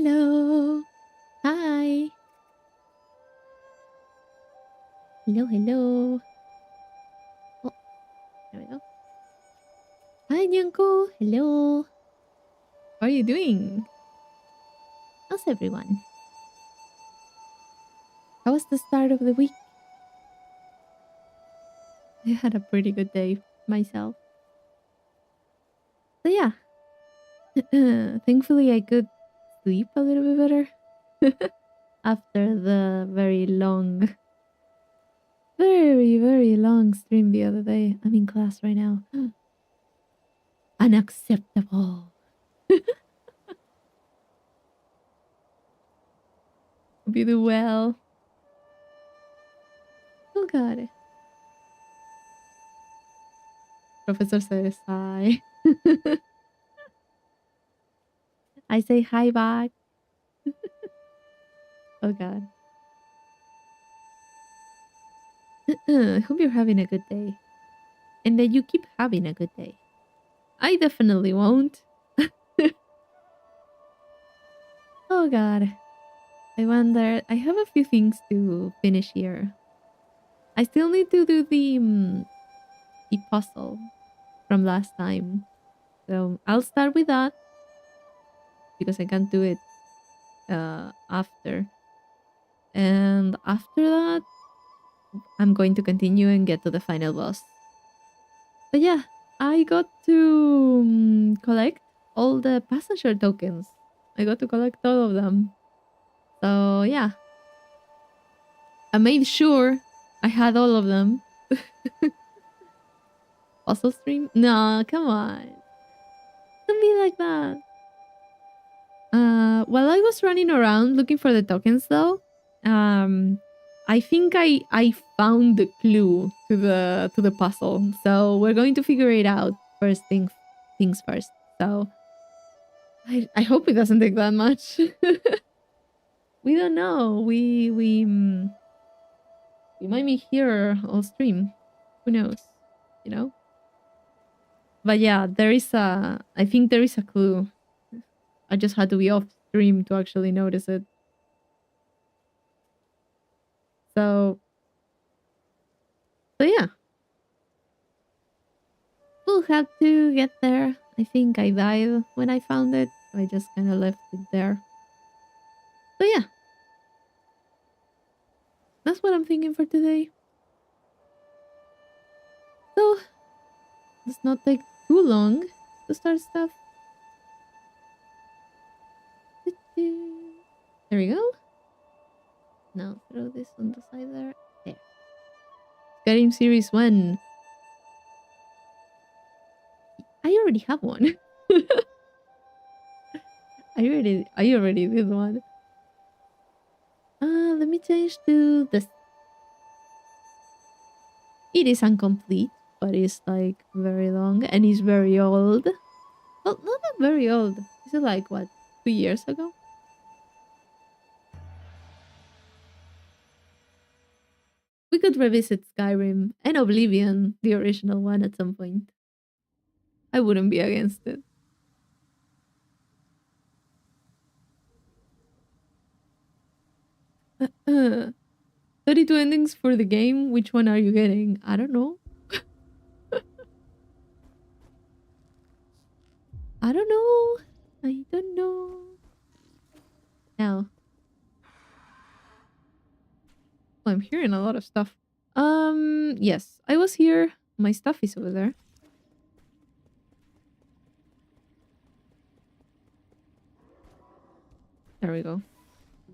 Hello. Hi. Hello, hello. Oh, there we go. Hi, Nyanko. Hello. How are you doing? How's everyone? How was the start of the week? I had a pretty good day myself. So yeah, thankfully I could sleep a little bit better after the very long stream the other day. I'm in class right now. Unacceptable. Hope you do well. Oh god. Professor says hi. I say hi back. Oh god. I hope you're having a good day. And that you keep having a good day. I definitely won't. Oh god. I wonder. I have a few things to finish here. I still need to do the puzzle from last time. So I'll start with that because I can't do it after. And after that, I'm going to continue and get to the final boss. But yeah, I got to collect all the passenger tokens. I got to collect all of them. So yeah, I made sure I had all of them. Puzzle stream? No, come on. Don't be like that. While I was running around looking for the tokens though, I think I found the clue to the puzzle. So we're going to figure it out things first. So I hope it doesn't take that much. We don't know. We might be here all stream. Who knows? You know? But yeah, I think there is a clue. I just had to be off stream to actually notice it. So yeah. We'll have to get there. I think I died when I found it. So I just kind of left it there. So yeah. That's what I'm thinking for today. So let's not take too long to start stuff. There we go. Now throw this on the side there. There. Skyrim Series 1. I already have one. I already did one. Let me change to this. It is incomplete, but it's like very long and it's very old. Well, not that very old. Is it like what, 2 years ago? We could revisit Skyrim and Oblivion, the original one, at some point. I wouldn't be against it. 32 endings for the game. Which one are you getting? I don't know. I don't know. I don't know. Now. Oh, I'm hearing a lot of stuff. Yes. I was here. My stuff is over there. There we go.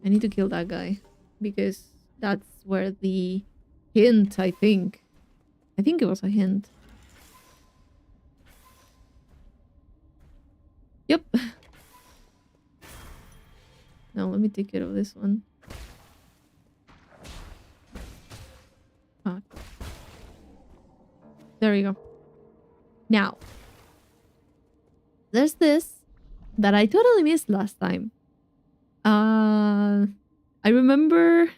I need to kill that guy. Because that's where the hint, I think. I think it was a hint. Yep. Now let me take care of this one. Fuck. There we go. Now. There's this that I totally missed last time. I remember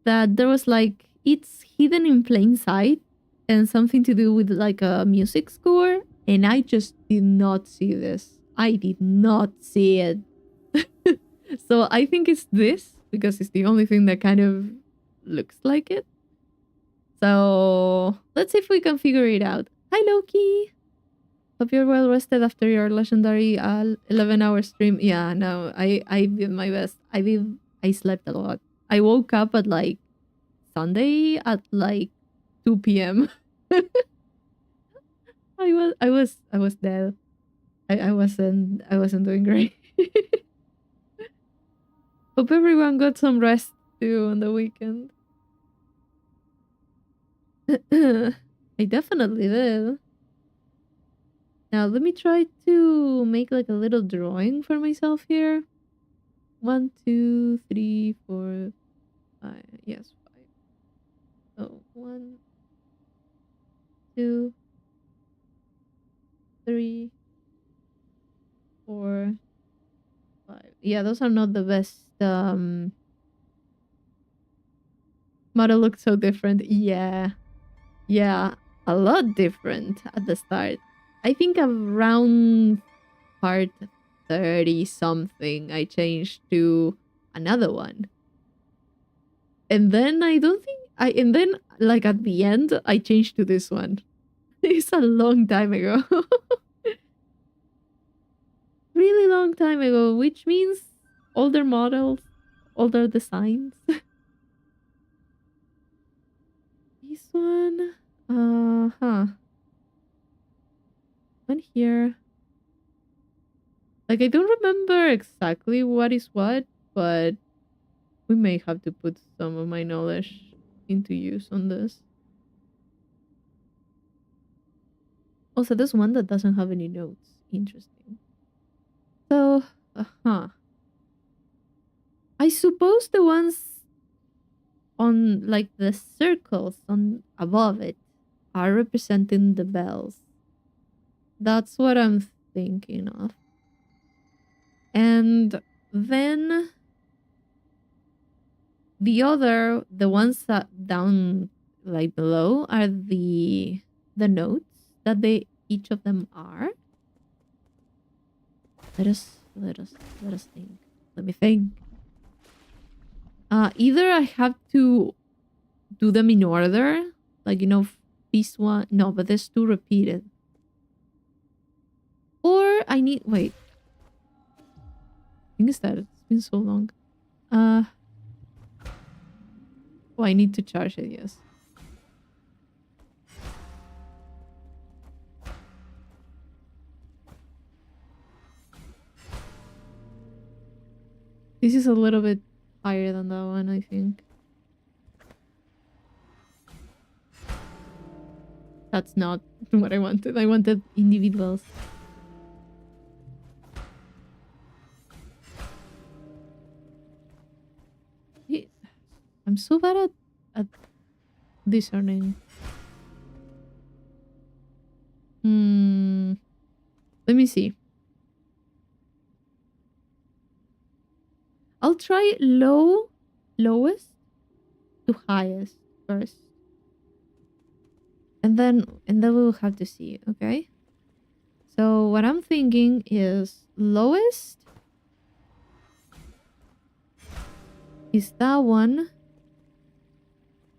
that there was like, it's hidden in plain sight and something to do with like a music score. And I just did not see this. I did not see it. So I think it's this because it's the only thing that kind of looks like it. So let's see if we can figure it out. Hi, Loki. Hope you're well rested after your legendary 11-hour stream. Yeah, no, I did my best. I slept a lot. I woke up at like Sunday at like 2 p.m. I was dead. I wasn't doing great. Hope everyone got some rest too on the weekend. I definitely did. Now let me try to make like a little drawing for myself here. 1, 2, 3, 4, 5. Yes, 5. Oh, 1, 2, 3, 4, 5. Yeah, those are not the best. Model looks so different. Yeah, yeah, a lot different at the start. I think around part 30 something, I changed to another one. And then I don't think and then like at the end, I changed to this one. It's a long time ago. Really long time ago, which means older models, older designs. This one, one here. Like I don't remember exactly what is what, but we may have to put some of my knowledge into use on this. Also, there's one that doesn't have any notes. Interesting. So, I suppose the ones on like the circles on above it are representing the bells. That's what I'm thinking of. And then the ones that down like below are the notes that they each of them are. Let us think. Let me think. Either I have to do them in order, like this one. No, but there's two repeated. Or I need wait. I think it's that it's been so long. Oh, I need to charge it. Yes. This is a little bit higher than that one, I think. That's not what I wanted. I wanted individuals. I'm so bad at discerning. Let me see. I'll try lowest to highest first. And then we'll have to see, okay? So what I'm thinking is lowest is that one.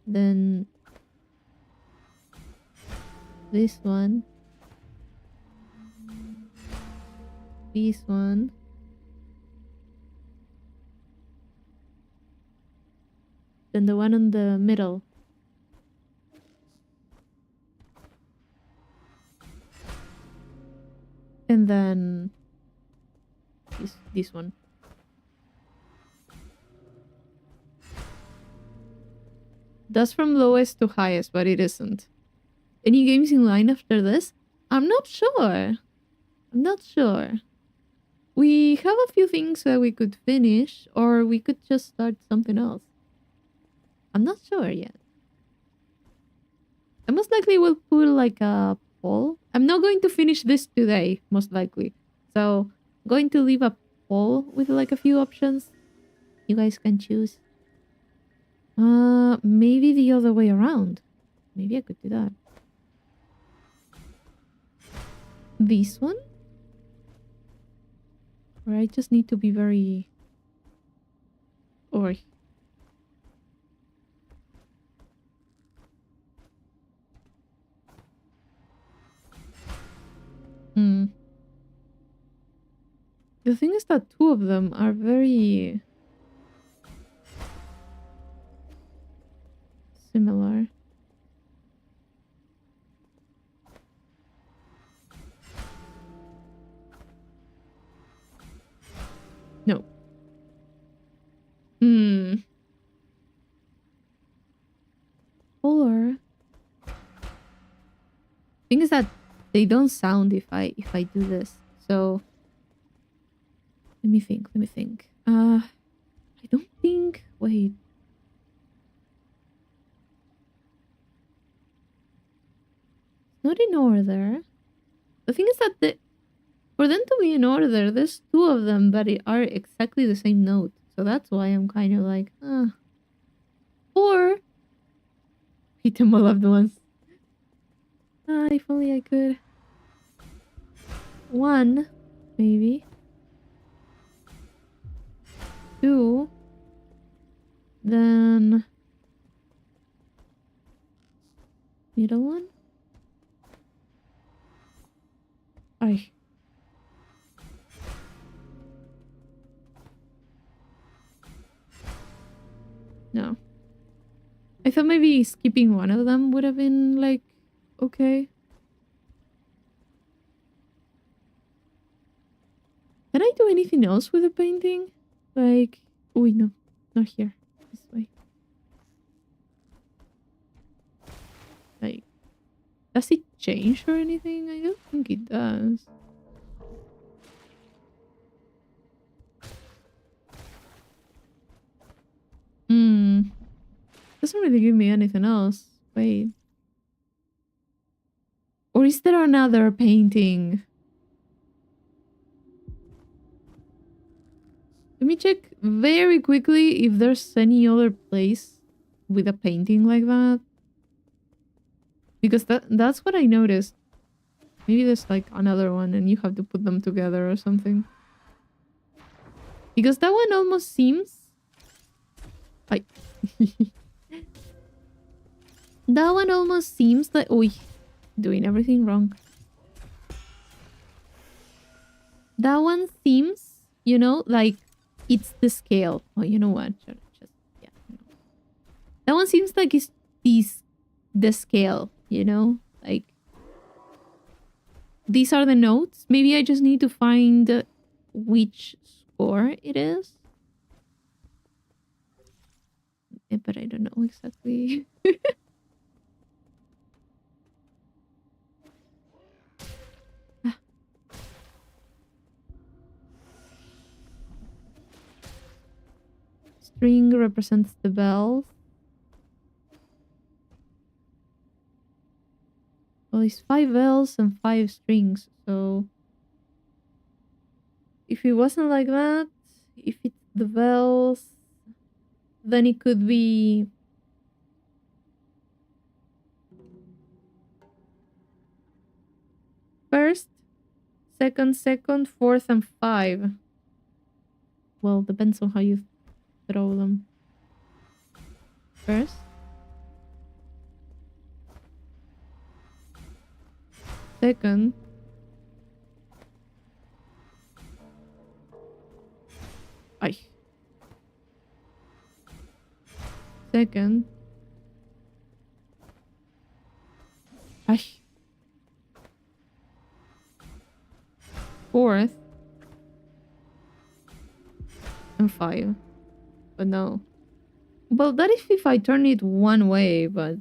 Then this one. This one. Then the one in the middle. And then this one. That's from lowest to highest, but it isn't. Any games in line after this? I'm not sure. I'm not sure. We have a few things that we could finish, or we could just start something else. I'm not sure yet. I most likely will put like a poll. I'm not going to finish this today, most likely. So I'm going to leave a poll with like a few options. You guys can choose. Maybe the other way around. Maybe I could do that. This one? Or I just need to be very... Or... Hmm. The thing is that two of them are very... similar. No. Hmm. Or... Thing is that they don't sound if I do this. So let me think. I don't think... Wait. Not in order. The thing is that for them to be in order, there's two of them that are exactly the same note. So that's why I'm kind of like, Or hit them all at once. If only I could. One, maybe. Two. Then middle one. I. No. I thought maybe skipping one of them would have been like okay. Can I do anything else with the painting? Like, oh no, not here. This way. Like, does it change or anything? I don't think it does. Doesn't really give me anything else. Wait. Or is there another painting? Let me check very quickly if there's any other place with a painting like that. Because that's what I noticed. Maybe there's like another one and you have to put them together or something. Because that one almost seems... that one almost seems like... Oi, doing everything wrong. That one seems, you know, like it's the scale. Oh, you know what? Just yeah. That one seems like it's the scale, you know? Like these are the notes. Maybe I just need to find which score it is. Yeah, but I don't know exactly. String represents the bells. Well, it's 5 bells and 5 strings, so... If it wasn't like that, if it's the bells, then it could be... First, second, fourth, and 5. Well, depends on how you throw them. First. Second. Ay. Second. Ay. Fourth. And 5. But no. Well, that is if I turn it one way, but...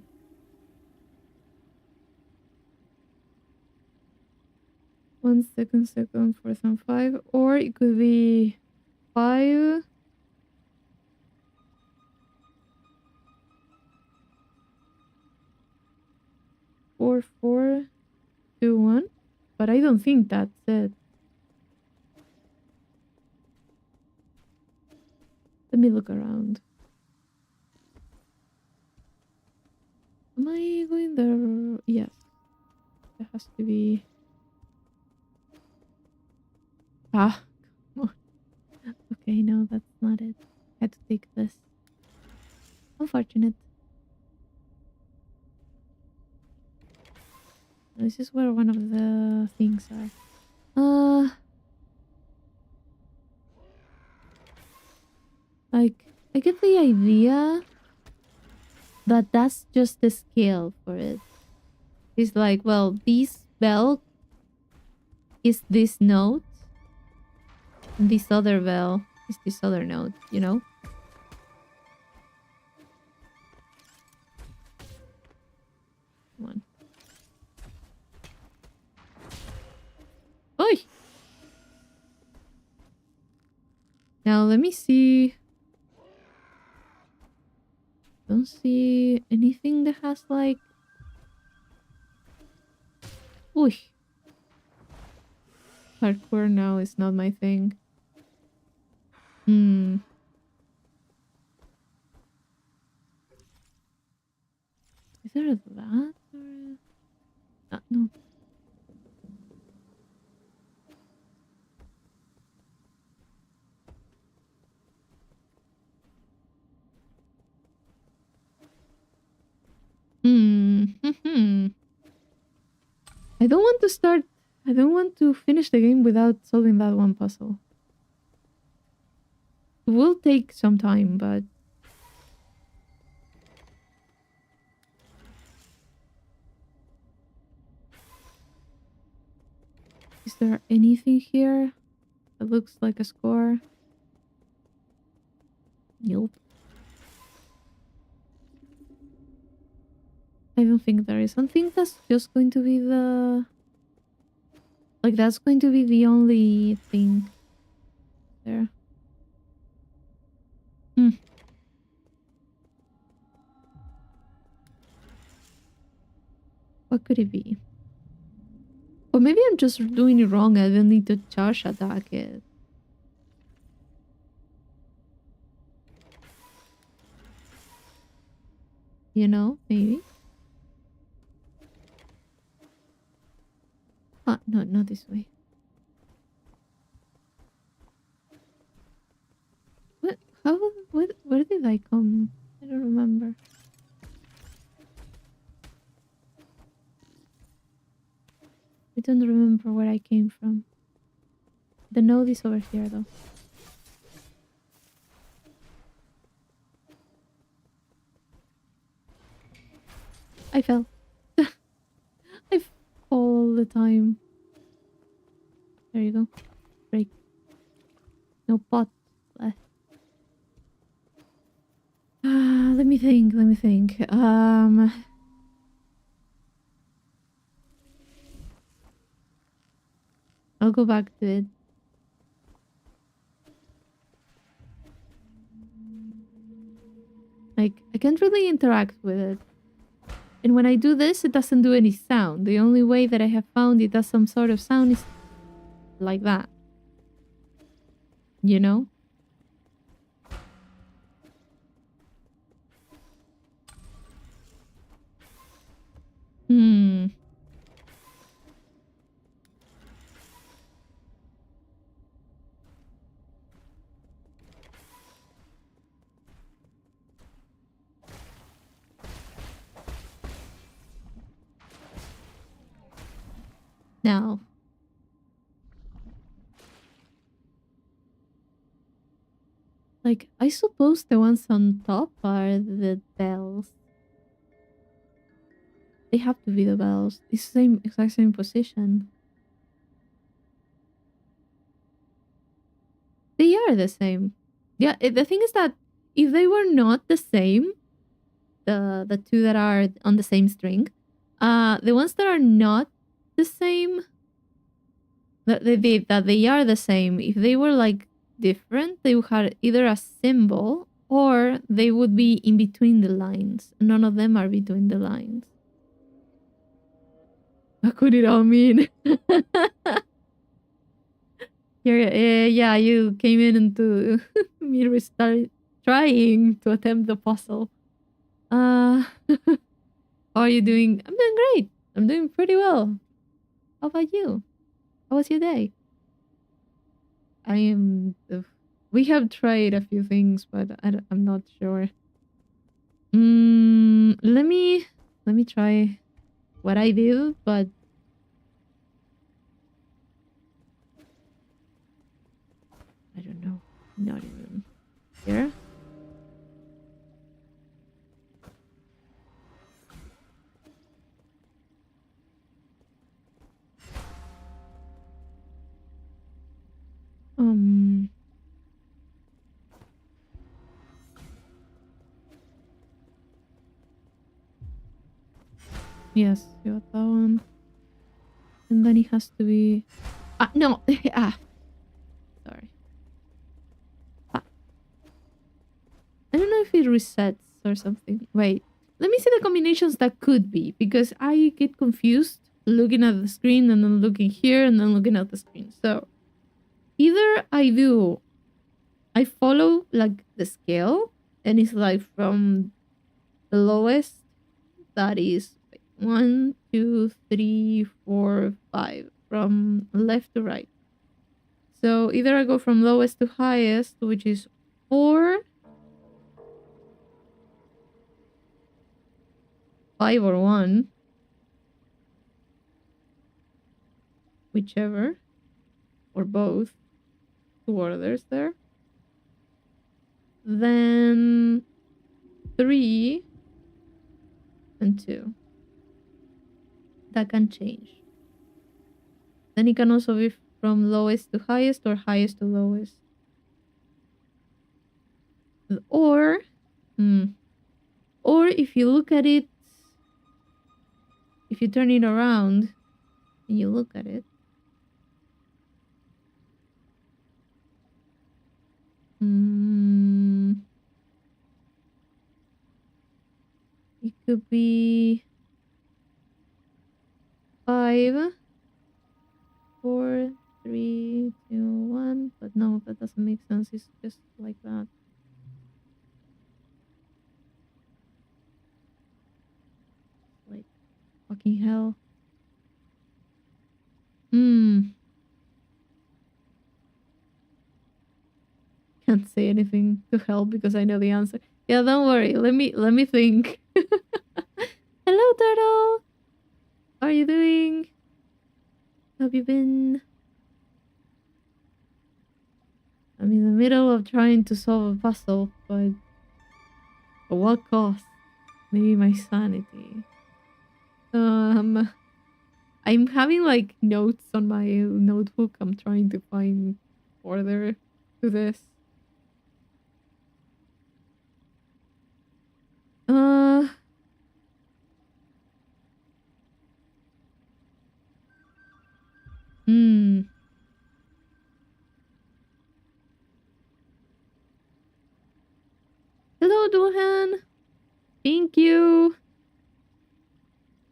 One, second, fourth, and 5. Or it could be 5... 4, 4, 2, 1. But I don't think that's it. Let me look around. Am I going there? Yes. There has to be... Ah, come on. Okay, no, that's not it. I had to take this. Unfortunate. This is where one of the things are. Like, I get the idea that that's just the scale for it. It's like, well, this bell is this note, and this other bell is this other note, you know? Come on. Oi! Now let me see. Don't see anything that has like... Oi! Parkour now is not my thing. Hmm. Is there that? Or... no. Hmm. I don't want to start... I don't want to finish the game without solving that one puzzle. It will take some time, but... Is there anything here that looks like a score? Nope. I don't think there is. I think that's just going to be the... Like, that's going to be the only thing there. Hmm. What could it be? Or maybe I'm just doing it wrong. I don't need to charge attack it. You know, maybe. Ah, no, not this way. What? How? What? Where did I come? I don't remember. I don't remember where I came from. The node is over here, though. I fell. I fall all the time. There you go. Break. No pot left. Let me think. Let me think. I'll go back to it. Like, I can't really interact with it. And when I do this, it doesn't do any sound. The only way that I have found it does some sort of sound is like that. You know? Hmm. Now. Like, I suppose the ones on top are the bells. They have to be the bells. It's the same, exact same position. They are the same. Yeah, the thing is that if they were not the same, the two that are on the same string, the ones that are not the same, that they are the same, if they were like different, they would have either a symbol or they would be in between the lines. None of them are between the lines. What could it all mean? Here, yeah, you came in into me restart trying to attempt the puzzle. How are you doing? I'm doing great. I'm doing pretty well. How about you? How was your day? I am We have tried a few things, but I'm not sure. Let me try what I did, but I don't know. Not even here. Um. Yes, you got that one. And then it has to be. No. Sorry. Ah, I don't know if it resets or something. Wait. Let me see the combinations that could be, because I get confused looking at the screen and then looking here and then looking at the screen. So either I follow like the scale, and it's like from the lowest, that is like 1, 2, 3, 4, 5, from left to right. So either I go from lowest to highest, which is 4, 5, or 1, whichever, or both, two orders there. Then 3 and 2. That can change. Then it can also be from lowest to highest or highest to lowest. Or, hmm, or if you look at it, if you turn it around and you look at it, it could be 5, 4, 3, 2, 1. But no, that doesn't make sense. It's just like that. Like fucking hell. Can't say anything to help because I know the answer. Yeah, don't worry. Let me think. Hello, turtle. How are you doing? How have you been? I'm in the middle of trying to solve a puzzle, but at what cost? Maybe my sanity. I'm having like notes on my notebook. I'm trying to find order to this. Uh, hmm. Hello, Duhan. Thank you.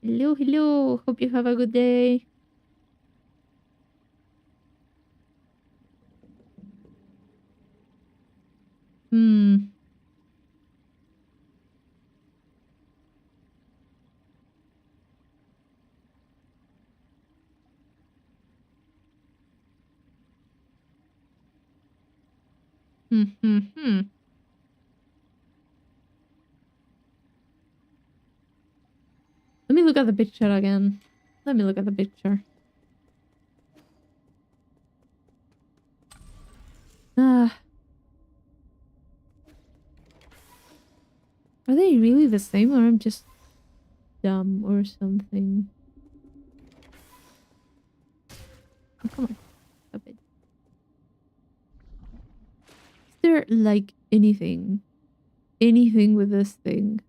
Hello, hello. Hope you have a good day. Hmm. Hmm. Hmm. Hmm. Let me look at the picture again. Let me look at the picture. Ah. Are they really the same, or I'm just dumb or something? Oh, come on. Stop it. Is there like anything? Anything with this thing?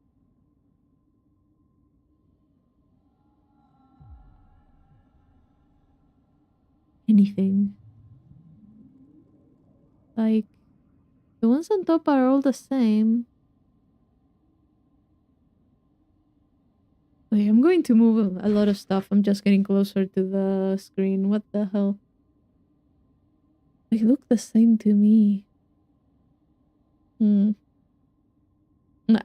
Anything? Like, the ones on top are all the same. Wait, I'm going to move a lot of stuff. I'm just getting closer to the screen. What the hell? They look the same to me. Hmm.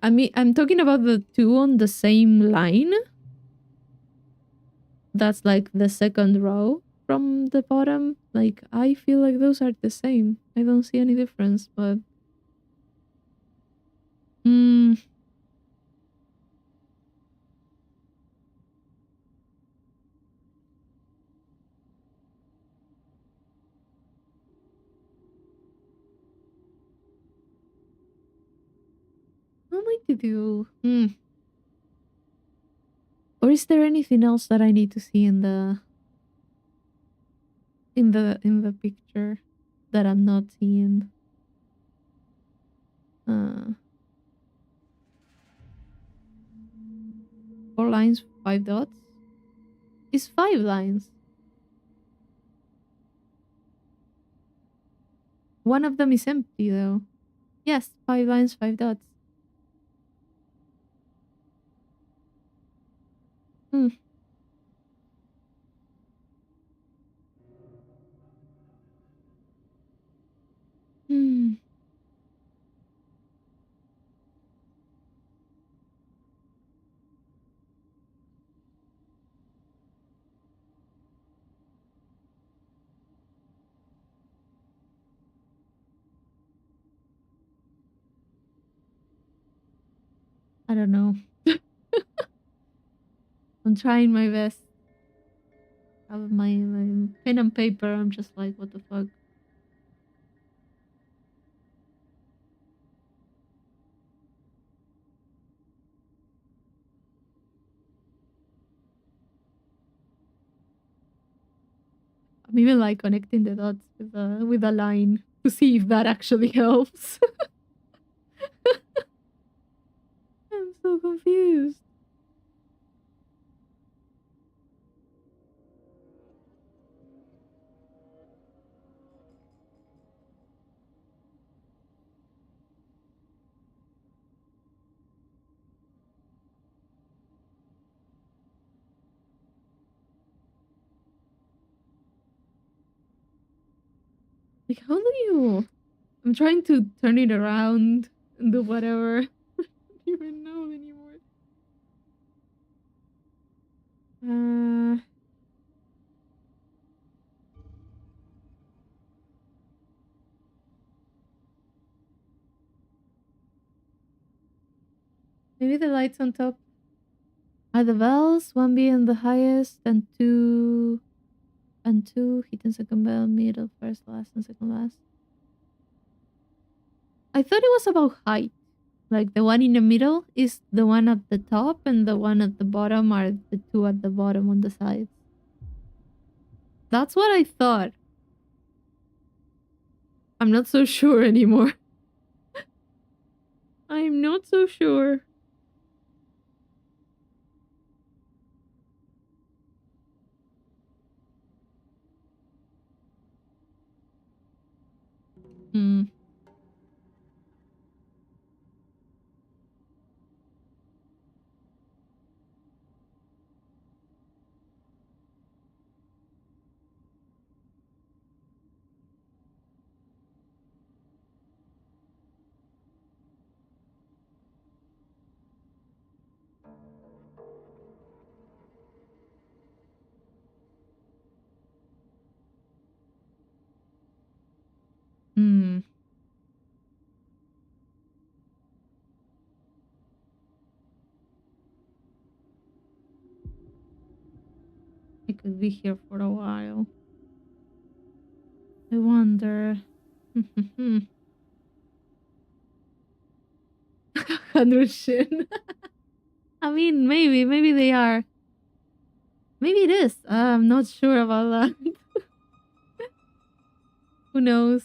I mean, I'm talking about the two on the same line. That's like the second row from the bottom. Like I feel like those are the same. I don't see any difference, but mm, what am I to do? Or is there anything else that I need to see in the picture that I'm not seeing? Uh, 4 lines, 5 dots. It's 5 lines. One of them is empty though. Yes, 5 lines, 5 dots. Hmm. Hmm. I don't know. I'm trying my best. I have my pen and paper. I'm just like, what the fuck? I'm even like connecting the dots with a line to see if that actually helps. I'm so confused. Like, how do you? I'm trying to turn it around and do whatever. I don't even know anymore. Uh, Maybe the lights on top are the bells. One being the highest, and two hidden second bell, middle, first, last, and second last. I thought it was about height. Like the one in the middle is the one at the top, and the one at the bottom are the two at the bottom on the sides. That's what I thought. I'm not so sure anymore. I'm not so sure. Hmm. Hmm. I could be here for a while. I wonder. 100 shin. I mean, maybe they are. Maybe it is. I'm not sure about that. Who knows?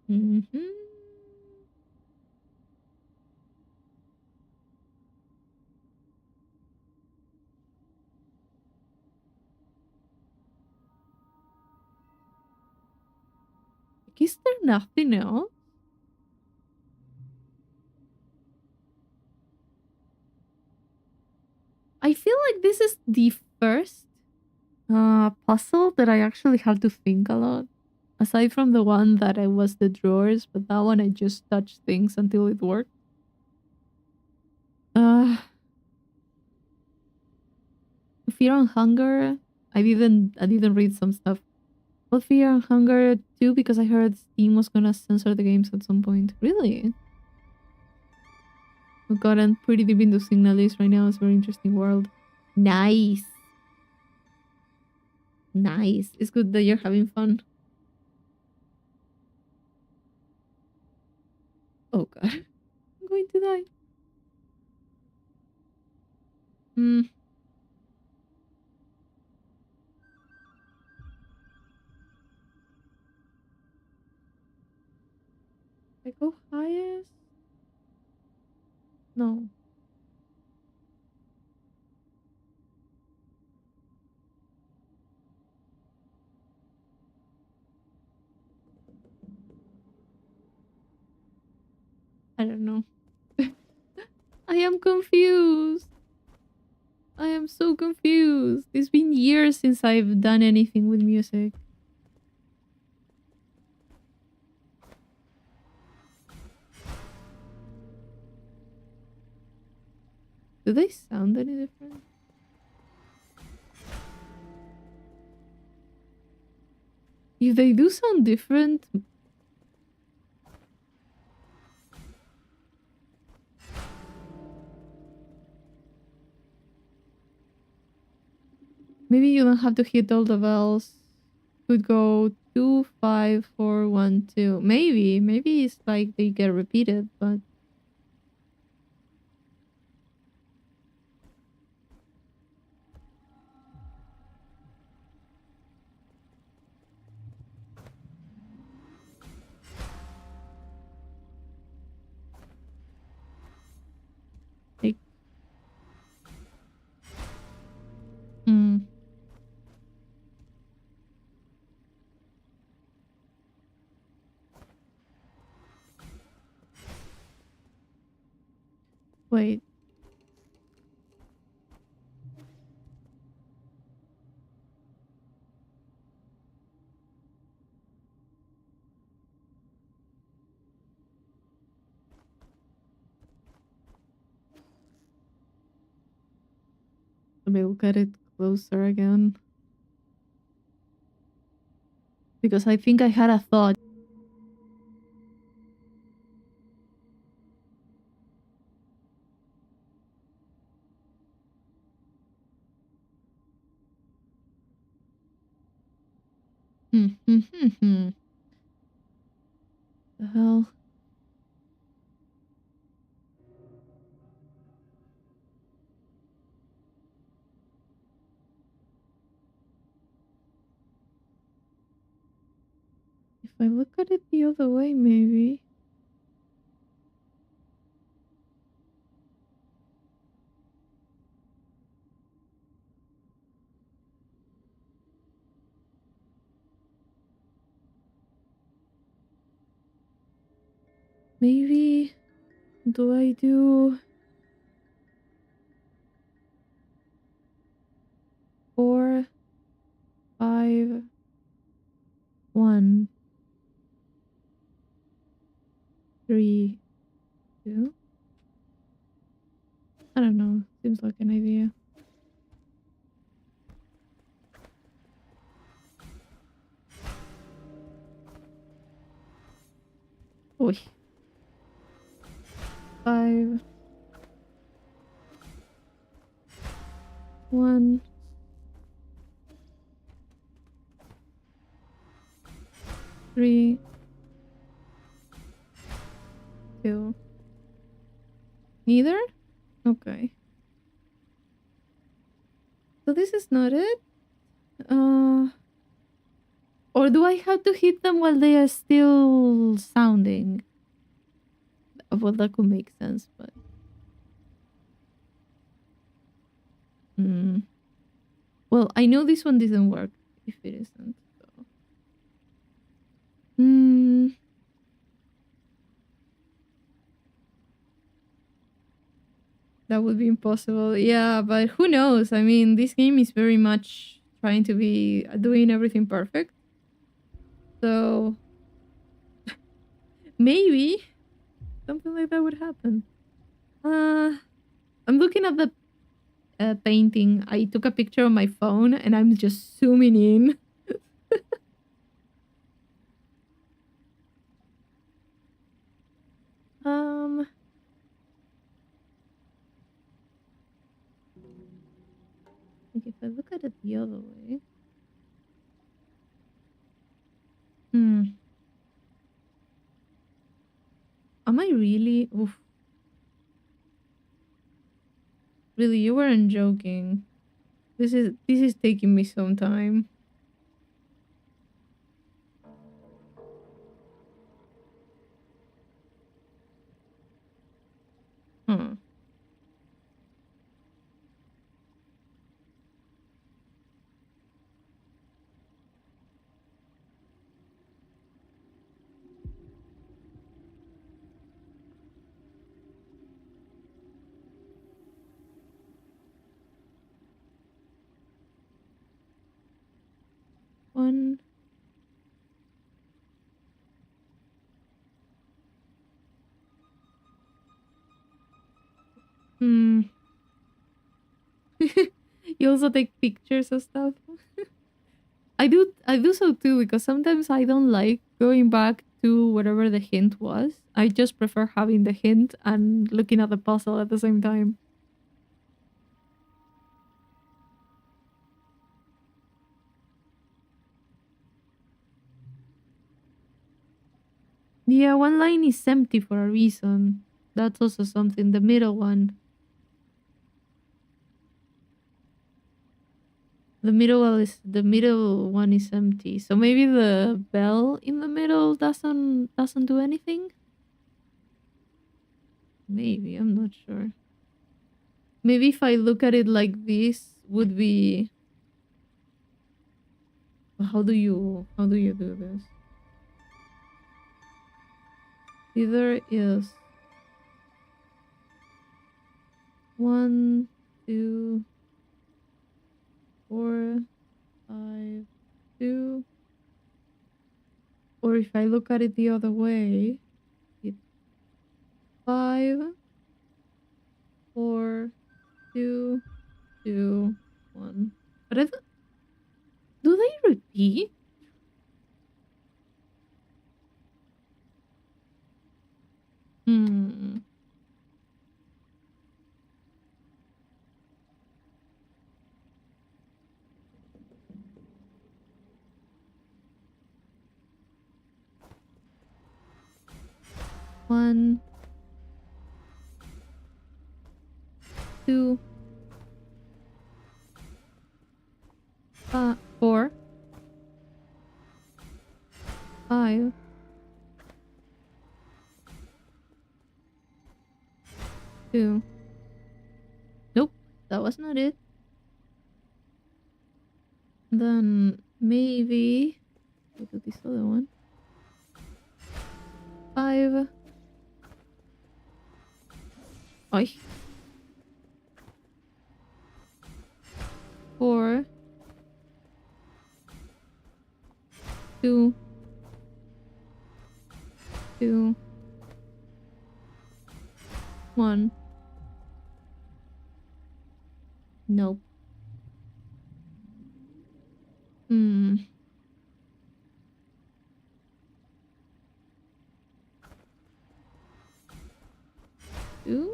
Mhm. Is there nothing else? I feel like this is the first puzzle that I actually had to think a lot. Aside from the one that I was the drawers, but that one I just touched things until it worked. Uh, Fear and Hunger. I didn't read some stuff. But Fear and Hunger too, because I heard Steam was gonna censor the games at some point. Really? Oh god, I'm pretty deep into Signalis right now. It's a very interesting world. Nice. Nice. It's good that you're having fun. Oh god. I'm going to die. Hmm. I go highest? No. I don't know. I am confused. I am so confused. It's been years since I've done anything with music. Do they sound any different? If they do sound different, maybe you don't have to hit all the bells. Could go 2, 5, 4, 1, 2. Maybe it's like they get repeated, but like, mm, wait. Let me look at it closer again. Because I think I had a thought. Hmm, hmm, hmm, hmm. The hell? If I look at it the other way, maybe. Maybe. Do I do 4, 5, 1, 3, 2? I don't know. Seems like an idea. Oh, 5, 1, 3, 2. Neither? Okay. So this is not it? Uh, or do I have to hit them while they are still sounding? Well, that could make sense, but... Mm. Well, I know this one didn't work if it isn't. So. Mm. That would be impossible. Yeah, but who knows? I mean, this game is very much trying to be doing everything perfect. So maybe something like that would happen. I'm looking at the painting. I took a picture on my phone and I'm just zooming in. Um, like if I look at it the other way. Hmm. Am I really? Oof, really, you weren't joking. This is taking me some time. Huh. One. Hmm. You also take pictures of stuff. I do so too because sometimes I don't like going back to whatever the hint was. I just prefer having the hint and looking at the puzzle at the same time. Yeah, one line is empty for a reason. That's also something. The middle one. The middle one is empty. So maybe the bell in the middle doesn't do anything? Maybe, I'm not sure. Maybe if I look at it like this would be how do you do this? Either is one, two, four, five, two. Or if I look at it the other way, it's five, four, two, two, one. But do they repeat? Hmm. One, two, four, five, two. Nope, that was not it. Then maybe I do this other one. Five. Oi. Four, two, two, one. Nope. Hmm. Two.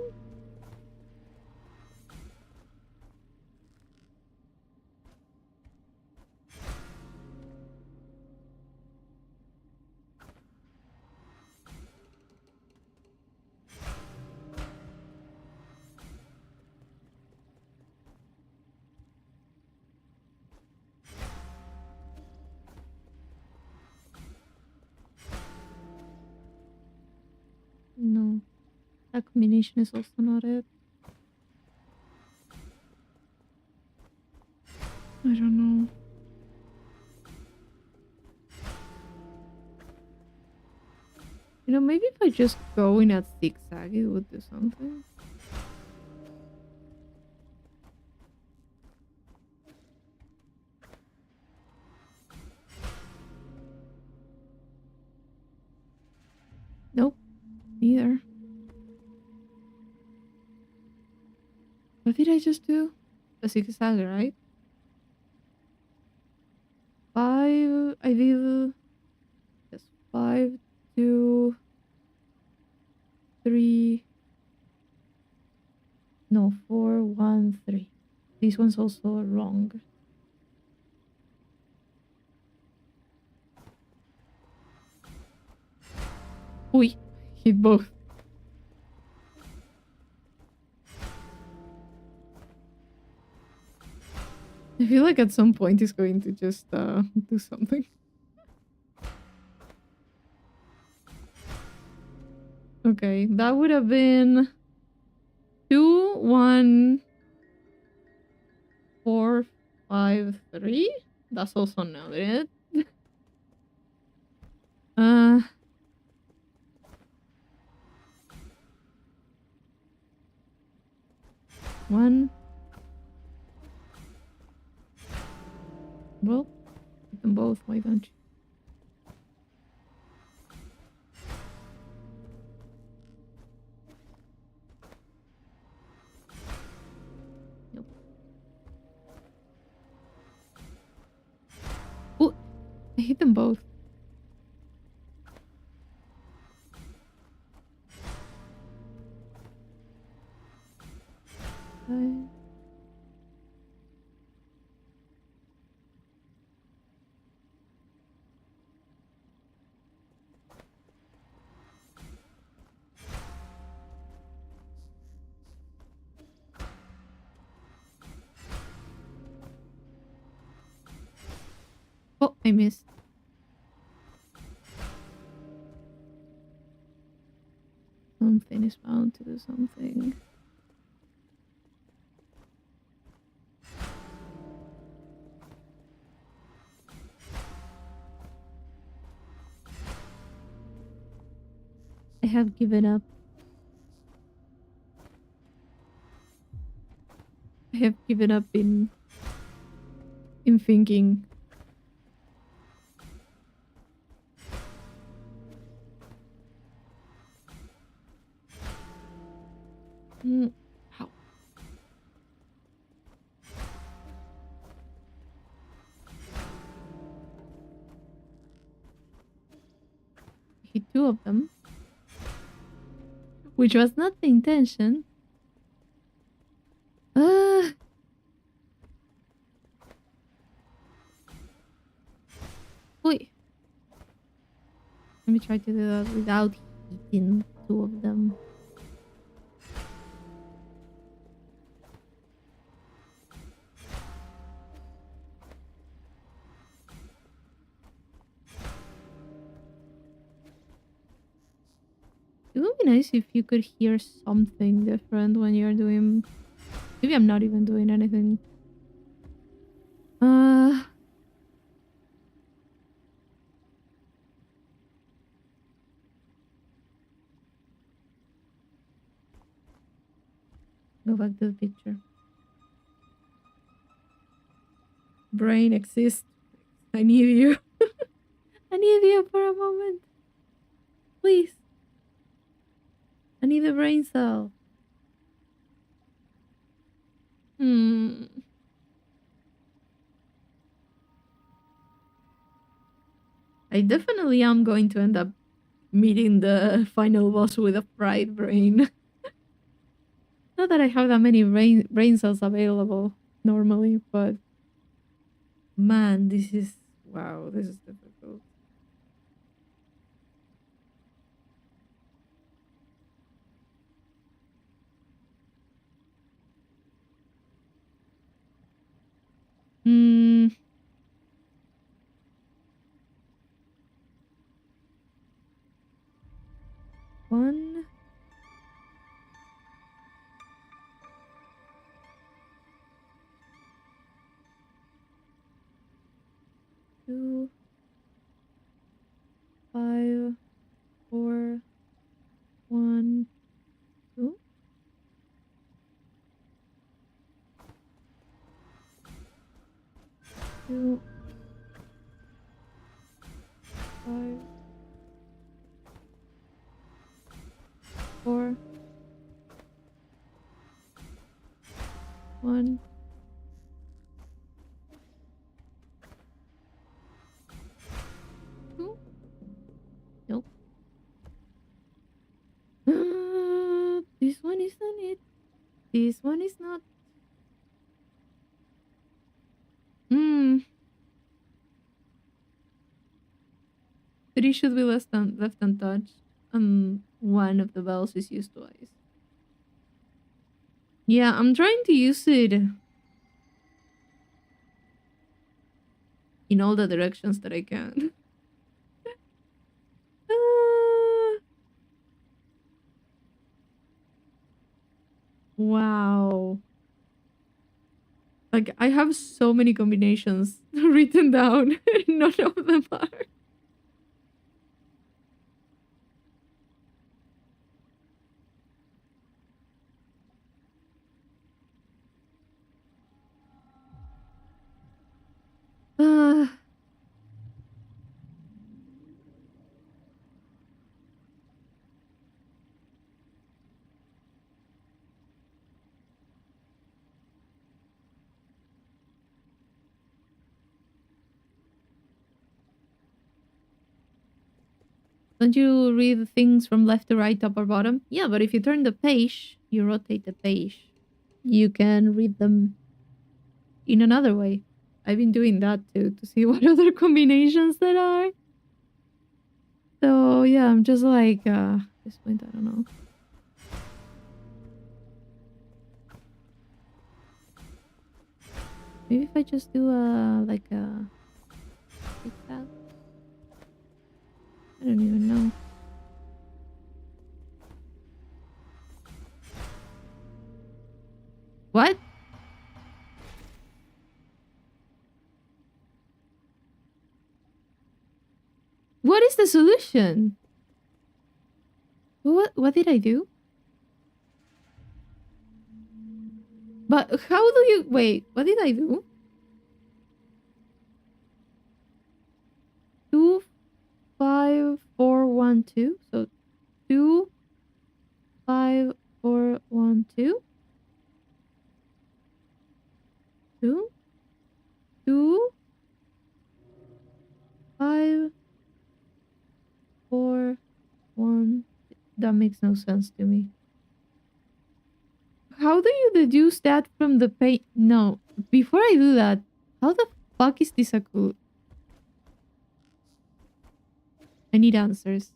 No, that combination is also not it. I don't know. Maybe if I just go in a zigzag, it would do something. Nope, neither. What did I just do? a zigzag, right? 5. I did. Yes, 5, 2, 3. No, 4, 1, 3. This one's also wrong. Uy, hit both. I feel like at some point it's going to just do something. Okay, that would have been 2, 1, 4, 5, 3. That's also not it. Uh, one. Well, hit them both. Why don't you? Nope. Oh, I hit them both. I... Oh, I missed. Something is bound to do something. I have given up. I have given up in thinking. How? Hit two of them, which was not the intention. Uh, wait. Let me try to do that without hitting two of them. It would be nice if you could hear something different when you're doing. Maybe I'm not even doing anything. Go back to the picture. Brain exists. I need you. I need you for a moment. Please. I need a brain cell. I definitely am going to end up meeting the final boss with a fried brain. Not that I have that many brain cells available normally, but man, this is wow, this is difficult. Hmm. One. Two. 5, 4, 1, 2. 2, 5, 4, 1. isn't it? This one is not. Hmm. Three should be left untouched. One of the bells is used twice. Yeah, I'm trying to use it in all the directions that I can. Ah, wow. Like, I have so many combinations written down. None of them are. Ah, don't you read things from left to right, top or bottom? Yeah, but if you turn the page, you rotate the page. You can read them in another way. I've been doing that too to see what other combinations there are. So yeah, I'm just like at this point, I don't know. Maybe if I just do a like a zigzag. I don't even know. What? What is the solution? What did I do? But how do you wait? What did I do? 25412. So 25412. 2 2 5 4 1. That makes no sense to me. How do you deduce that from the pay? No, before I do that, how the fuck is this a clue? I need answers.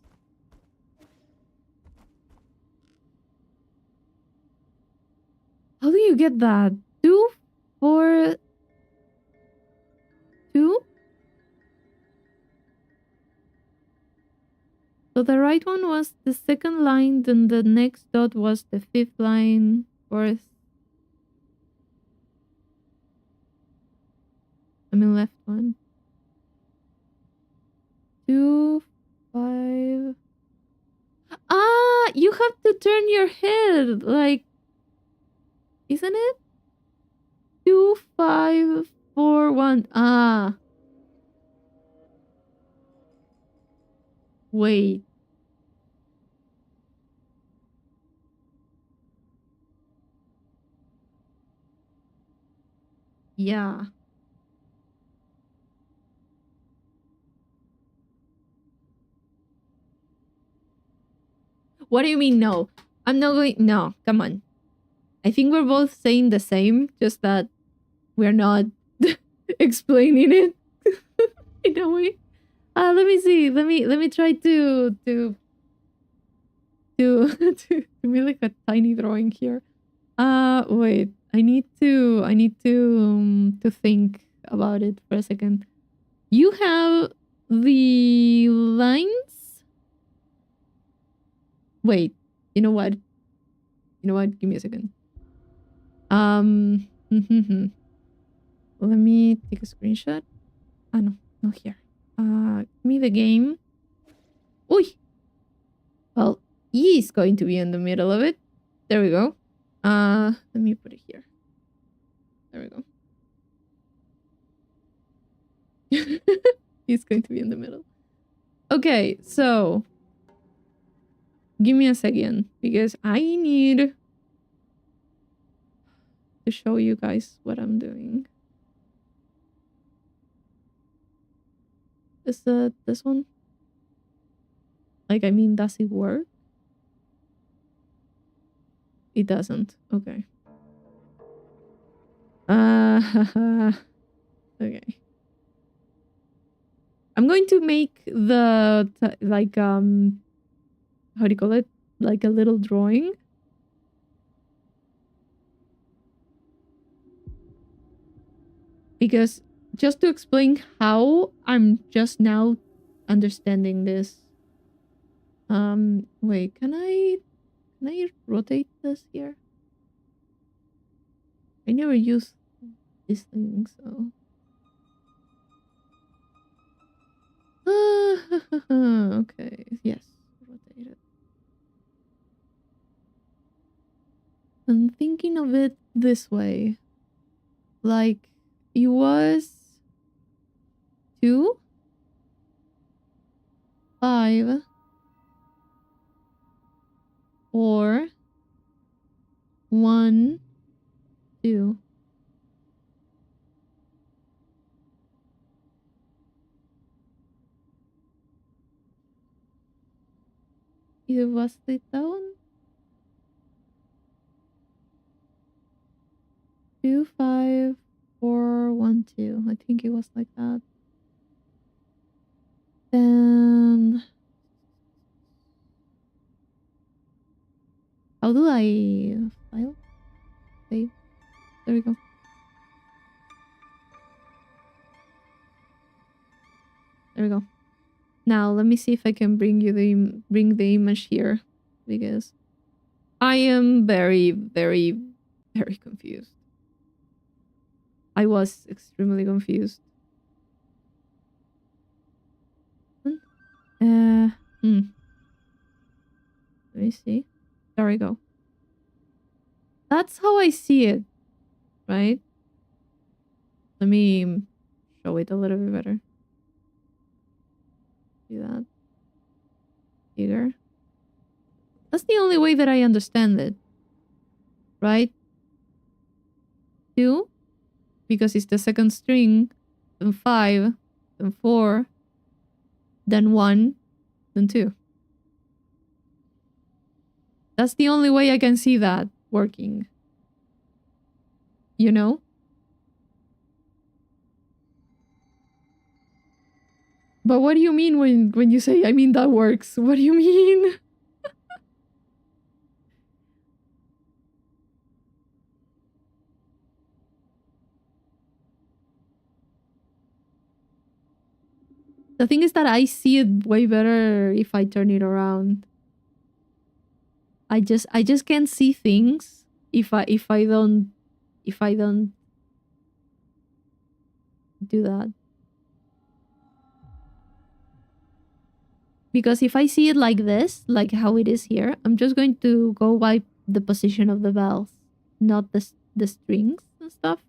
How do you get that? 242? So the right one was the second line, then the next dot was the fifth line, fourth. I mean left one. 2 5. Ah, you have to turn your head. Like, isn't it? 2541. Ah, wait. Yeah. What do you mean no? I'm not going. No, come on. I think we're both saying the same, just that we're not explaining it in a way. Let me see. Let me try to make like a tiny drawing here. Wait. I need to think about it for a second. You have the lines. Wait. You know what? You know what? Give me a second. Let me take a screenshot. Ah no, not here. Give me the game. Uy. Well, E is going to be in the middle of it. There we go. Let me put it here. There we go. He's going to be in the middle. Okay, so give me a second because I need to show you guys what I'm doing. Is that this one? Like, I mean, does it work? It doesn't. Okay. Uh, okay. I'm going to make the like how do you call it? Like a little drawing. Because just to explain how I'm just now understanding this. Wait, can I rotate this here? I never use this thing, so okay, yes, rotate it. I'm thinking of it this way. Like it was 2, 5, 4, 1, 2. It was it that one? 2, 5, 4, 1, 2. I think it was like that. Then how do I file? Save. There we go. There we go. Now let me see if I can bring the image here, because I am very, very, very confused. I was extremely confused. Let me see. There we go. That's how I see it, right? Let me show it a little bit better. See that? Bigger. That's the only way that I understand it, right? 2, because it's the second string, then 5, then 4, then 1, then 2. That's the only way I can see that working. You know? But what do you mean when you say, I mean, that works? What do you mean? The thing is that I see it way better if I turn it around. I just can't see things if I don't do that. Because if I see it like this, like how it is here, I'm just going to go by the position of the bells, not the strings and stuff.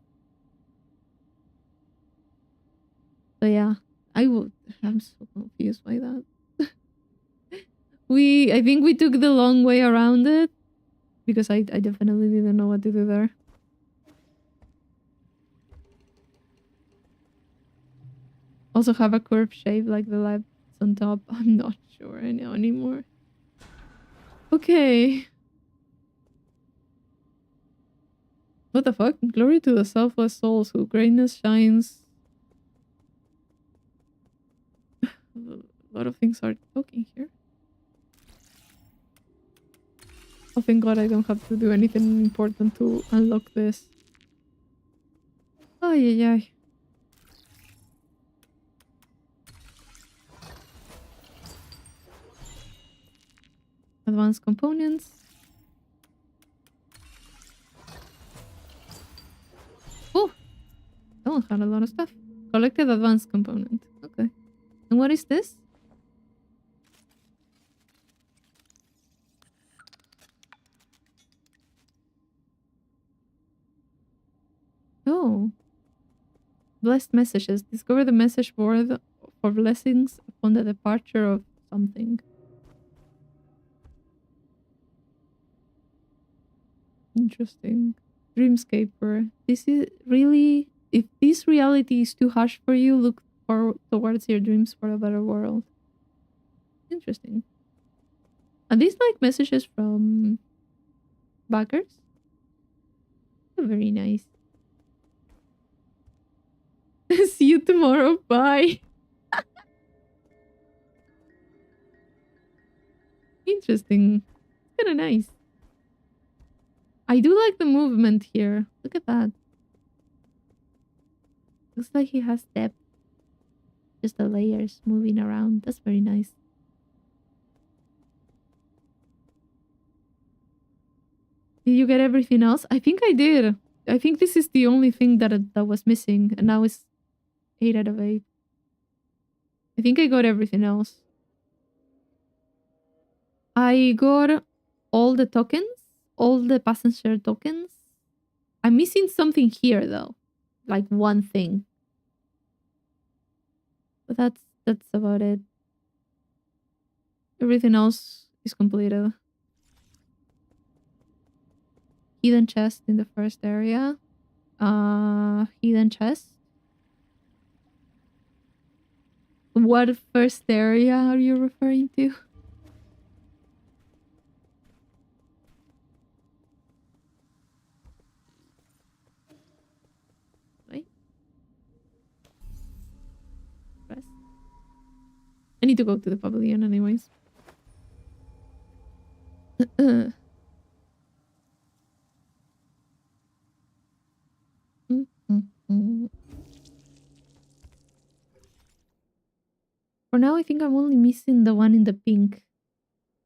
So yeah, I'm so confused by that. I think we took the long way around it, because I definitely didn't know what to do there. Also have a curved shape like the lights on top. I'm not sure I know anymore. Okay. What the fuck? Glory to the selfless souls whose greatness shines. A lot of things are talking here. Oh, thank god I don't have to do anything important to unlock this. Ay, ay, ay. Advanced components. Oh! That one had a lot of stuff. Collected advanced component. Okay. And what is this? Oh. Blessed messages. Discover the message board for blessings upon the departure of something. Interesting. Dreamscaper. This is really... If this reality is too harsh for you, look towards your dreams for a better world. Interesting. Are these like messages from backers. Very nice. See you tomorrow. Bye. Interesting. Kind of nice. I do like the movement here. Look at that. Looks like he has depth. Just the layers moving around. That's very nice. Did you get everything else? I think I did. I think this is the only thing that was missing. And now it's 8 out of 8. I think I got everything else. I got all the tokens. All the passenger tokens. I'm missing something here though. Like one thing. But that's about it. Everything else is completed. Hidden chest in the first area. Hidden chest. What first area are you referring to? Right? Press. I need to go to the pavilion anyways. For now, I think I'm only missing the one in the pink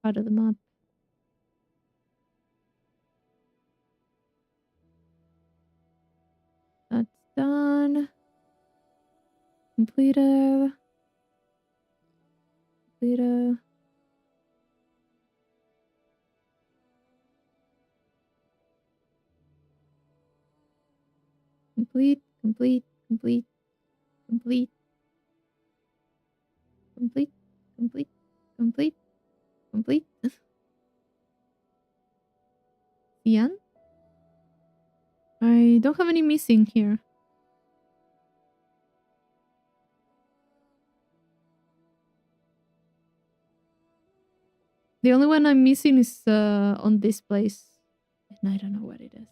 part of the map. That's done. Completed. Completed. Complete, complete, complete, complete, complete, complete, complete, complete. Ian? I don't have any missing here. The only one I'm missing is on this place. And I don't know what it is.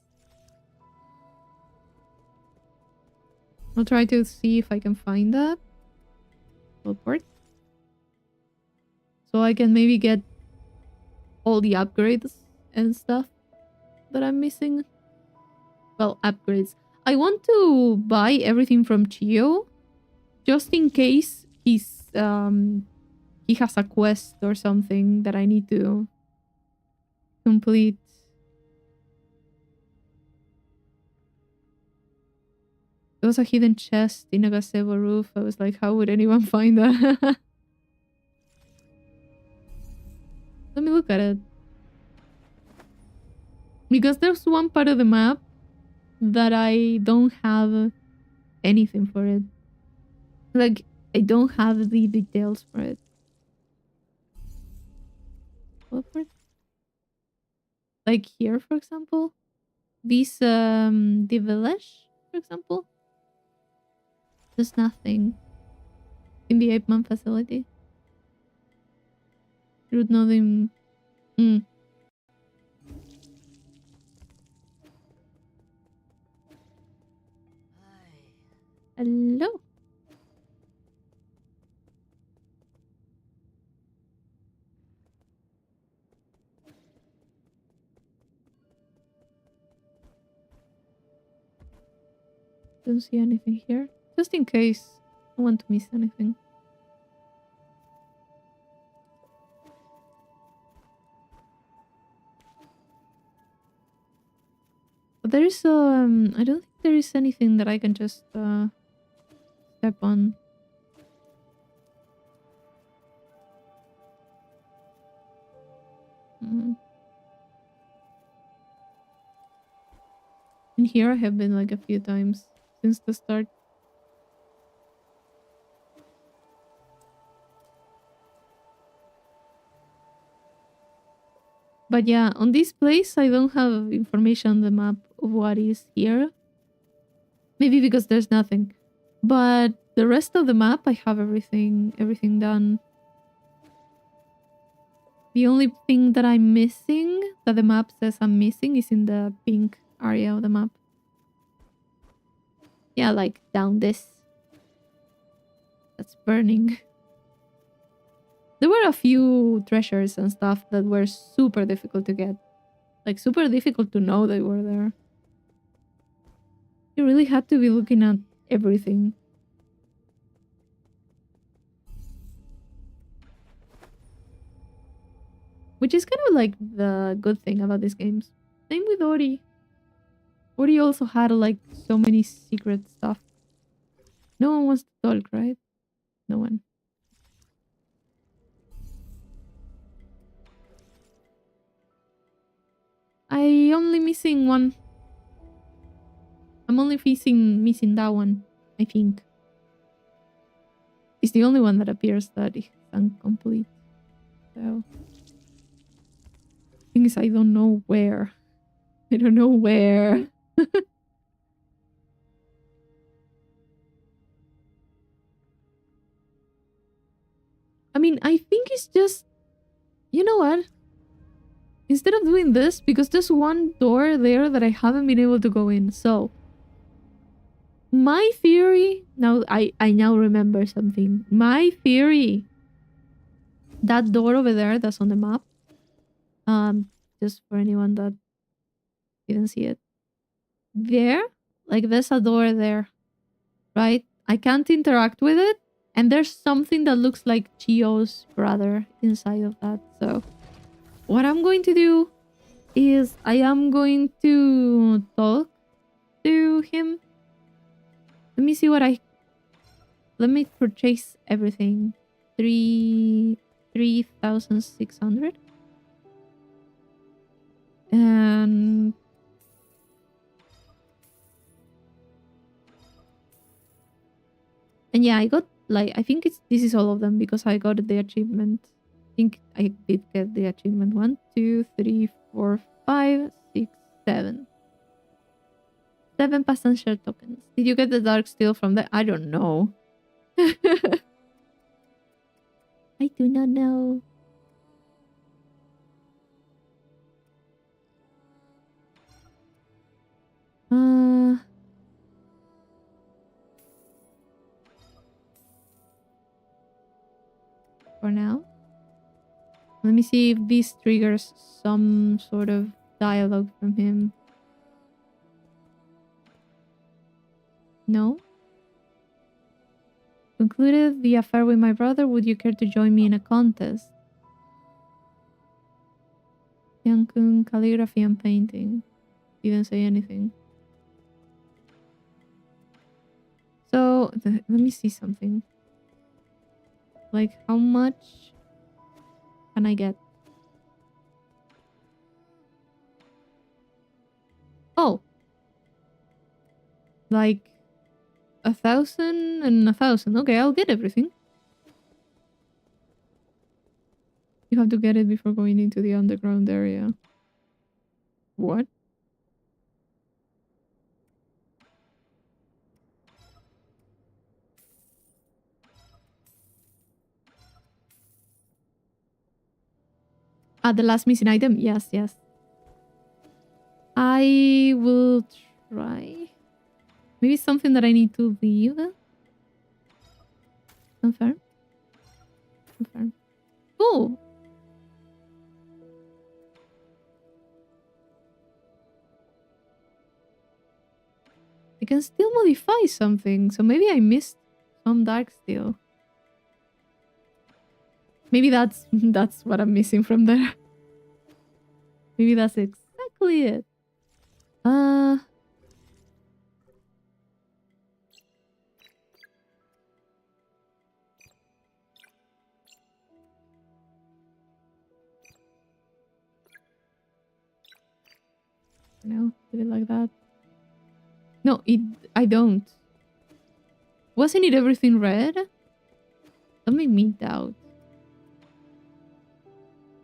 I'll try to see if I can find that. Teleport. So I can maybe get all the upgrades and stuff that I'm missing. Well, upgrades. I want to buy everything from Chio. Just in case he has a quest or something that I need to complete. There was a hidden chest in a gazebo roof. I was like, how would anyone find that? Let me look at it. Because there's one part of the map that I don't have anything for it. Like, I don't have the details for it. Like here, for example. This, the village, for example. There's nothing in the 8-man facility. Root nothing. Hello. Don't see anything here. Just in case. I don't want to miss anything. But there is I don't think there is anything that I can just step on. And here I have been like a few times since the start. But yeah, on this place, I don't have information on the map of what is here. Maybe because there's nothing. But the rest of the map, I have everything done. The only thing that I'm missing, that the map says I'm missing, is in the pink area of the map. Yeah, like down this. That's burning. There were a few treasures and stuff that were super difficult to get. Like, super difficult to know they were there. You really had to be looking at everything. Which is kind of like the good thing about these games. Same with Ori. Ori also had like so many secret stuff. No one wants to talk, right? No one. I only missing one. I'm only missing that one, I think. It's the only one that appears that is incomplete. So thing is, I don't know where. I don't know where. I mean, I think it's just... You know what? Instead of doing this, because there's one door there that I haven't been able to go in, so... My theory... Now, I now remember something. My theory... That door over there that's on the map... Just for anyone that didn't see it. There? Like, there's a door there. Right? I can't interact with it. And there's something that looks like Chio's brother inside of that. So, what I'm going to do is I am going to talk to him. Let me see what let me purchase everything. 3,600. And yeah, I got like, I think this is all of them because I got the achievement. I think I did get the achievement. 1, 2, 3, 4, 5, 6, 7. 7 passenger tokens. Did you get the dark steel from there? I don't know. I do not know. For now. Let me see if this triggers some sort of dialogue from him. No? Concluded the affair with my brother. Would you care to join me in a contest? Yankun, calligraphy and painting. Didn't say anything. So, let me see something. Like, how much can I get? Oh. Like 1,000 and 1,000. Okay, I'll get everything. You have to get it before going into the underground area. What? Ah, the last missing item? Yes, yes. I will try. Maybe something that I need to leave. Confirm. Confirm. Oh! I can still modify something, so maybe I missed some dark steel. Maybe that's what I'm missing from there. Maybe that's exactly it. No, did it like that? No, I don't. Wasn't it everything red? That made me doubt.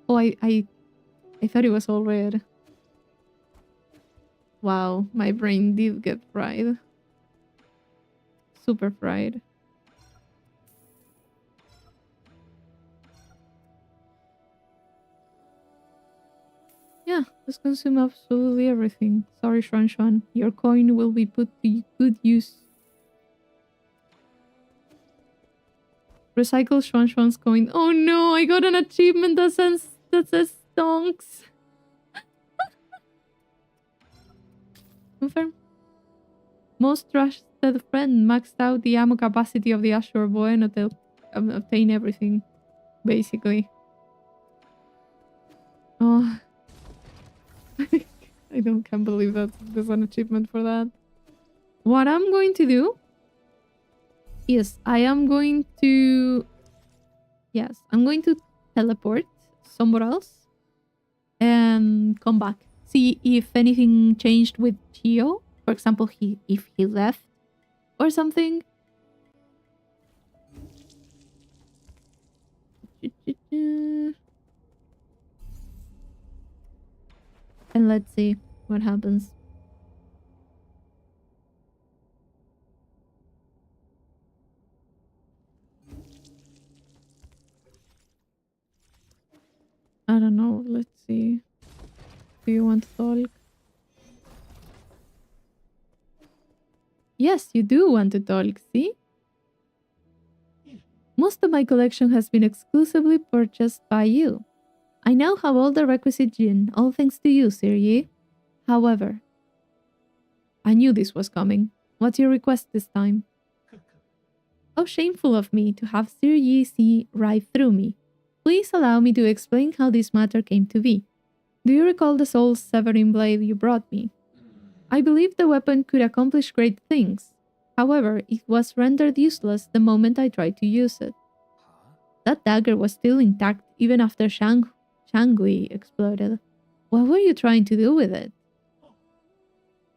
Oh, I thought it was all red. Wow, my brain did get fried. Super fried. Yeah, let's consume absolutely everything. Sorry, Shuan Shuan. Your coin will be put to good use. Recycle Shuan Shuan's coin. Oh no, I got an achievement that says stonks. Confirm. Most trusted friend maxed out the ammo capacity of the Ashore boy and obtain everything, basically. Oh, can't believe that there's an achievement for that. What I'm going to do is I'm going to teleport somewhere else and come back. See if anything changed with Chio. For example, if he left or something. And let's see what happens. I don't know. Let's see. Do you want to talk? Yes, you do want to talk, see? Most of my collection has been exclusively purchased by you. I now have all the requisite gin, all thanks to you, Sirye. However, I knew this was coming. What's your request this time? How shameful of me to have Sirye see right through me. Please allow me to explain how this matter came to be. Do you recall the soul-severing blade you brought me? I believed the weapon could accomplish great things. However, it was rendered useless the moment I tried to use it. That dagger was still intact even after Shangui exploded. What were you trying to do with it?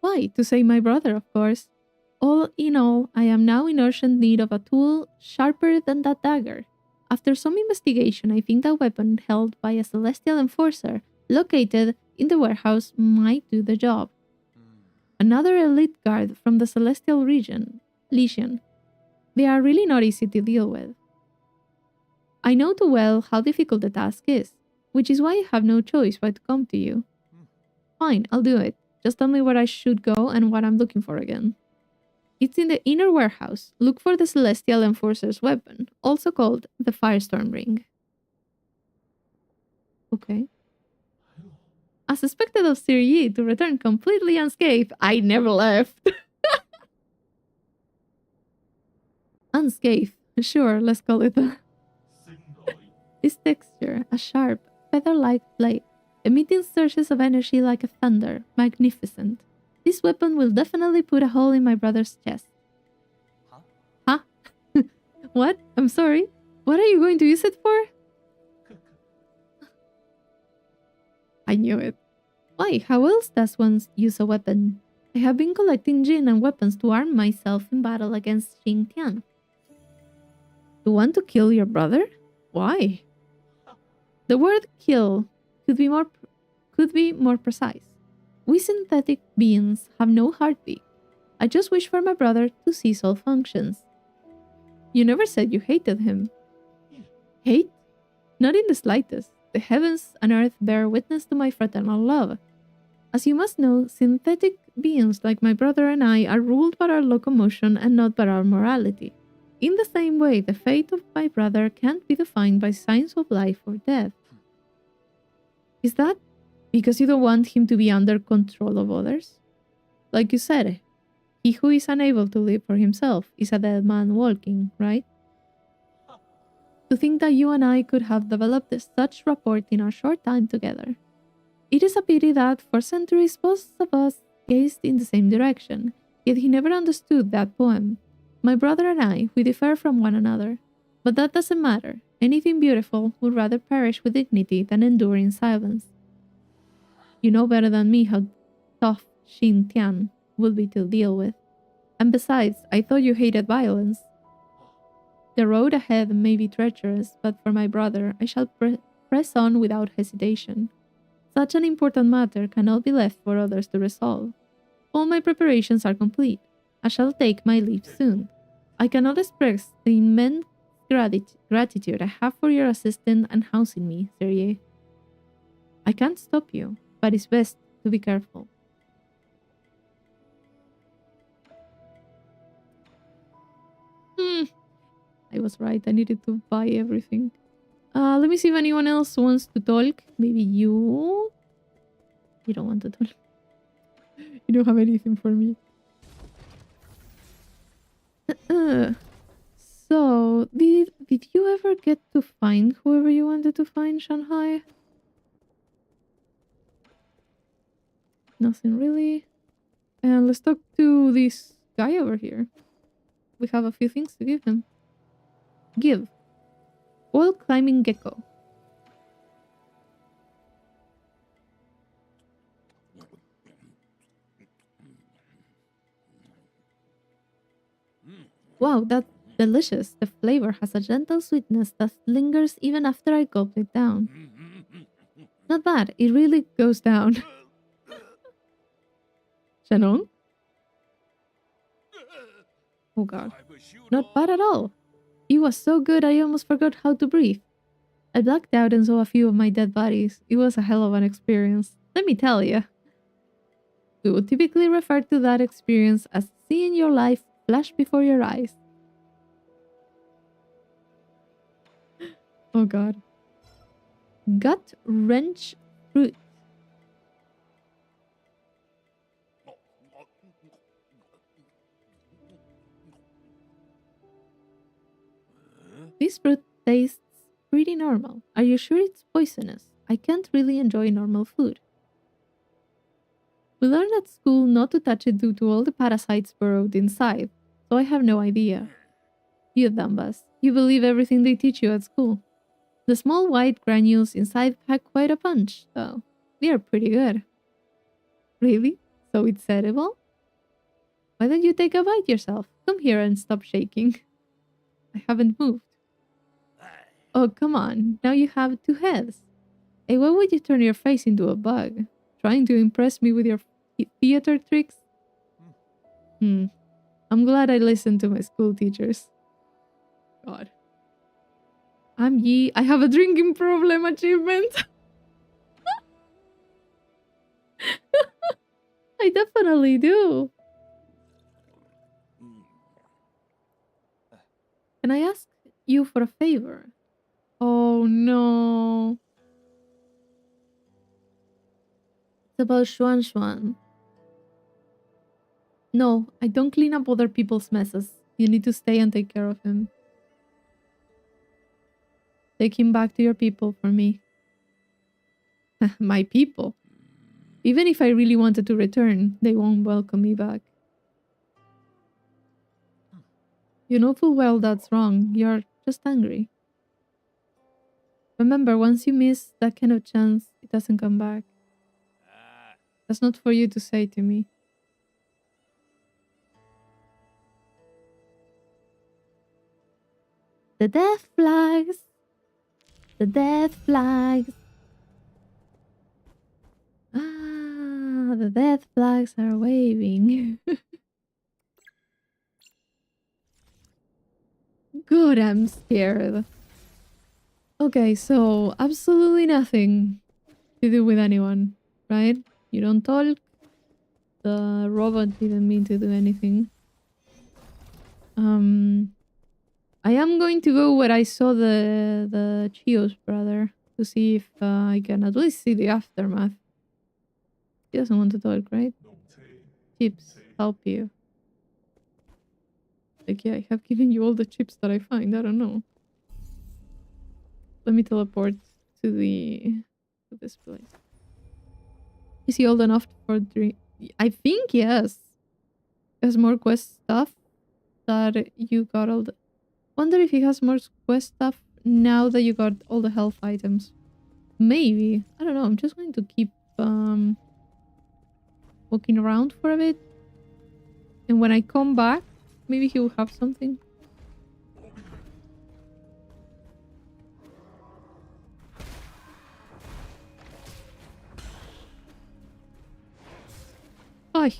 Why, to save my brother, of course. All in all, I am now in urgent need of a tool sharper than that dagger. After some investigation, I think that weapon held by a celestial enforcer located in the warehouse might do the job. Another elite guard from the Celestial Legion. They are really not easy to deal with. I know too well how difficult the task is, which is why I have no choice but to come to you. Fine, I'll do it. Just tell me where I should go and what I'm looking for again. It's in the inner warehouse. Look for the Celestial Enforcer's weapon, also called the Firestorm Ring. Okay. As expected of Sir Yi to return completely unscathed, I never left. Unscathed. Sure, let's call it that. This texture, a sharp, feather-like blade, emitting surges of energy like a thunder, magnificent. This weapon will definitely put a hole in my brother's chest. Huh? What? I'm sorry. What are you going to use it for? I knew it. Why, how else does one use a weapon? I have been collecting gin and weapons to arm myself in battle against Xing Tian. You want to kill your brother? Why? The word kill could be more precise. We synthetic beings have no heartbeat. I just wish for my brother to cease all functions. You never said you hated him. Hate? Not in the slightest. The heavens and earth bear witness to my fraternal love. As you must know, synthetic beings like my brother and I are ruled by our locomotion and not by our morality. In the same way, the fate of my brother can't be defined by signs of life or death. Is that because you don't want him to be under control of others? Like you said, he who is unable to live for himself is a dead man walking, right? To think that you and I could have developed such rapport in our short time together. It is a pity that for centuries both of us gazed in the same direction, yet he never understood that poem. My brother and I, we differ from one another. But that doesn't matter. Anything beautiful would rather perish with dignity than endure in silence. You know better than me how tough Xing Tian will be to deal with. And besides, I thought you hated violence. The road ahead may be treacherous, but for my brother, I shall press on without hesitation. Such an important matter cannot be left for others to resolve. All my preparations are complete. I shall take my leave soon. I cannot express the immense gratitude I have for your assistance and housing me, Serye. I can't stop you, but it's best to be careful. I was right. I needed to buy everything. Let me see if anyone else wants to talk. Maybe you? You don't want to talk. You don't have anything for me. So, did you ever get to find whoever you wanted to find, Shanghai? Nothing really. And let's talk to this guy over here. We have a few things to give him. Give. Wall climbing gecko. Wow, that's delicious. The flavor has a gentle sweetness that lingers even after I gulp it down. Not bad. It really goes down. Shannon? Oh god. Not bad at all. It was so good I almost forgot how to breathe. I blacked out and saw a few of my dead bodies. It was a hell of an experience. Let me tell you. We would typically refer to that experience as seeing your life flash before your eyes. Oh god. Gut wrench fruit. This fruit tastes pretty normal. Are you sure it's poisonous? I can't really enjoy normal food. We learned at school not to touch it due to all the parasites burrowed inside, so I have no idea. You dumbas, you believe everything they teach you at school. The small white granules inside pack quite a punch, though. They are pretty good. Really? So it's edible? Why don't you take a bite yourself? Come here and stop shaking. I haven't moved. Oh, come on. Now you have two heads. Hey, why would you turn your face into a bug? Trying to impress me with your theater tricks? I'm glad I listened to my school teachers. God. I have a drinking problem achievement. I definitely do. Can I ask you for a favor? Oh no. It's about Xuan Xuan. No, I don't clean up other people's messes. You need to stay and take care of him. Take him back to your people for me. My people? Even if I really wanted to return, they won't welcome me back. You know full well that's wrong. You're just angry. Remember, once you miss that kind of chance, it doesn't come back. That's not for you to say to me. The death flags! The death flags! Ah, the death flags are waving. God, I'm scared. Okay, so absolutely nothing to do with anyone, right? You don't talk. The robot didn't mean to do anything. I am going to go where I saw the Chio's brother to see if I can at least see the aftermath. He doesn't want to talk, right? Chips help you. Like, yeah, I have given you all the chips that I find. I don't know. Let me teleport to this place. Is he old enough for drink? I think yes. There's more quest stuff that you got all the... Wonder if he has more quest stuff now that you got all the health items. Maybe. I don't know. I'm just going to keep walking around for a bit. And when I come back, maybe he will have something. Ay.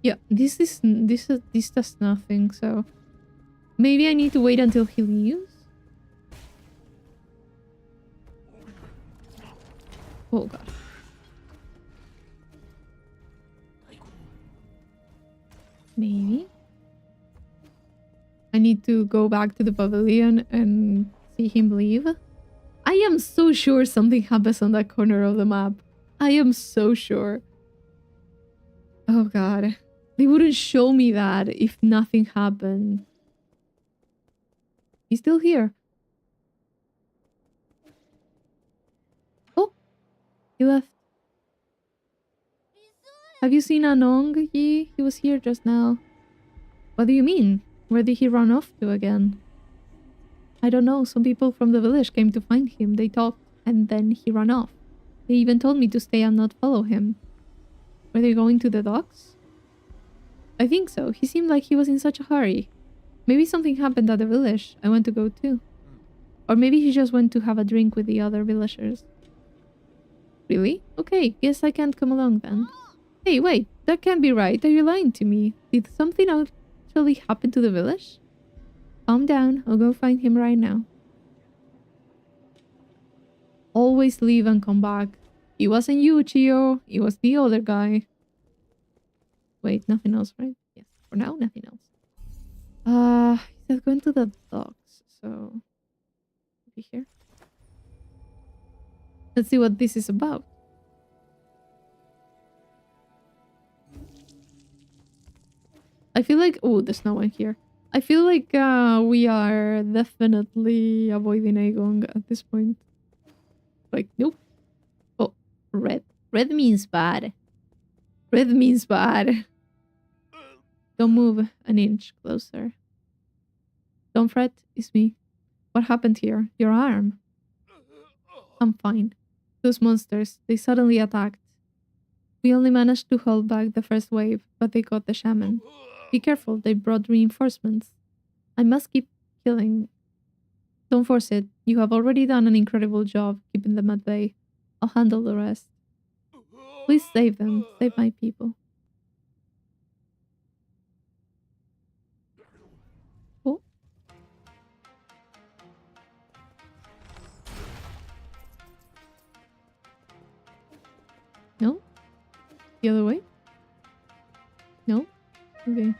Yeah, this does nothing, so Maybe I need to wait until he leaves? Oh god. Maybe. I need to go back to the pavilion and see him leave. I am so sure something happens on that corner of the map. I am so sure. Oh god. They wouldn't show me that if nothing happened. He's still here. Oh, he left. Have you seen Anong, Yi? He was here just now. What do you mean? Where did he run off to again? I don't know. Some people from the village came to find him. They talked, and then he ran off. They even told me to stay and not follow him. Were they going to the docks? I think so. He seemed like he was in such a hurry. Maybe something happened at the village. I want to go too. Or maybe he just went to have a drink with the other villagers. Really? Okay, guess I can't come along then. Hey, wait, that can't be right. Are you lying to me? Did something actually happen to the village? Calm down, I'll go find him right now. Always leave and come back. It wasn't you, Chio. It was the other guy. Wait, nothing else, right? Yes, for now, nothing else. He said going to the docks, so... Be here. Let's see what this is about. I feel like... Oh, there's no one here. I feel like we are definitely avoiding Aegon at this point. Like, nope. Oh, red. Red means bad. Red means bad. Don't move an inch closer. Don't fret, it's me. What happened here? Your arm. I'm fine. Those monsters, they suddenly attacked. We only managed to hold back the first wave, but they got the shaman. Be careful, they brought reinforcements. I must keep killing. Don't force it. You have already done an incredible job keeping them at bay. I'll handle the rest. Please save them. Save my people. Oh. No? The other way? No? Okay.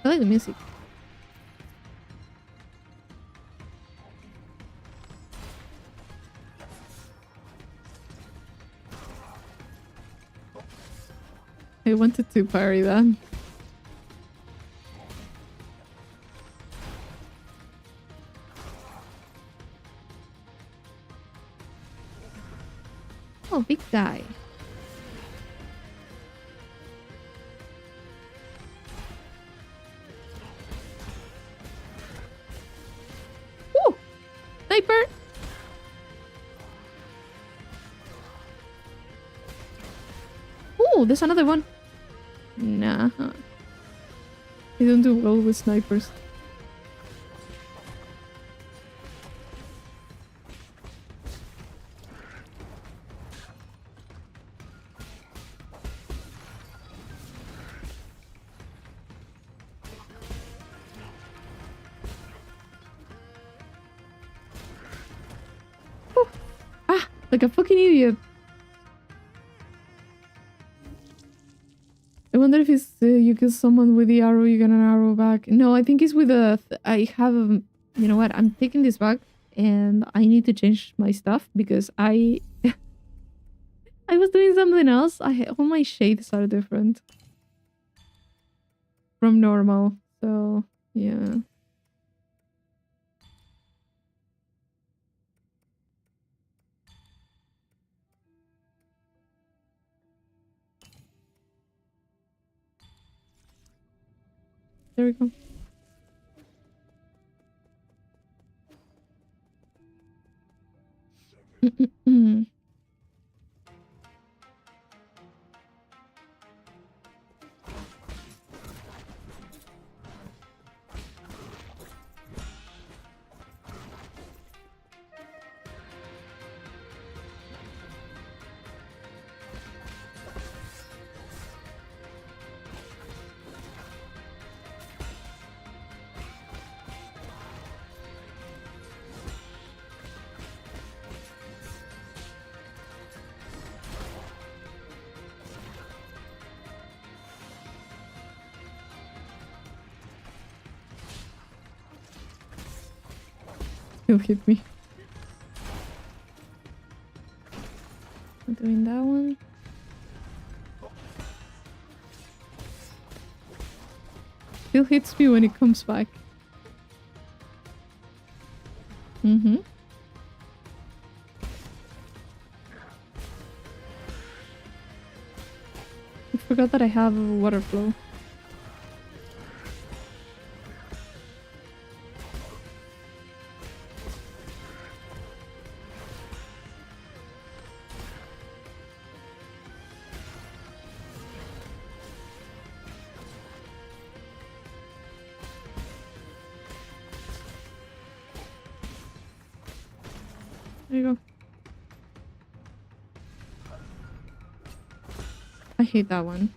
I like the music. I wanted to parry that. Oh, big guy. Woo! Sniper! Oh, there's another one. Nah. I don't do well with snipers. Oh. Ah, like a fucking idiot. I wonder if it's you kill someone with the arrow, you get an arrow back. No, I think it's with a... I have... you know what? I'm taking this back and I need to change my stuff because I... I was doing something else. All my shades are different from normal. So, yeah. There we go. He'll hit me. Not doing that one. Still hits me when it comes back. Mm-hmm. I forgot that I have water flow. There you go. I hate that one.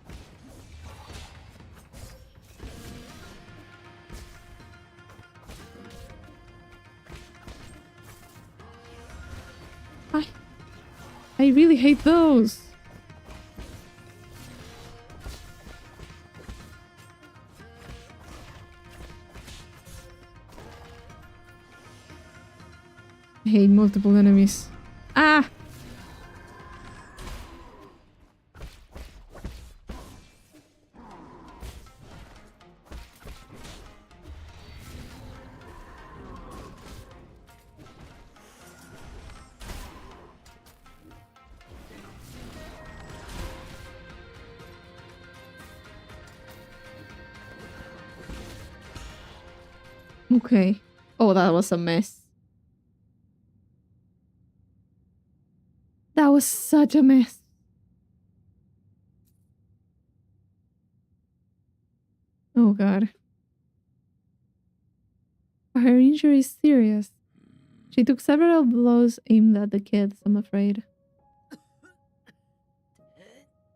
I really hate those. I hate multiple enemies. Ah! Okay. Oh, that was a mess. That was such a mess. Oh god. Her injury is serious. She took several blows aimed at the kids, I'm afraid.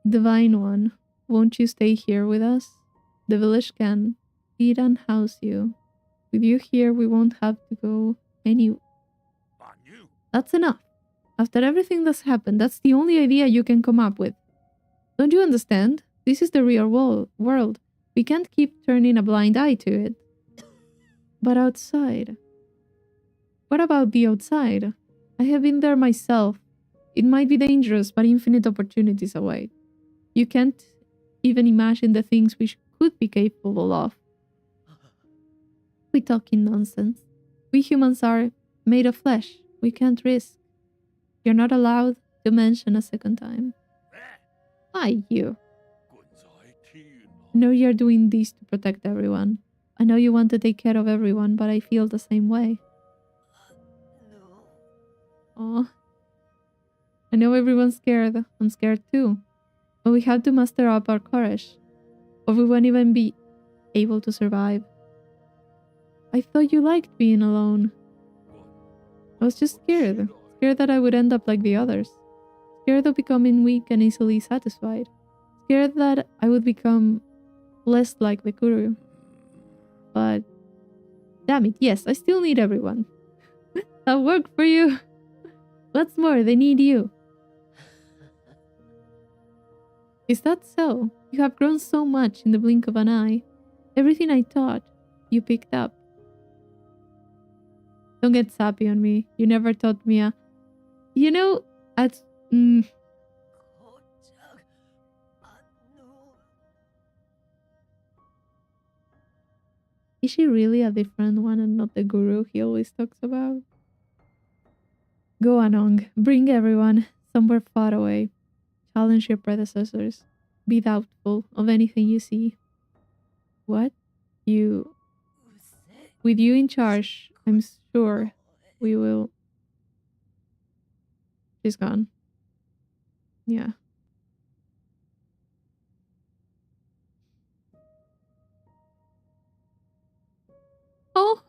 Divine One, won't you stay here with us? The village can feed and house you. With you here, we won't have to go any. That's enough. After everything that's happened, that's the only idea you can come up with. Don't you understand? This is the real world. We can't keep turning a blind eye to it. But outside. What about the outside? I have been there myself. It might be dangerous, but infinite opportunities await. You can't even imagine the things we could be capable of. We talking nonsense. We humans are made of flesh. We can't risk. You're not allowed to mention a second time. Why you? I know you're doing this to protect everyone. I know you want to take care of everyone, but I feel the same way. Aw. I know everyone's scared. I'm scared too. But we have to muster up our courage, or we won't even be able to survive. I thought you liked being alone. I was just scared. Scared that I would end up like the others. Scared of becoming weak and easily satisfied. Scared that I would become less like the guru. But damn it, yes, I still need everyone. That worked for you. What's more, they need you. Is that so? You have grown so much in the blink of an eye. Everything I taught, you picked up. Don't get sappy on me. You never taught me a... You know, at... Is she really a different one and not the guru he always talks about? Go Anong, bring everyone somewhere far away. Challenge your predecessors. Be doubtful of anything you see. What? You... With you in charge, I'm sure we will... She's gone. Yeah. Oh!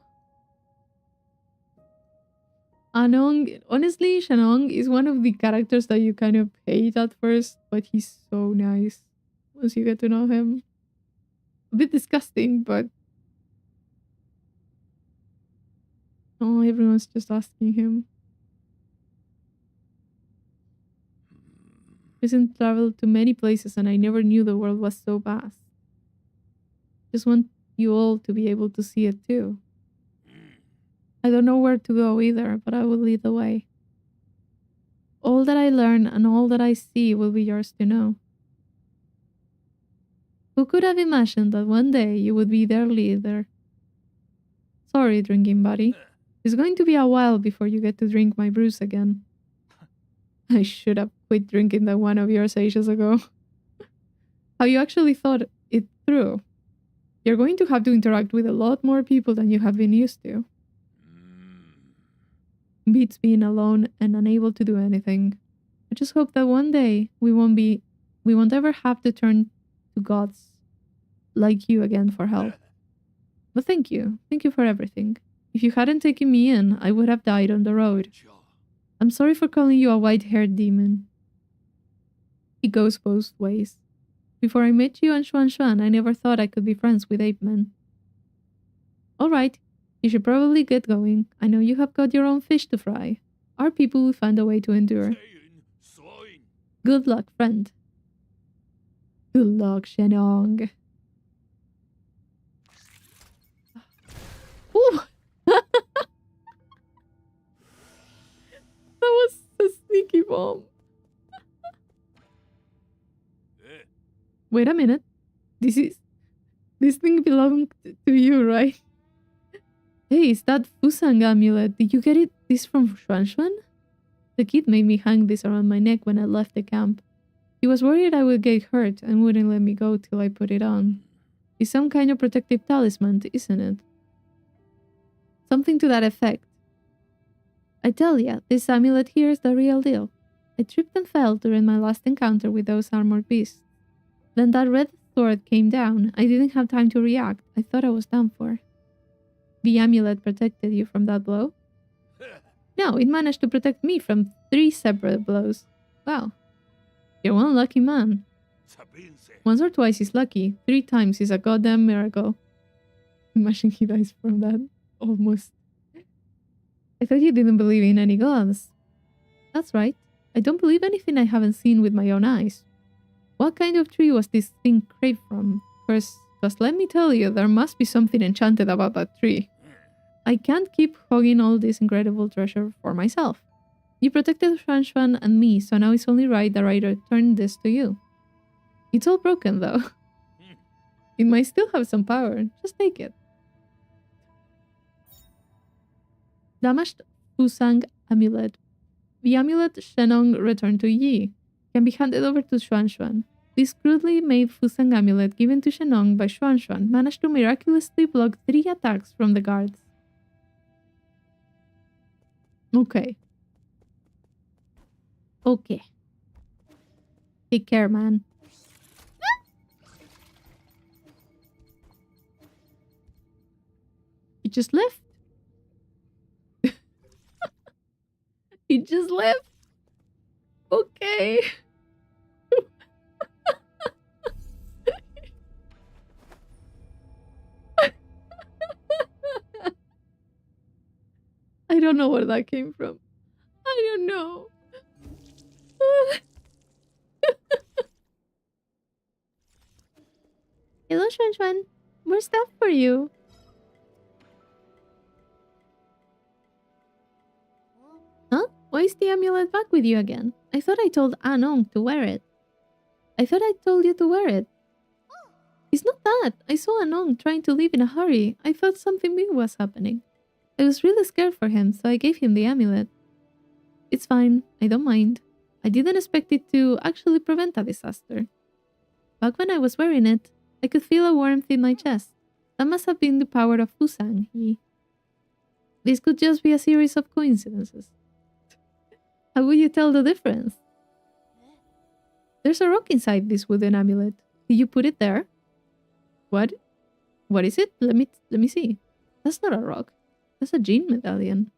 Anong, honestly, Shanong is one of the characters that you kind of hate at first, but he's so nice once you get to know him. A bit disgusting, but... Oh, everyone's just asking him. Recently traveled to many places and I never knew the world was so vast. Just want you all to be able to see it too. I don't know where to go either, but I will lead the way. All that I learn and all that I see will be yours to know. Who could have imagined that one day you would be their leader? Sorry, drinking buddy. It's going to be a while before you get to drink my brews again. I should have quit drinking that one of yours ages ago. How you actually thought it through. You're going to have to interact with a lot more people than you have been used to. Beats being alone and unable to do anything. I just hope that one day we won't ever have to turn to gods like you again for help. But thank you. Thank you for everything. If you hadn't taken me in, I would have died on the road. I'm sorry for calling you a white-haired demon. It goes both ways. Before I met you and Xuan, I never thought I could be friends with ape men. Alright, you should probably get going. I know you have got your own fish to fry. Our people will find a way to endure. Good luck, friend. Good luck, Shenong. Ooh! That was a sneaky bomb. Wait a minute. This thing belongs to you, right? Hey, is that Fusang amulet? Did you get this from Xuan? The kid made me hang this around my neck when I left the camp. He was worried I would get hurt and wouldn't let me go till I put it on. It's some kind of protective talisman, isn't it? Something to that effect. I tell ya, this amulet here is the real deal. I tripped and fell during my last encounter with those armored beasts. Then that red sword came down. I didn't have time to react. I thought I was done for. The amulet protected you from that blow? No, it managed to protect me from 3 separate blows. Wow. You're one lucky man. Once or twice is lucky. 3 times is a goddamn miracle. Imagine he dies from that. Almost. I thought you didn't believe in any gods. That's right. I don't believe anything I haven't seen with my own eyes. What kind of tree was this thing carved from? First, just let me tell you, there must be something enchanted about that tree. I can't keep hogging all this incredible treasure for myself. You protected Xuan and me, so now it's only right that I return this to you. It's all broken, though. It might still have some power. Just take it. Damaged Fusang amulet. The amulet Shenong returned to Yi can be handed over to Xuan. This crudely made Fusang amulet given to Shenong by Xuan managed to miraculously block 3 attacks from the guards. Okay. Okay. Take care, man. He just left. He just left. Okay. I don't know where that came from. I don't know. Hello, Xuan. More stuff for you. Huh? Why is the amulet back with you again? I thought I told Anong to wear it. I thought I told you to wear it. It's not that. I saw Anong trying to leave in a hurry. I thought something big was happening. I was really scared for him, so I gave him the amulet. It's fine. I don't mind. I didn't expect it to actually prevent a disaster. Back when I was wearing it, I could feel a warmth in my chest. That must have been the power of Fusang. This could just be a series of coincidences. How would you tell the difference? There's a rock inside this wooden amulet. Did you put it there? What? What is it? Let me see. That's not a rock. That's a Jinn medallion.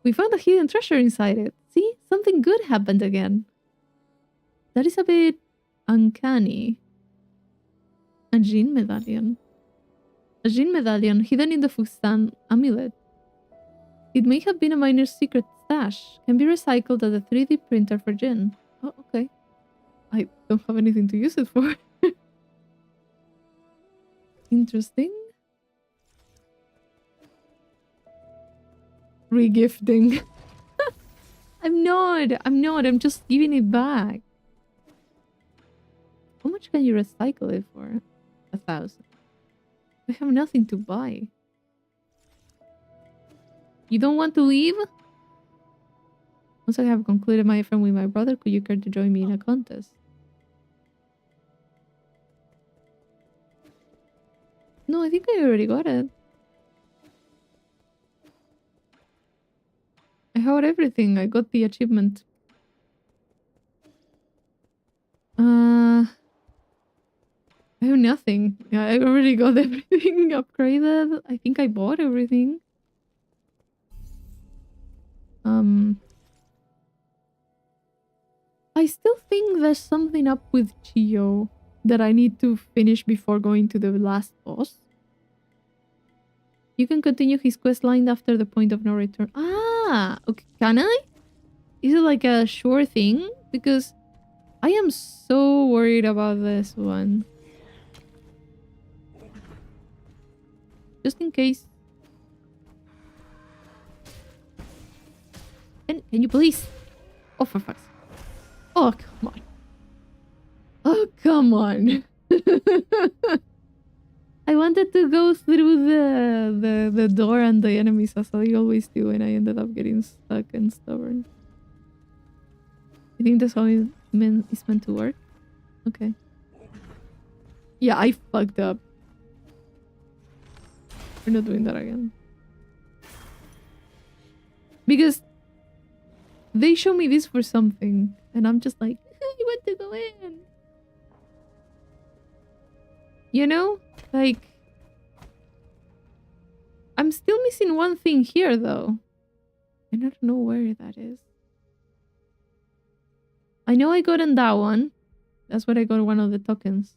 We found a hidden treasure inside it. See? Something good happened again. That is a bit uncanny. A Jinn medallion. A Jinn medallion hidden in the Fusang amulet. It may have been a miner's secret stash. Can be recycled as a 3D printer for Jinn. Oh, okay. I don't have anything to use it for. Interesting. regifting. I'm not. I'm just giving it back. How much can you recycle it for? 1,000. I have nothing to buy. You don't want to leave? Once I have concluded my friend with my brother, could you care to join me in a contest? No, I think I already got it. I got everything. I got the achievement. I have nothing. Yeah, I already got everything upgraded. I think I bought everything. I still think there's something up with Chio that I need to finish before going to the last boss. You can continue his quest line after the point of no return. Ah, okay. Can I? Is it like a sure thing? Because I am so worried about this one. Just in case. Can you please? Oh, for fuck's sake. Oh, come on. Oh, come on. I wanted to go through the door and the enemies as I always do, and I ended up getting stuck and stubborn. I think that's how it's meant to work. Okay. Yeah, I fucked up. We're not doing that again. Because they show me this for something, and I'm just like, I want to go in. You know? Like, I'm still missing one thing here, though. And I don't know where that is. I know I got in that one. That's where I got one of the tokens.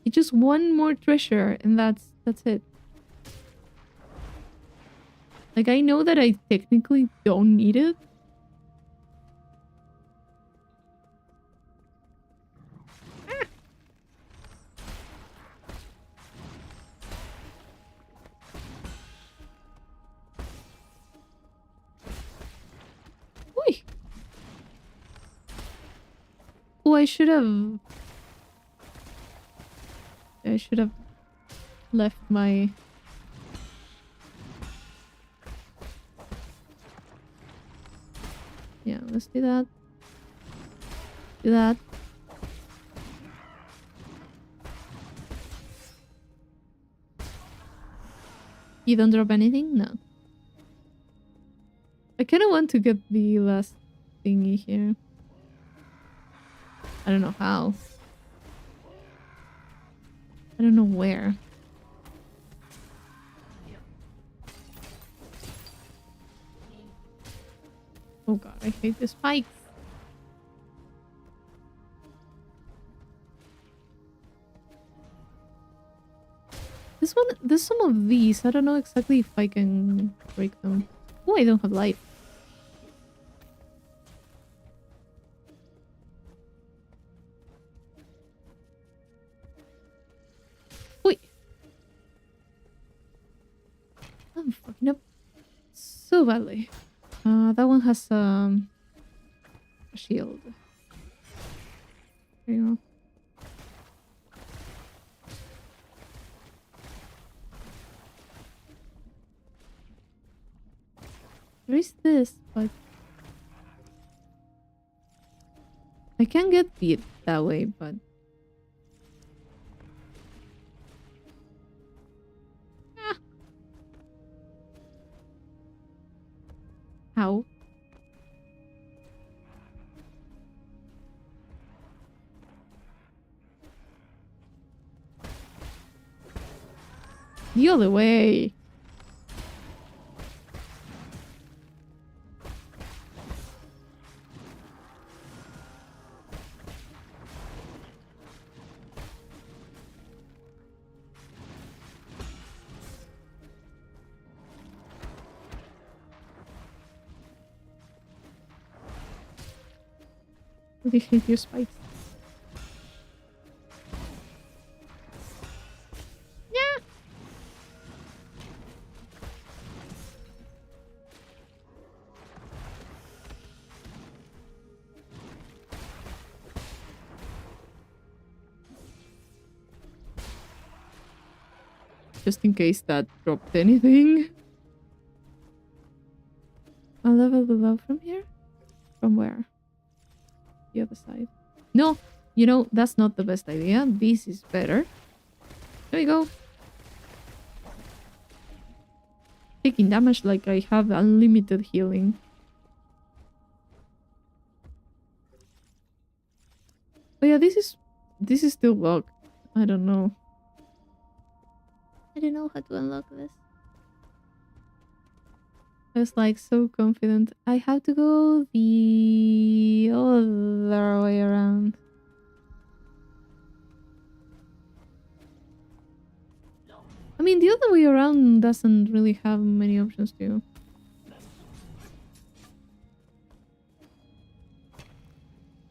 It's just one more treasure, and that's it. Like, I know that I technically don't need it. Oi! Oh, I should have left my... Yeah, let's do that. Do that. You don't drop anything? No. I kind of want to get the last thingy here. I don't know how. I don't know where. Oh god, I hate the spikes. This one, there's some of these. I don't know exactly if I can break them. Oh, I don't have life. Wait. I'm fucking up so badly. That one has a shield. There you go. There is this, but I can get beat that way, but how? The other way. They hate your spikes. Yeah. just in case that dropped anything. A level below from here? From where? The other side. No, you know, that's not the best idea. This is better. There we go. Taking damage like I have unlimited healing. Oh yeah, this is still locked. I don't know. I don't know how to unlock this. I was like so confident. I have to go the other way around. I mean, the other way around doesn't really have many options too.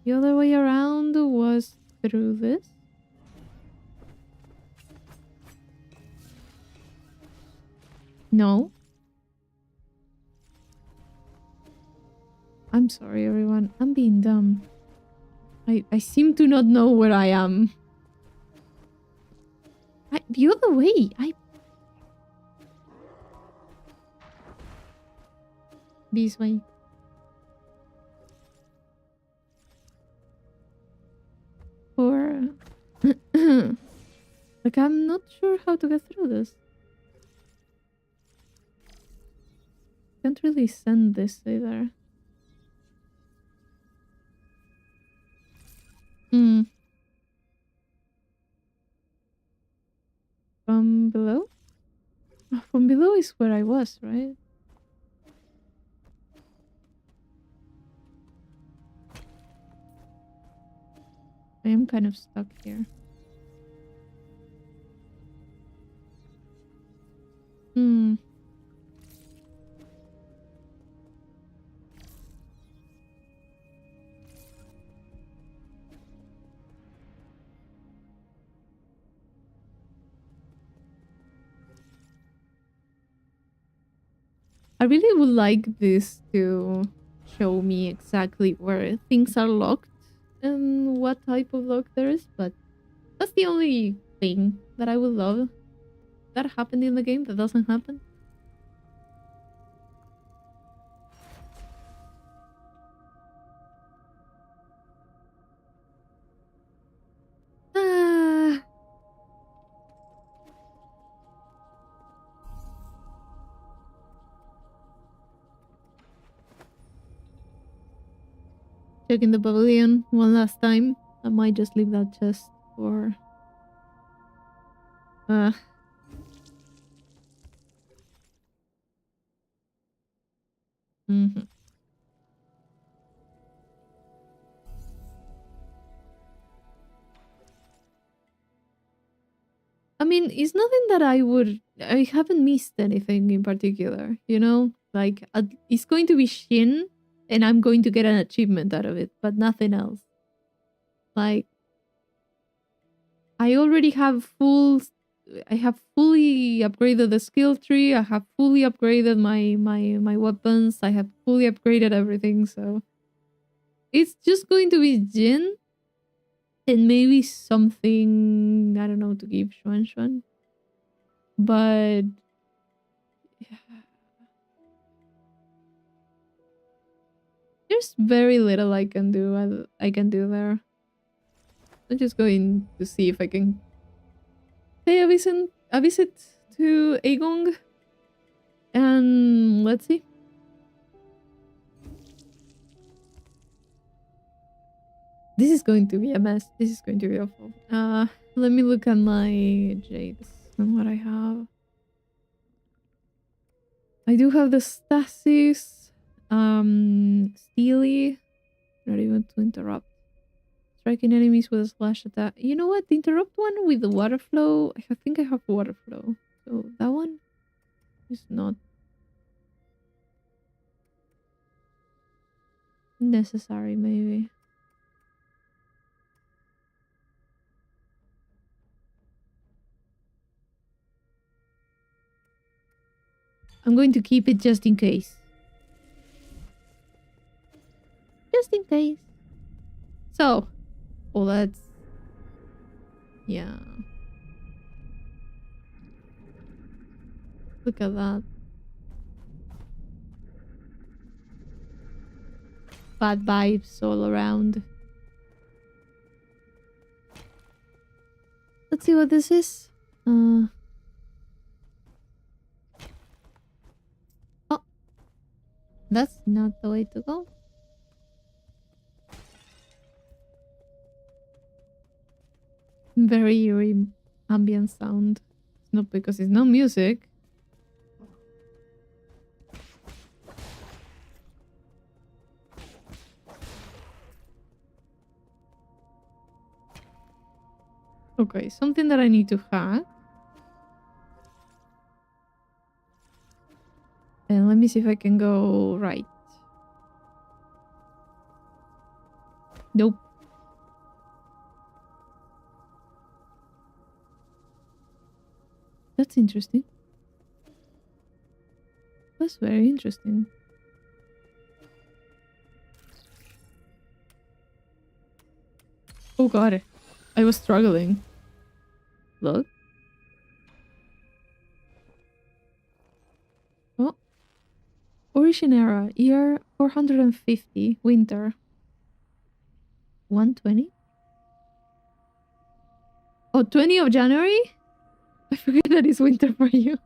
The other way around was through this. No. I'm sorry, everyone. I'm being dumb. I seem to not know where I am. The other way. This way. Or... like, I'm not sure how to get through this. Can't really send this either. From below? Oh, from below is where I was, right? I am kind of stuck here. I really would like this to show me exactly where things are locked and what type of lock there is, but that's the only thing that I would love that happened in the game that doesn't happen. Checking the pavilion one last time. I might just leave that chest for... I mean, it's nothing that I haven't missed anything in particular, you know? Like, it's going to be Shin, and I'm going to get an achievement out of it, but nothing else. Like, I already have I have fully upgraded the skill tree. I have fully upgraded my weapons. I have fully upgraded everything. So it's just going to be Jin and maybe something, I don't know, to give Xuan Xuan. But there's very little I can do. I can do there. I'm just going to see if I can pay a visit to Aegong. And let's see. This is going to be a mess. This is going to be awful. Let me look at my jades and what I have. I do have the stasis, steely, not even to interrupt. Striking enemies with a slash attack. You know what? The interrupt one with the water flow. I think I have water flow. So that one is not necessary, maybe. I'm going to keep it just in case. Just in case. So, well, that's... yeah. Look at that. Bad vibes all around. Let's see what this is. Oh, that's not the way to go. Very eerie ambient sound. It's not because it's no music. Okay, something that I need to hack. And let me see if I can go right. Nope. That's interesting. That's very interesting. Oh god. I was struggling. Look. Oh. Origin era. Year 450. Winter. 120? Oh, 20 of January? I forget that it's winter for you.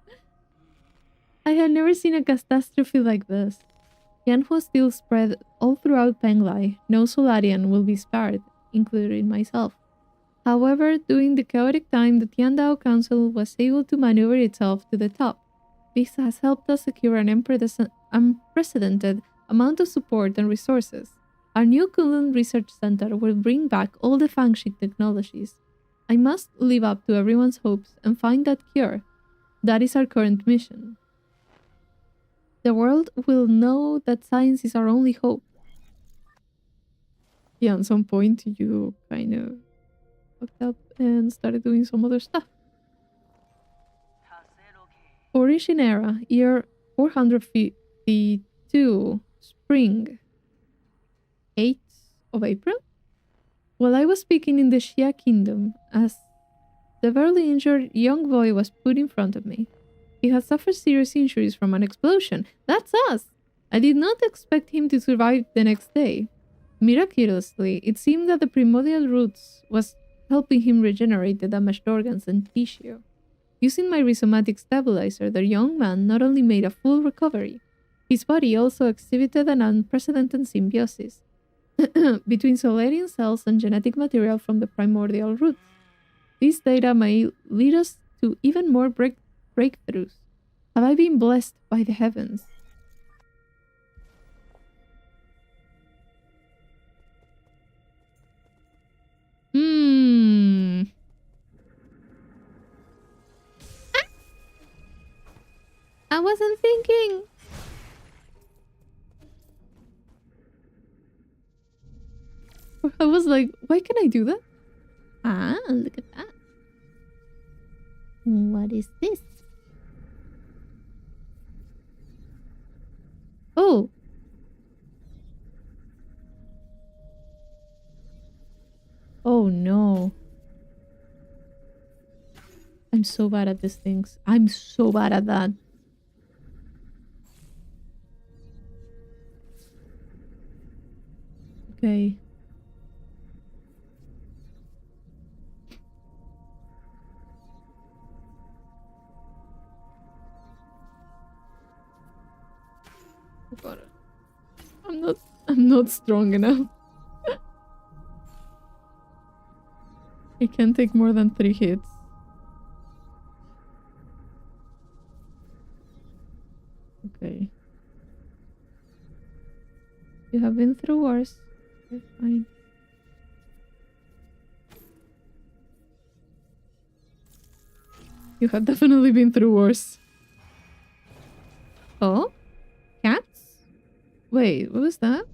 I had never seen a catastrophe like this. Yanhua still spread all throughout Penglai. No Solarian will be spared, including myself. However, during the chaotic time, the Tiandao Council was able to maneuver itself to the top. This has helped us secure an unprecedented amount of support and resources. Our new Kunlun Research Center will bring back all the Fangshi technologies. I must live up to everyone's hopes and find that cure. That is our current mission. The world will know that science is our only hope. Yeah, at some point you kind of fucked up and started doing some other stuff. Origin era, year 452, spring, 8th of April? While I was speaking in the Xia Kingdom, a severely injured young boy was put in front of me. He had suffered serious injuries from an explosion. That's us! I did not expect him to survive the next day. Miraculously, it seemed that the primordial roots was helping him regenerate the damaged organs and tissue. Using my rhizomatic stabilizer, the young man not only made a full recovery, his body also exhibited an unprecedented symbiosis between Solarian cells and genetic material from the primordial roots. These data may lead us to even more breakthroughs. Have I been blessed by the heavens? I wasn't thinking. I was like, why can I do that? Ah, look at that. What is this? Oh. Oh no. I'm so bad at these things. I'm so bad at that. Okay. Oh god. I'm not strong enough. I can't take more than 3 hits. Okay. You have been through worse. Okay, fine. You have definitely been through worse. Oh? Cats? Wait, what was that?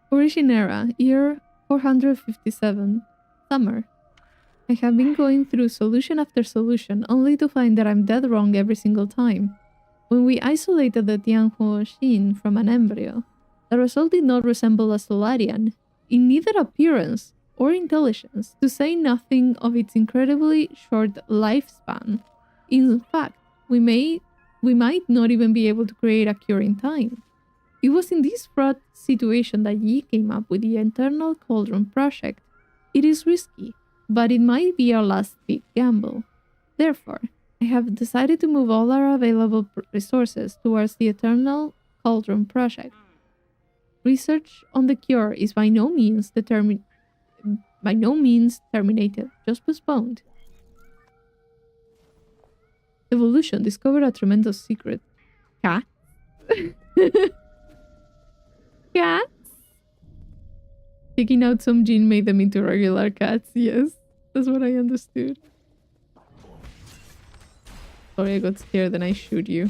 Origin era, year 457, summer. I have been going through solution after solution only to find that I'm dead wrong every single time. When we isolated the Tianhuo Xin from an embryo, the result did not resemble a Solarian, in neither appearance or intelligence, to say nothing of its incredibly short lifespan. In fact, we might not even be able to create a cure in time. It was in this fraught situation that Yi came up with the Eternal Cauldron project. It is risky, but it might be our last big gamble. Therefore, I have decided to move all our available resources towards the Eternal Cauldron project. Research on the cure is by no means terminated, just postponed. Evolution discovered a tremendous secret. Cat? Cats? Taking out some gene made them into regular cats, yes. That's what I understood. Sorry, I got scared and I shoot you.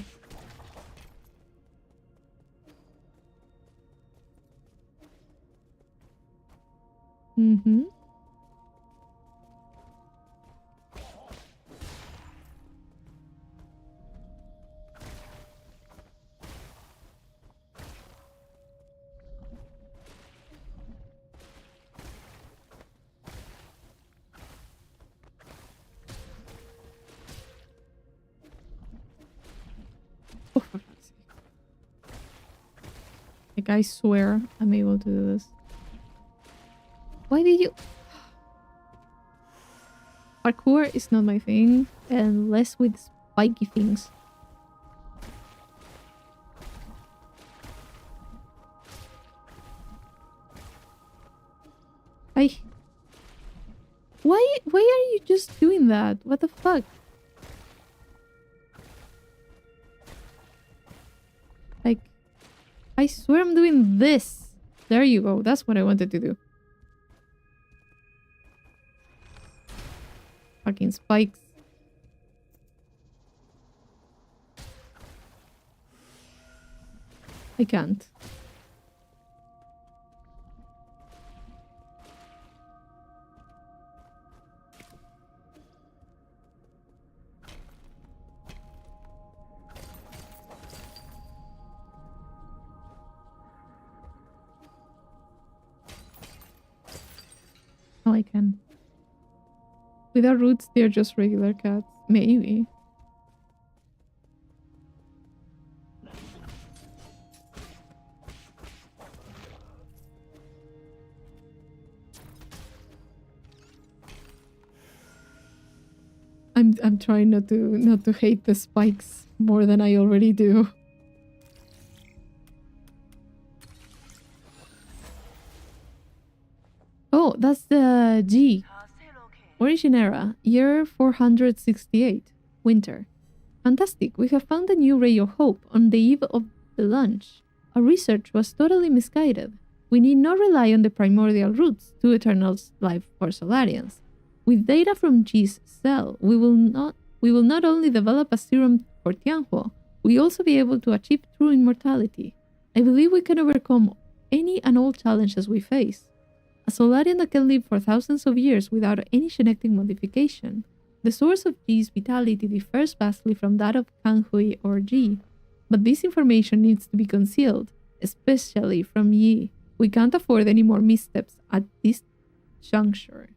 Mm-hmm. Oh, for fuck's sake. Like, I swear I'm able to do this. Why did you... Parkour is not my thing, and less with spiky things. Why are you just doing that? What the fuck? Like, I swear I'm doing this. There you go. That's what I wanted to do. Fucking spikes. I can't. Oh, I can. Without roots, they're just regular cats. Maybe. I'm trying not to hate the spikes more than I already do. Oh, that's the G. Origin era, year 468, winter. Fantastic, we have found a new ray of hope on the eve of the launch. Our research was totally misguided. We need not rely on the primordial roots to eternal life for Solarians. With data from G's cell, we will not only develop a serum for Tianhuo, we also be able to achieve true immortality. I believe we can overcome any and all challenges we face. A Solarian that can live for thousands of years without any genetic modification. The source of G's vitality differs vastly from that of Kanhui or G, but this information needs to be concealed, especially from Yi. We can't afford any more missteps at this juncture.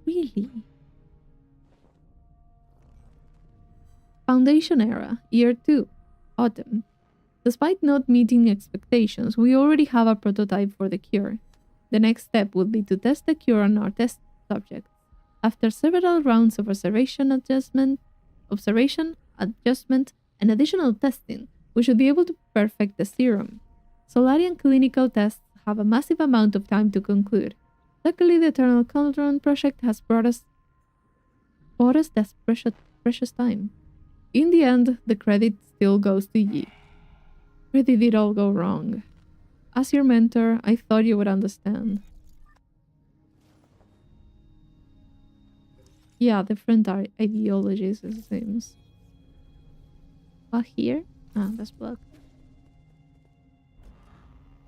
Really? Foundation era, year 2, autumn. Despite not meeting expectations, we already have a prototype for the cure. The next step would be to test the cure on our test subjects. After several rounds of observation, adjustment, and additional testing, we should be able to perfect the serum. Solarian clinical tests have a massive amount of time to conclude. Luckily, the Eternal Cauldron project has brought us that precious time. In the end, the credit still goes to Yi. Where did it all go wrong? As your mentor, I thought you would understand. Yeah, different ideologies, it seems. Ah, here? Ah, that's blocked.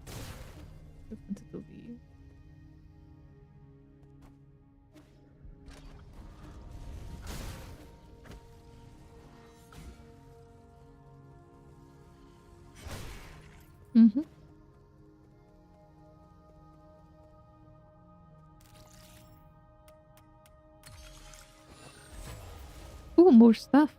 I wanted to leave. Mm-hmm. more stuff.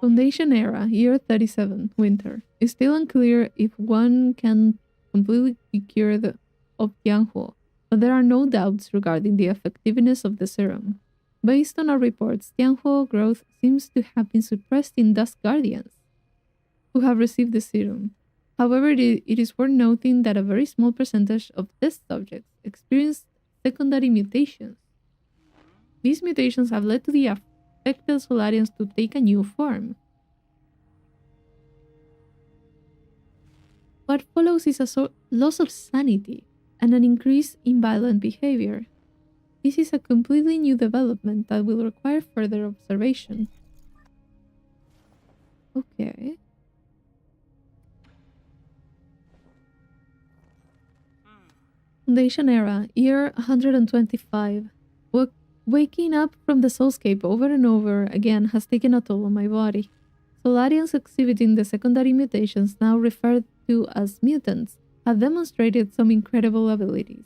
Foundation era, year 37, winter. It's still unclear if one can completely be cured of Tianhuo, but there are no doubts regarding the effectiveness of the serum. Based on our reports, Tianhuo growth seems to have been suppressed in Dusk Guardians who have received the serum. However, it is worth noting that a very small percentage of test subjects experienced secondary mutations. These mutations have led to the affected Solarians to take a new form. What follows is a loss of sanity and an increase in violent behavior. This is a completely new development that will require further observation. Okay. Foundation era, year 125. Waking up from the soulscape over and over again has taken a toll on my body. Solarians exhibiting the secondary mutations, now referred to as mutants, have demonstrated some incredible abilities.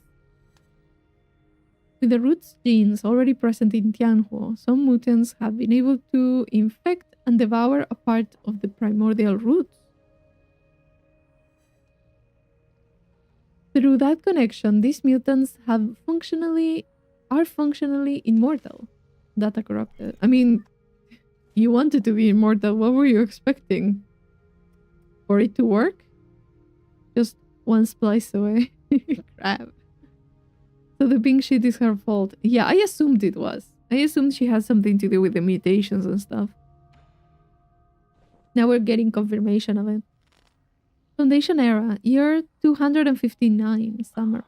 With the roots genes already present in Tianhuo, some mutants have been able to infect and devour a part of the primordial roots. Through that connection, these mutants are functionally immortal. Data corrupted. I mean, you wanted to be immortal. What were you expecting? For it to work? Just one splice away. Crap. So the pink shit is her fault. Yeah, I assumed it was. I assumed she had something to do with the mutations and stuff. Now we're getting confirmation of it. Foundation era, year 259, summer.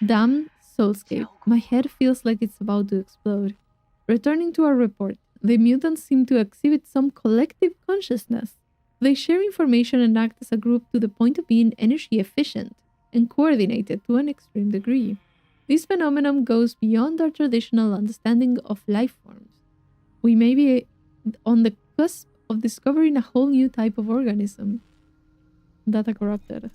Damn soulscape. My head feels like it's about to explode. Returning to our report, the mutants seem to exhibit some collective consciousness. They share information and act as a group to the point of being energy efficient and coordinated to an extreme degree. This phenomenon goes beyond our traditional understanding of life forms. We may be on the cusp of discovering a whole new type of organism. Data corrupted.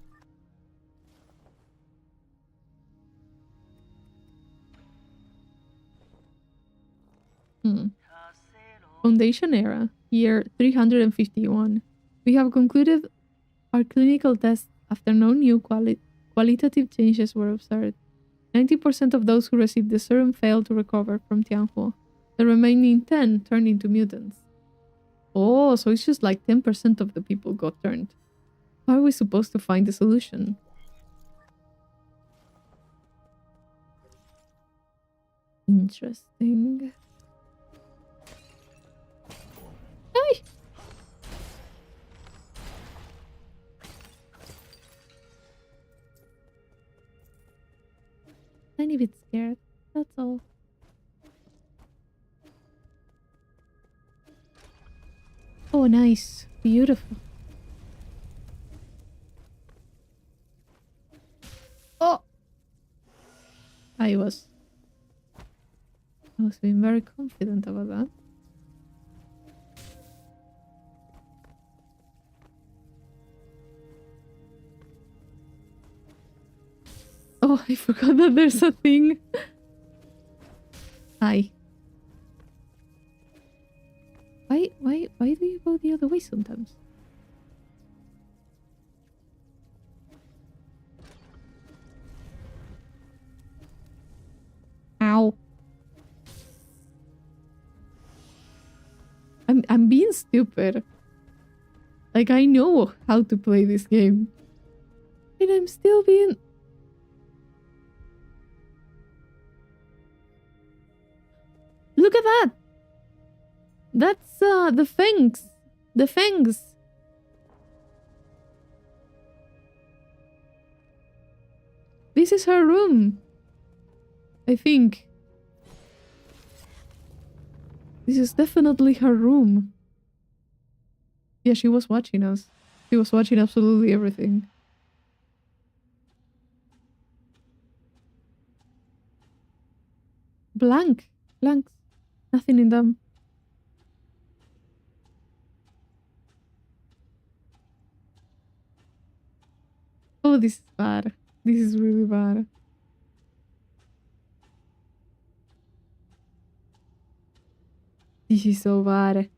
Foundation era, year 351. We have concluded our clinical tests after no new qualitative changes were observed. 90% of those who received the serum failed to recover from Tianhuo. The remaining 10 turned into mutants. Oh, so it's just like 10% of the people got turned. How are we supposed to find the solution? Interesting. Hey! Tiny bit scared, that's all. Oh, nice. Beautiful. Oh! I was being very confident about that. Oh, I forgot that there's a thing. Hi. Why do you go the other way sometimes? Ow. I'm being stupid. Like, I know how to play this game. And I'm still being... Look at that! That's, the fangs. The fangs. This is her room. I think. This is definitely her room. Yeah, she was watching us. She was watching absolutely everything. Blank. Blanks. Nothing in them. Oh, this is bad. This is really bad. This is so bad.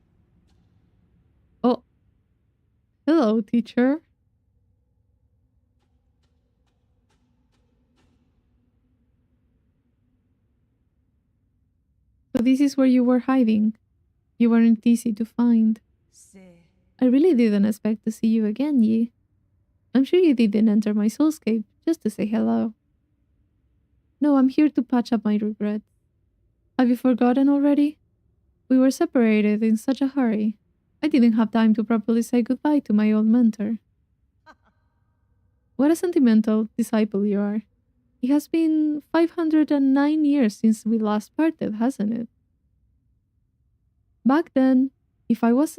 Oh, hello, teacher. So this is where you were hiding. You weren't easy to find. I really didn't expect to see you again, Yi. I'm sure you didn't enter my soulscape just to say hello. No, I'm here to patch up my regrets. Have you forgotten already? We were separated in such a hurry. I didn't have time to properly say goodbye to my old mentor. What a sentimental disciple you are. It has been 509 years since we last parted, hasn't it? Back then, if I was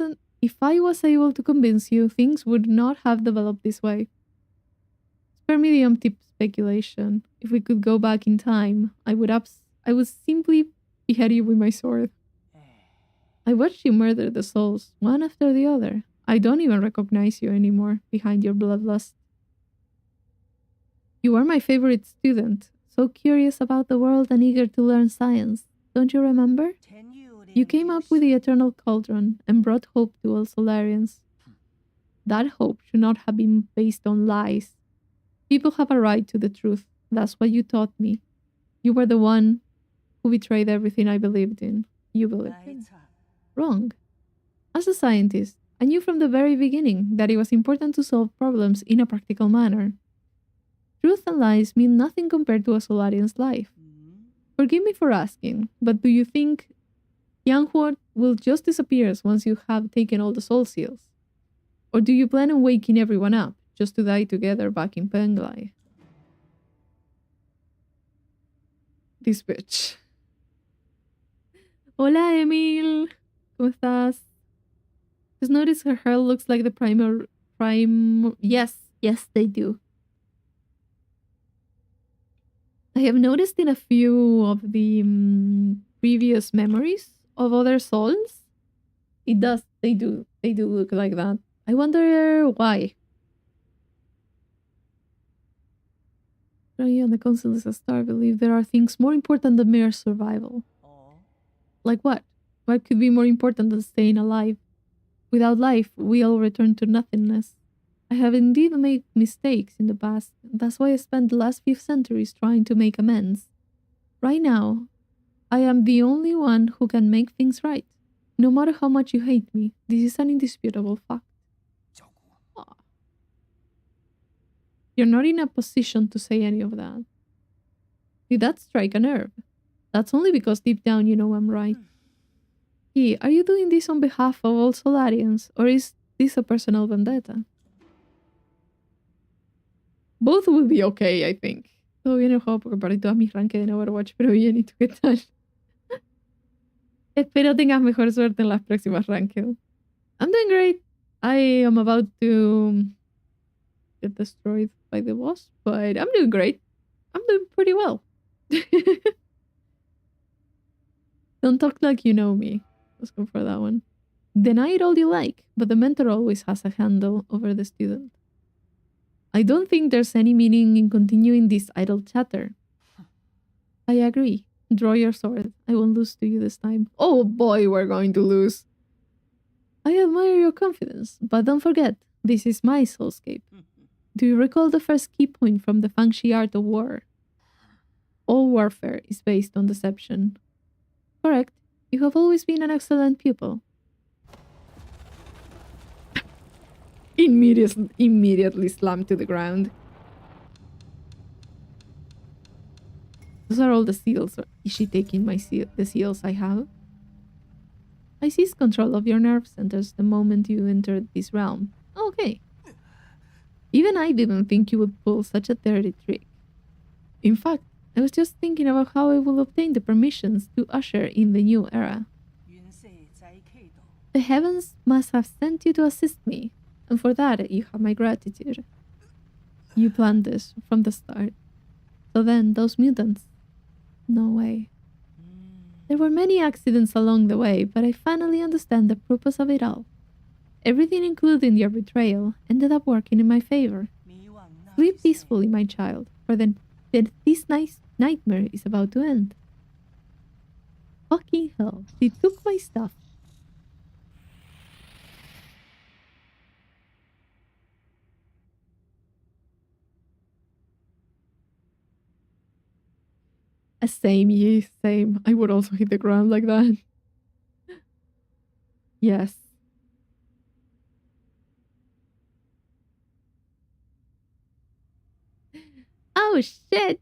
able to convince you, things would not have developed this way. Spare me the empty speculation. If we could go back in time, I would simply behead you with my sword. I watched you murder the souls, one after the other. I don't even recognize you anymore behind your bloodlust. You were my favorite student, so curious about the world and eager to learn science. Don't you remember? You came up with the eternal cauldron and brought hope to all Solarians. That hope should not have been based on lies. People have a right to the truth. That's what you taught me. You were the one who betrayed everything I believed in. You believed in. Wrong. As a scientist, I knew from the very beginning that it was important to solve problems in a practical manner. Truth and lies mean nothing compared to a Solarian's life. Forgive me for asking, but do you think Yanhuo will just disappear once you have taken all the soul seals? Or do you plan on waking everyone up just to die together back in Penglai? This bitch. Hola, Emil. ¿Cómo estás? Just notice her hair looks like the prime. Yes, they do. I have noticed in a few of the previous memories of other souls, they do look like that. I wonder why. On the council is a star. Believe there are things more important than mere survival. Like what? What could be more important than staying alive? Without life, we all return to nothingness. I have indeed made mistakes in the past. That's why I spent the last few centuries trying to make amends. Right now, I am the only one who can make things right. No matter how much you hate me, this is an indisputable fact. Aw. You're not in a position to say any of that. Did that strike a nerve? That's only because deep down you know I'm right. Hey, are you doing this on behalf of all Solarians, or is this a personal vendetta? Both will be okay, I think. Todavía no he jugado porque perdí todas mis ranked en Overwatch, pero bien, ¿y tú qué tal? Espero tengas mejor suerte en las próximas ranked. I'm doing great. I am about to get destroyed by the boss, but I'm doing great. I'm doing pretty well. Don't talk like you know me. Let's go for that one. Deny it all you like, but the mentor always has a handle over the student. I don't think there's any meaning in continuing this idle chatter. I agree. Draw your sword. I won't lose to you this time. Oh boy, we're going to lose. I admire your confidence, but don't forget, this is my soulscape. Do you recall the first key point from the Fangxi art of war? All warfare is based on deception. Correct. You have always been an excellent pupil. Immediately slammed to the ground. Those are all the seals. Is she taking the seals I have? I seized control of your nerve centers the moment you entered this realm. Okay. Even I didn't think you would pull such a dirty trick. In fact, I was just thinking about how I will obtain the permissions to usher in the new era. The heavens must have sent you to assist me, and for that you have my gratitude. You planned this from the start. So then, those mutants? No way. There were many accidents along the way, but I finally understand the purpose of it all. Everything, including your betrayal, ended up working in my favor. Sleep peacefully, my child, for then this nice nightmare is about to end. fucking hell? They took my stuff. Same, yeah, same. I would also hit the ground like that. Yes. Oh shit!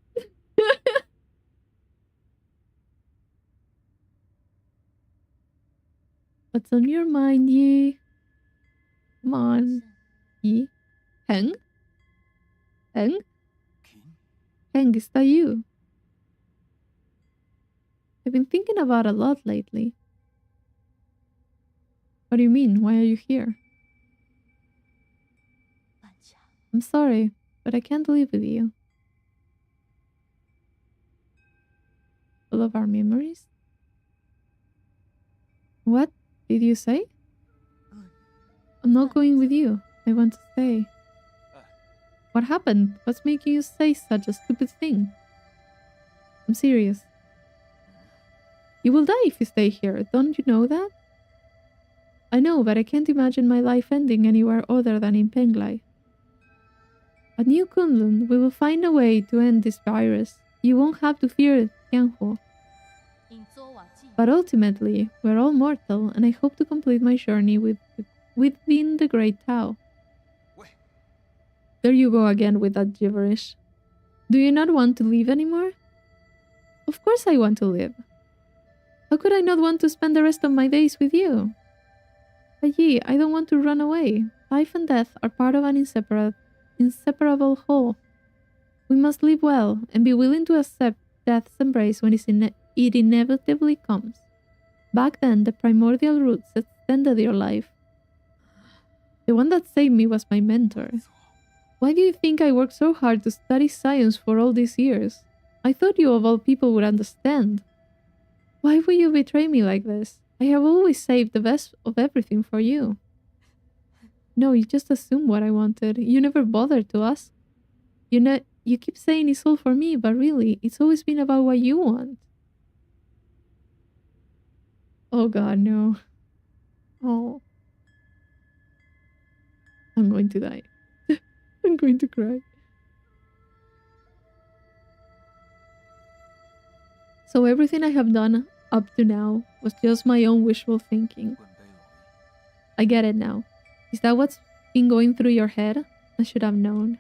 What's on your mind, Yi? Come on. Yi? Heng? Heng? Heng, is that you? I've been thinking about a lot lately. What do you mean? Why are you here? I'm sorry, but I can't live with you. Full of our memories? What did you say? I'm not going with you. I want to stay. What happened? What's making you say such a stupid thing? I'm serious. You will die if you stay here. Don't you know that? I know, but I can't imagine my life ending anywhere other than in Penglai. At New Kunlun, we will find a way to end this virus. You won't have to fear Tianhuo. But ultimately, we're all mortal, and I hope to complete my journey within the Great Tao. There you go again with that gibberish. Do you not want to live anymore? Of course I want to live. How could I not want to spend the rest of my days with you? But Yi, I don't want to run away. Life and death are part of an inseparable whole. We must live well and be willing to accept death's embrace when it inevitably comes. Back then, the primordial roots extended your life. The one that saved me was my mentor. Why do you think I worked so hard to study science for all these years? I thought you of all people would understand. Why would you betray me like this? I have always saved the best of everything for you. No, you just assumed what I wanted. You never bothered to ask. You keep saying it's all for me, but really, it's always been about what you want. Oh god, no. Oh. I'm going to die. I'm going to cry. So everything I have done up to now was just my own wishful thinking. I get it now. Is that what's been going through your head? I should have known.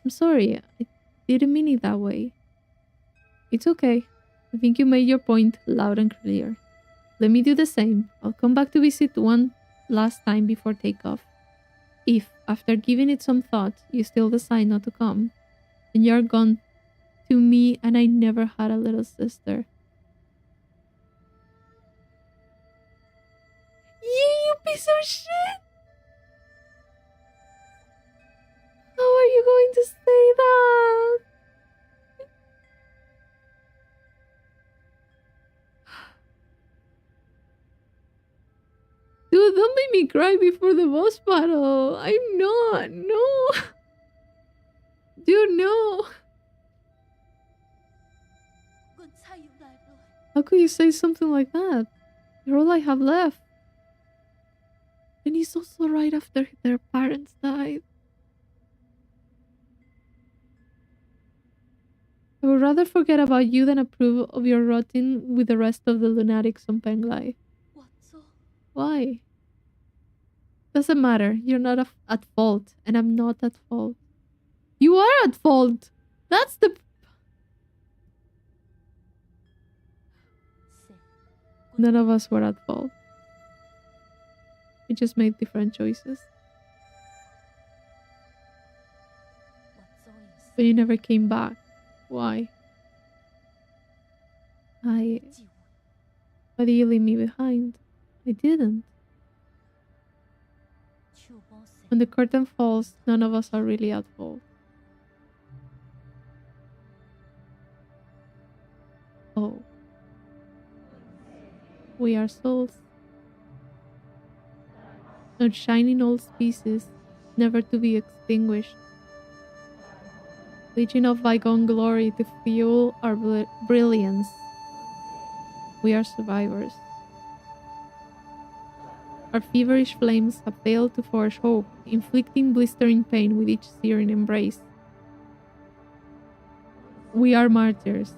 I'm sorry, I didn't mean it that way. It's okay. I think you made your point loud and clear. Let me do the same. I'll come back to visit one last time before takeoff. If, after giving it some thought, you still decide not to come, then you're gone to me and I never had a little sister. You piece of shit! How are you going to say that? Dude, don't make me cry before the boss battle. I'm not. No. Dude, no. How could you say something like that? You're all I have left. And it's also right after their parents died. I would rather forget about you than approve of your rotting with the rest of the lunatics on Penglai. Why? Doesn't matter. You're not at fault, and I'm not at fault. You are at fault! That's the... None of us were at fault. We just made different choices. But you never came back. Why? Why did you leave me behind? I didn't. When the curtain falls, none of us are really at fault. Oh. We are souls. Not shining old species, never to be extinguished. Legion of bygone glory to fuel our brilliance. We are survivors. Our feverish flames have failed to forge hope, inflicting blistering pain with each searing embrace. We are martyrs,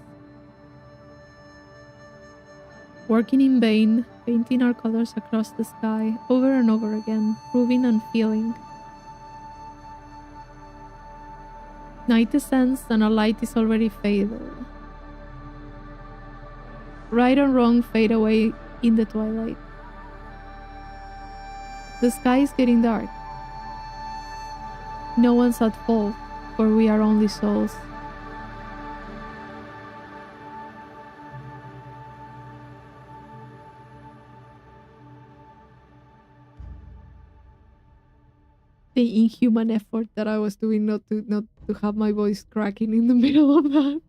working in vain, painting our colors across the sky over and over again, proving and feeling. Night descends and our light is already faded. Right and wrong fade away in the twilight. The sky is getting dark. No one's at fault, for we are only souls. The inhuman effort that I was doing not to have my voice cracking in the middle of that.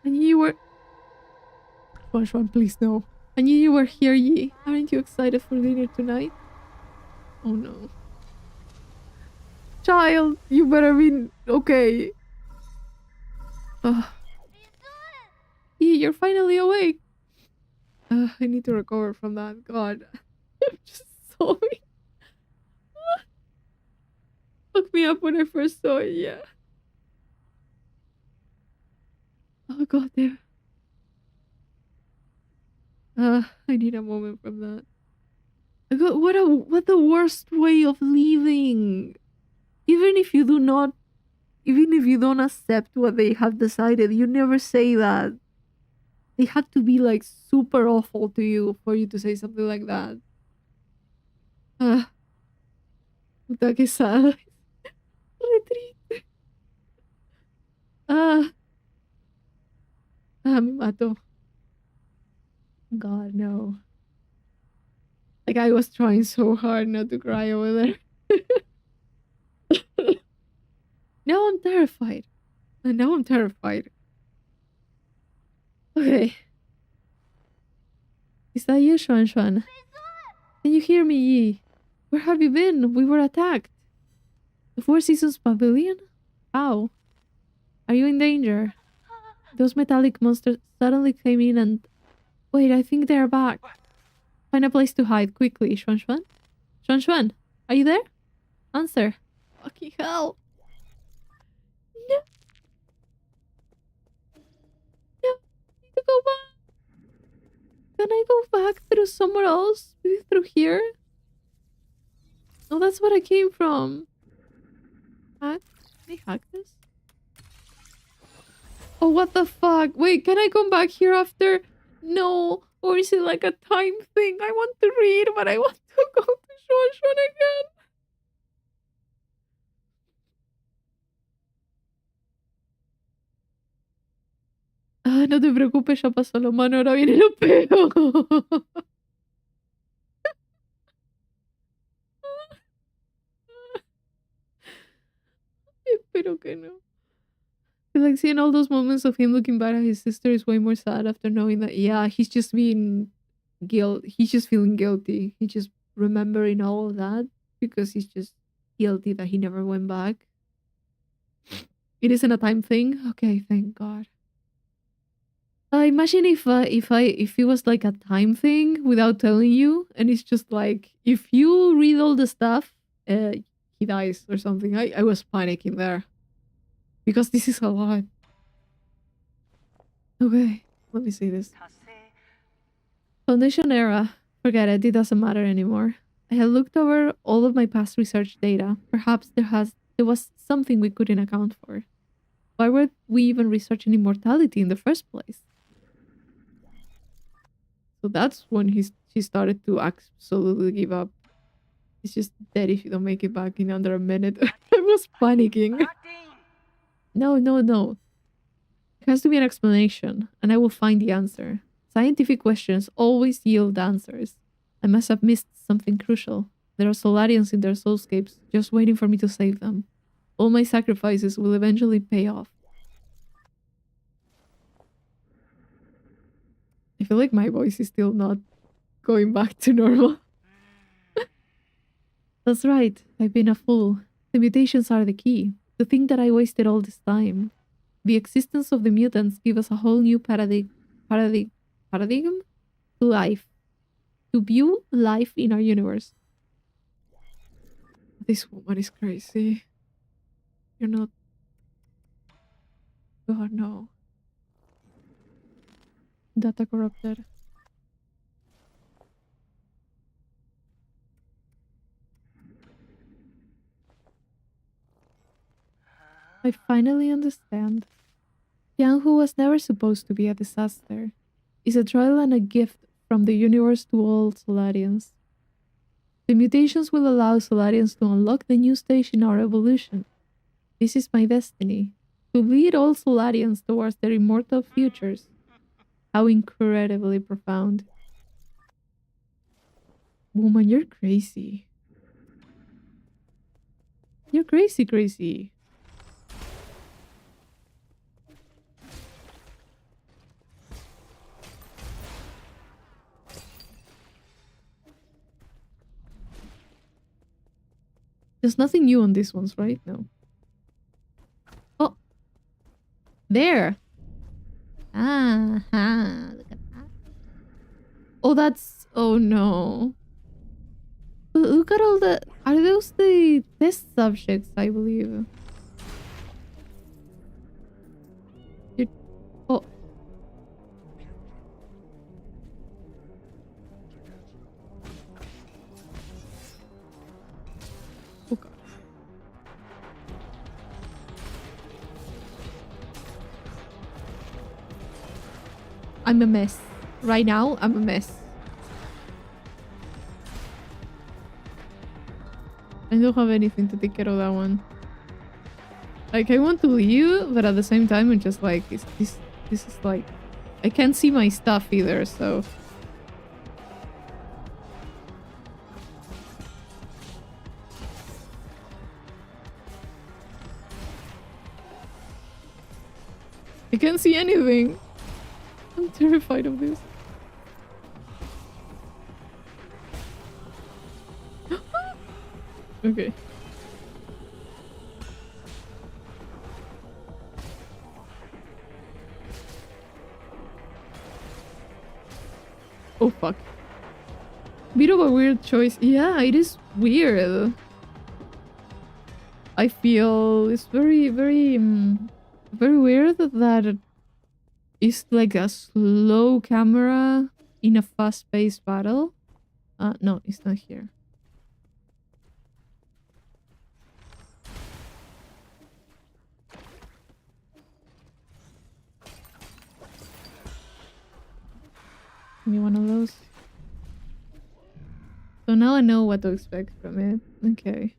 I knew you were... Shuan, please no. I knew you were here, Yi. Aren't you excited for dinner tonight? Oh no. Child, you better be okay. Yi, you're finally awake. I need to recover from that. God. I'm just sorry. Woke me up when I first saw it, yeah. Oh god damn. I need a moment from that. God, what the worst way of leaving. Even if you don't accept what they have decided, you never say that. They had to be like super awful to you for you to say something like that. Puta que sad. Re triste. Me mato. God, no. Like, I was trying so hard not to cry over there. Now I'm terrified. Now I'm terrified. Okay. Is that you, Shuan? Can you hear me, Yi? Where have you been? We were attacked. The Four Seasons Pavilion? How? Are you in danger? Those metallic monsters suddenly came in and... Wait, I think they're back. Find a place to hide, quickly, Shuan. Shuan, are you there? Answer. Fucking hell. No. No, I need to go back. Can I go back through somewhere else? Maybe through here? No, that's where I came from. Hack? Can I hack this? Oh, what the fuck? Wait, can I come back here after? No. Or is it like a time thing? I want to read, but I want to go to Shoshan again. No te preocupes, ya pasó lo malo, ahora viene lo peor. Espero que no. Like seeing all those moments of him looking back at his sister is way more sad after knowing that, yeah, he's just being he's just feeling guilty. He's just remembering all of that because he's just guilty that he never went back. It isn't a time thing? Okay, thank God. Imagine if it was like a time thing without telling you, and it's just like if you read all the stuff, he dies or something. I was panicking there because this is a lot. Okay, let me see this. Foundation era. Forget it. It doesn't matter anymore. I had looked over all of my past research data. Perhaps there was something we couldn't account for. Why were we even researching immortality in the first place? So that's when she started to absolutely give up. He's just dead if you don't make it back in under a minute. I was panicking. No. There has to be an explanation, and I will find the answer. Scientific questions always yield answers. I must have missed something crucial. There are Solarians in their soulscapes, just waiting for me to save them. All my sacrifices will eventually pay off. I feel like my voice is still not going back to normal. That's right. I've been a fool. The mutations are the key. To think that I wasted all this time. The existence of the mutants give us a whole new paradigm to life. To view life in our universe. This woman is crazy. You're not. God, no. Data corrupted. I finally understand. Tianhu was never supposed to be a disaster. It's a trial and a gift from the universe to all Solarians. The mutations will allow Solarians to unlock the new stage in our evolution. This is my destiny. To lead all Solarians towards their immortal futures. How incredibly profound. Woman, you're crazy. You're crazy, crazy. There's nothing new on these ones, right? No. Oh. There. Ah, look at that. Oh, that's... Oh, no. Look at all the... Are those the test subjects, I believe? Oh. Oh, God. I'm a mess. Right now, I'm a mess. I don't have anything to take care of that one. Like, I want to leave, but at the same time, I'm just like, this is like... I can't see my stuff either, so... I can't see anything. I'm terrified of this. Okay. Oh fuck. Bit of a weird choice. Yeah, it is weird. I feel it's very, very, very weird that it's like a slow camera in a fast-paced battle. No, it's not here. Give me one of those. So now I know what to expect from it. Okay.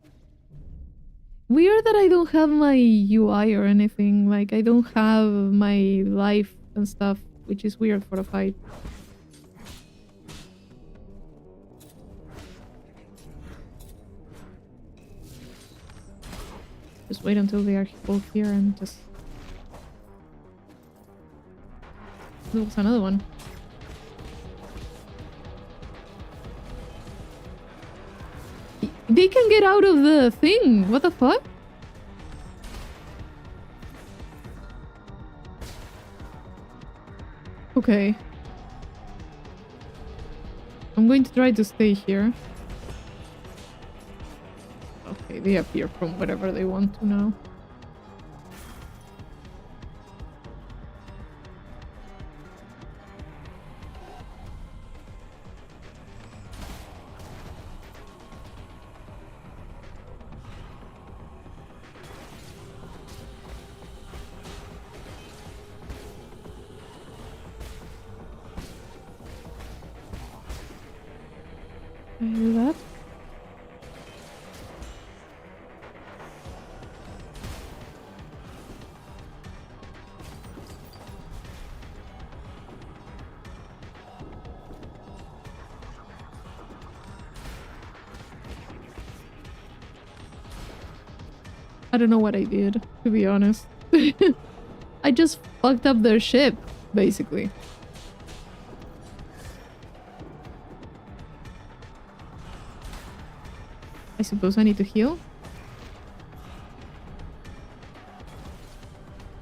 Weird that I don't have my UI or anything. Like, I don't have my life and stuff, which is weird for a fight. Just wait until they are both here and just... There was another one. They can get out of the thing! What the fuck? Okay. I'm going to try to stay here. Okay, they appear from wherever they want to now. Can I do that? I don't know what I did, to be honest. I just fucked up their ship, basically. I suppose I need to heal.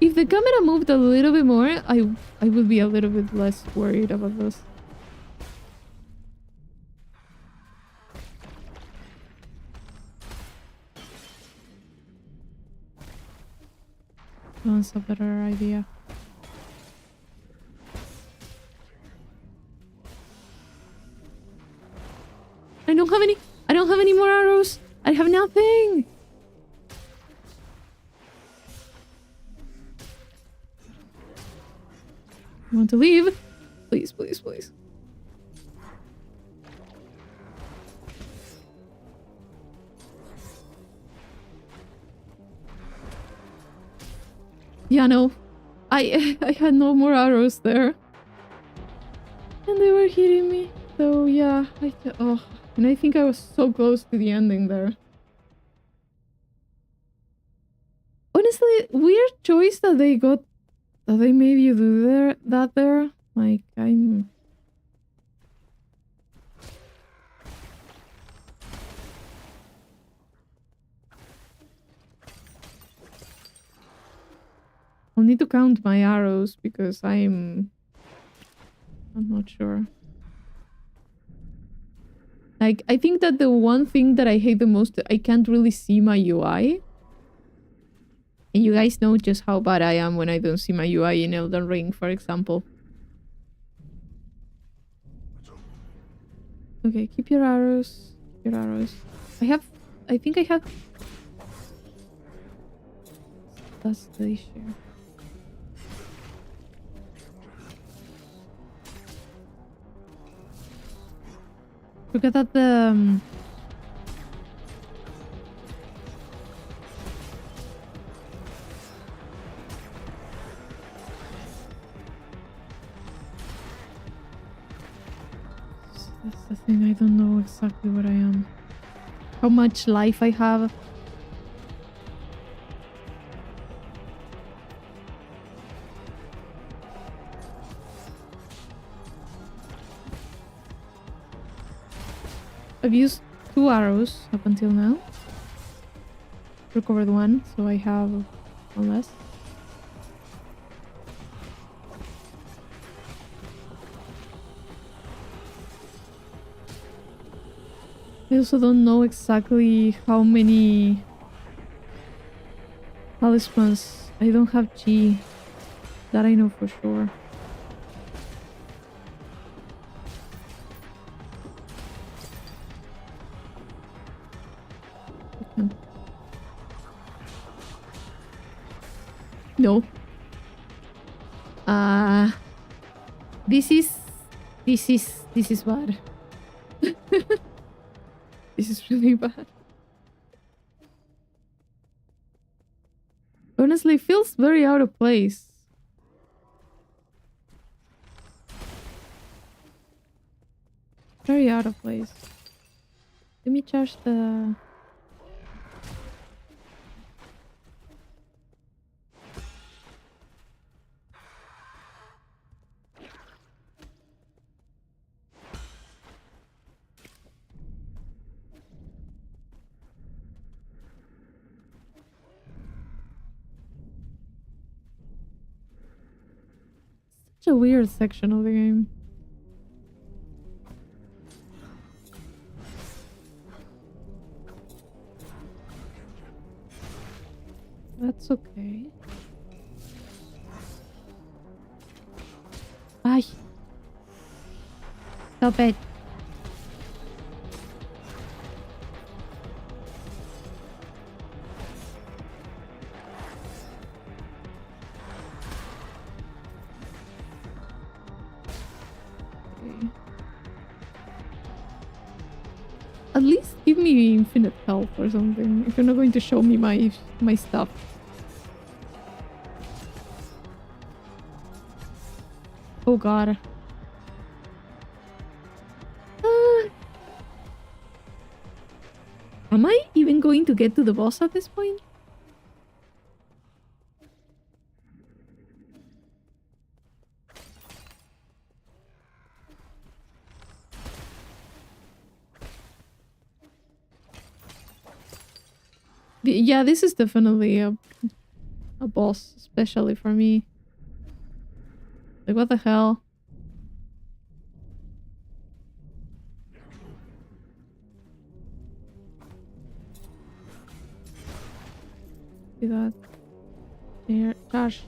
If the camera moved a little bit more, I would be a little bit less worried about this. That's a better idea. I don't have any. I don't have any more arrows. I have nothing. I want to leave. Please, please, please. Yeah, no. I had no more arrows there. And they were hitting me. So yeah, and I think I was so close to the ending there. Honestly, weird choice that they made you do that there. Like, I'll need to count my arrows because I'm not sure. Like, I think that the one thing that I hate the most, I can't really see my UI. And you guys know just how bad I am when I don't see my UI in Elden Ring, for example. Okay, keep your arrows. Keep your arrows. I think I have... That's the issue. Forget that the... That's the thing, I don't know exactly where I am. How much life I have. I've used 2 arrows up until now. Recovered 1, so I have 1 less. I also don't know exactly how many talismans. I don't have G. That I know for sure. No. This is bad. This is really bad. Honestly, it feels very out of place. Very out of place. Let me charge the... Such a weird section of the game. That's okay. Ay. Stop it. Okay. At least give me infinite health or something. If you're not going to show me my stuff. Oh god. Am I even going to get to the boss at this point? Yeah, this is definitely a boss, especially for me. Like, what the hell? See that? There, charge.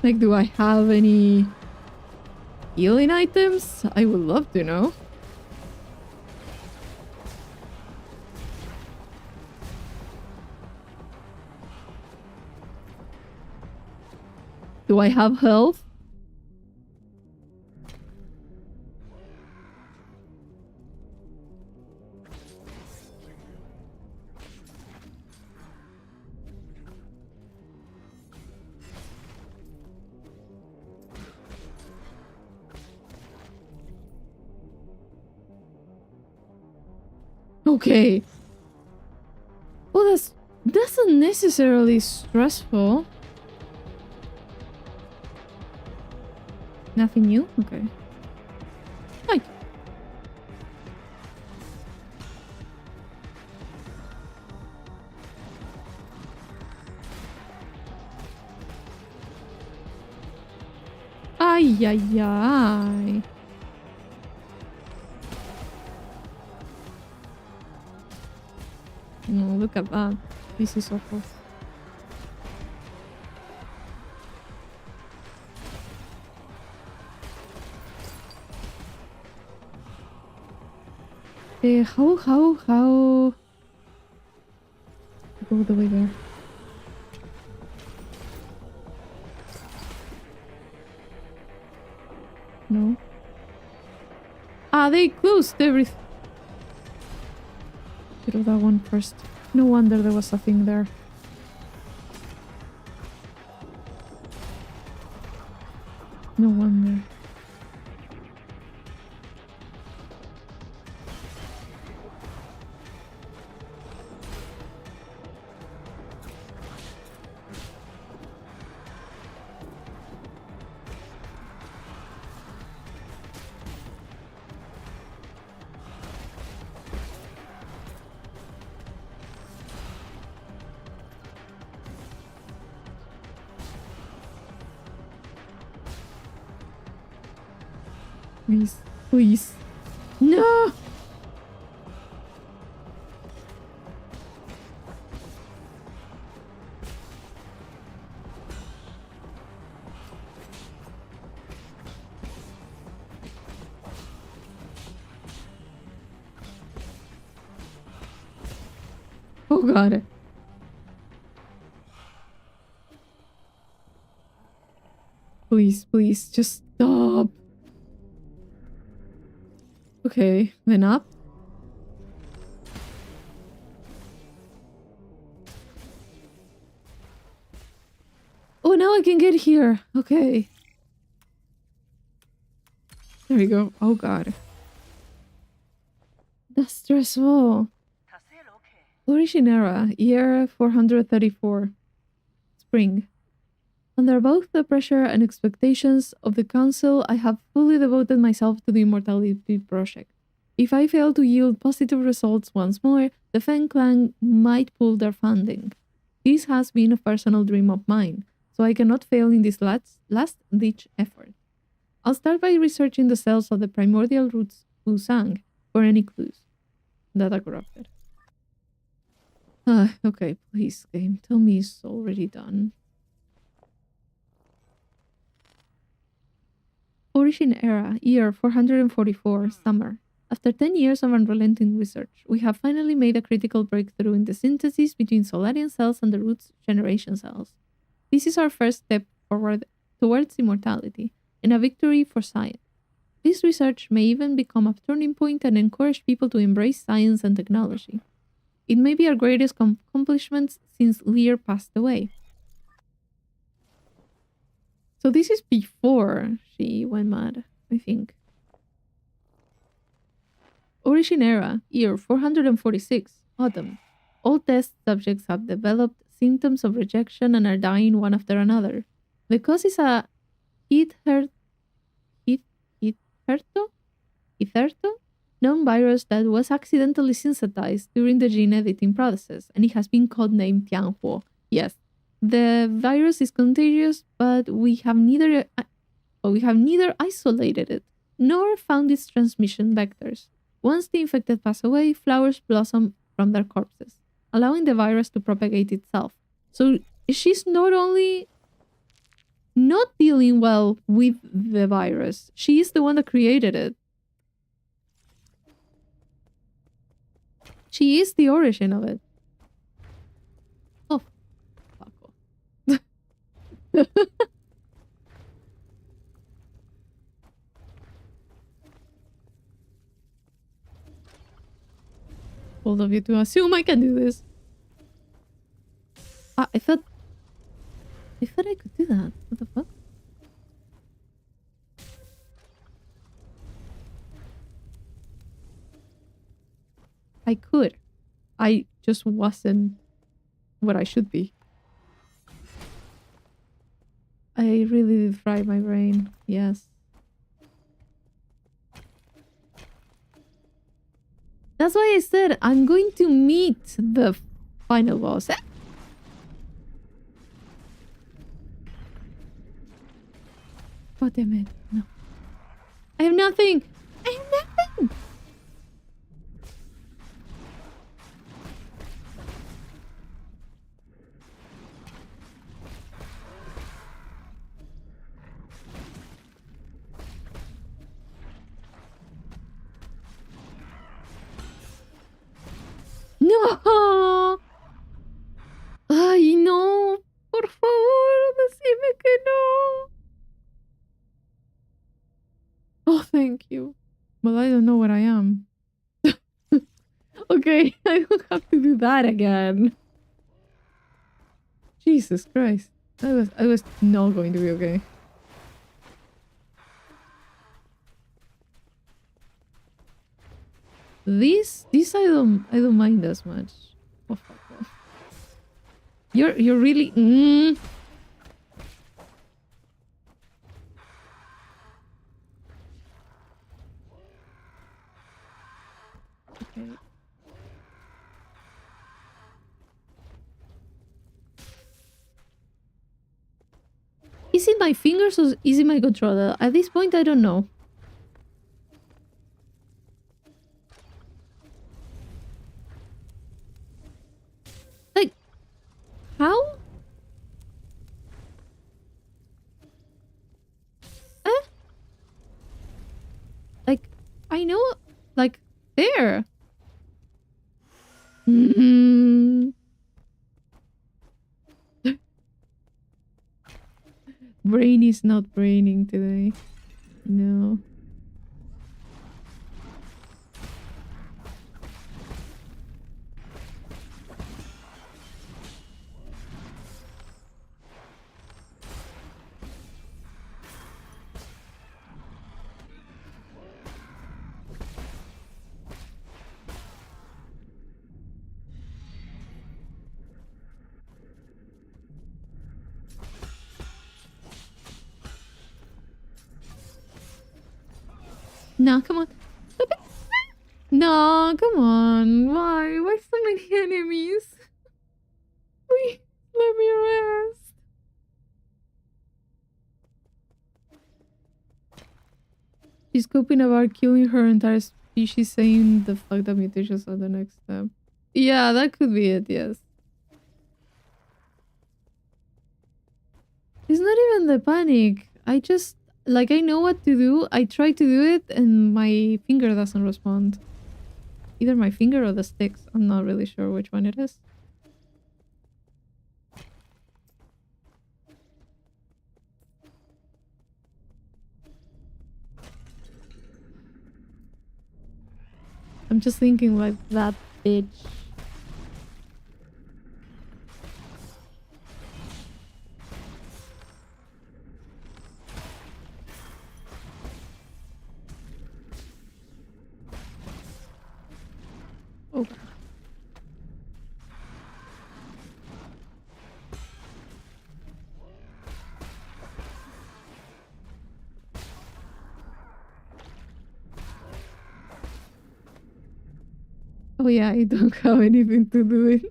Like, do I have any healing items? I would love to know. Do I have health? Okay. Well, that's not necessarily stressful. Nothing new? Okay. Hi. Ay, ay, ay. No, look at that. This is awful. How? Go the way there. No. Ah, they closed everything. Do that one first. No wonder there was a thing there. No wonder. Please. Please. No! Oh god. Please, please, just stop. Okay, then up. Oh, now I can get here. Okay. There we go. Oh god. That's stressful. Origin era, year 434. Spring. Under both the pressure and expectations of the council, I have fully devoted myself to the immortality project. If I fail to yield positive results once more, the Feng clan might pull their funding. This has been a personal dream of mine, so I cannot fail in this last-ditch effort. I'll start by researching the cells of the primordial roots Wusang for any clues. Data corrupted. Okay, please, game. Tell me it's already done. Origin era, year 444, summer. After 10 years of unrelenting research, we have finally made a critical breakthrough in the synthesis between Solarian cells and the root's generation cells. This is our first step forward towards immortality, and a victory for science. This research may even become a turning point and encourage people to embrace science and technology. It may be our greatest accomplishment since Lear passed away. So this is before she went mad, I think. Origin era, year 446, autumn. All test subjects have developed symptoms of rejection and are dying one after another. The cause is a hitherto known virus that was accidentally synthesized during the gene editing process, and it has been codenamed Tianhuo. Yes, the virus is contagious, but we have neither isolated it nor found its transmission vectors. Once the infected pass away, flowers blossom from their corpses, allowing the virus to propagate itself. So she's not only not dealing well with the virus, she is the one that created it. She is the origin of it. Oh, fuck off. Bold of you to assume I can do this. Ah, I thought I could do that. What the fuck? I could. I just wasn't what I should be. I really did fry my brain. Yes. That's why I said I'm going to meet the final boss. God damn it. No. I have nothing. I have nothing. No. Ay, no. Por favor, decime que no. Oh, thank you. Well, I don't know where I am. Okay, I don't have to do that again. Jesus Christ. I was not going to be okay. This I don't mind as much. Oh fuck off. You're really Okay. Is it my fingers or is it my controller? At this point I don't know. Like, how? Like, I know, like, there. Brain is not braining today. No. No, come on. Stop it. No, come on. Why? Why so many enemies? Please, let me rest. She's coping about killing her entire species, saying the fucked up mutations are the next step. Yeah, that could be it, yes. It's not even the panic. I just, like, I know what to do. I try to do it and my finger doesn't respond. Either my finger or the sticks. I'm not really sure which one it is. I'm just thinking like that bitch. Oh. Oh yeah, I don't have anything to do with.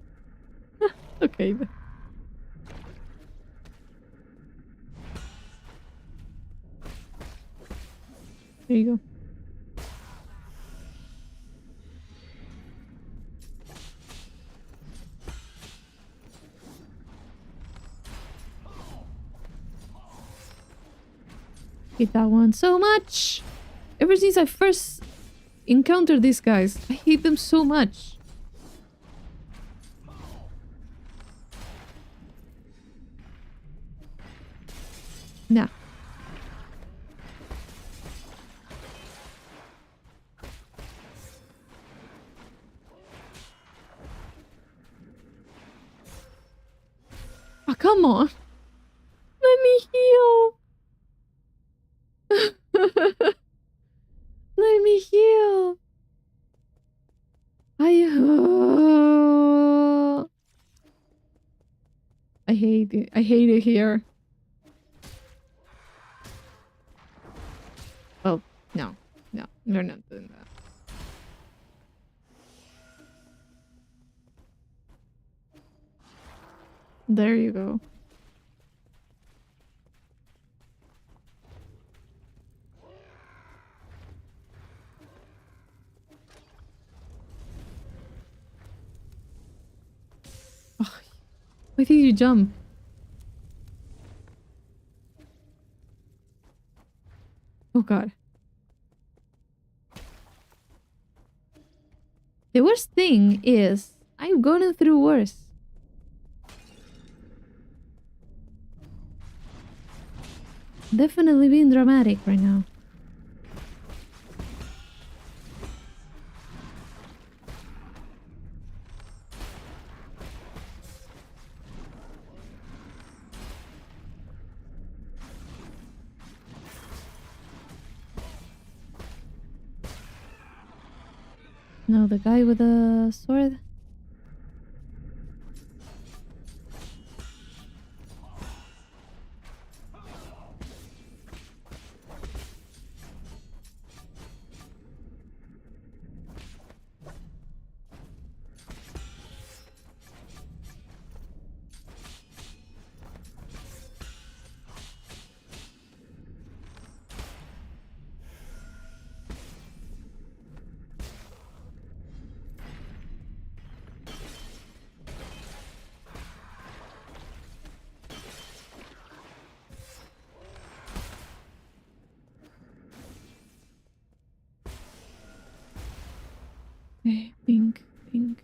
Okay. Then. There you go. Hate that one so much. Ever since I first encountered these guys, I hate them so much. Nah. Oh, come on. Let me heal. Let me heal. I hate it. I hate it here. Oh, no. No, we're not doing that. There you go. Oh, why did you jump? Oh god. The worst thing is, I've gone through worse. Definitely being dramatic right now. No, the guy with the sword. Pink, pink.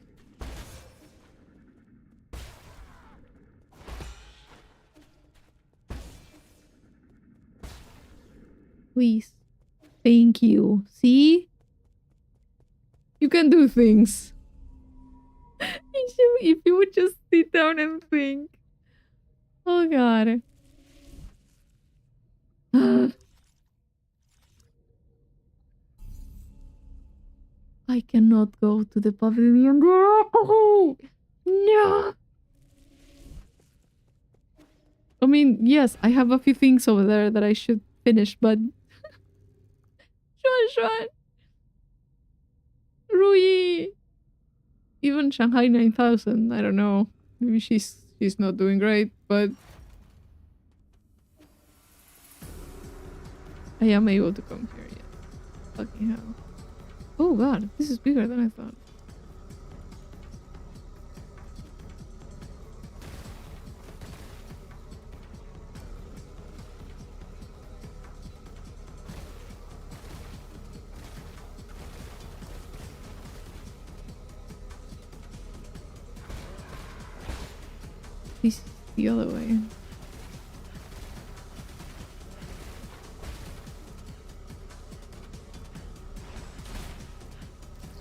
Please. Thank you. See? You can do things. If you would just sit down and think. Oh god. I cannot go to the pavilion. No! No! I mean, yes, I have a few things over there that I should finish, but... Sichuan. Rui. Even Shanghai 9000. I don't know. Maybe she's not doing great, but I am able to come here. Yeah. Fucking hell. Oh god, this is bigger than I thought. This is the other way.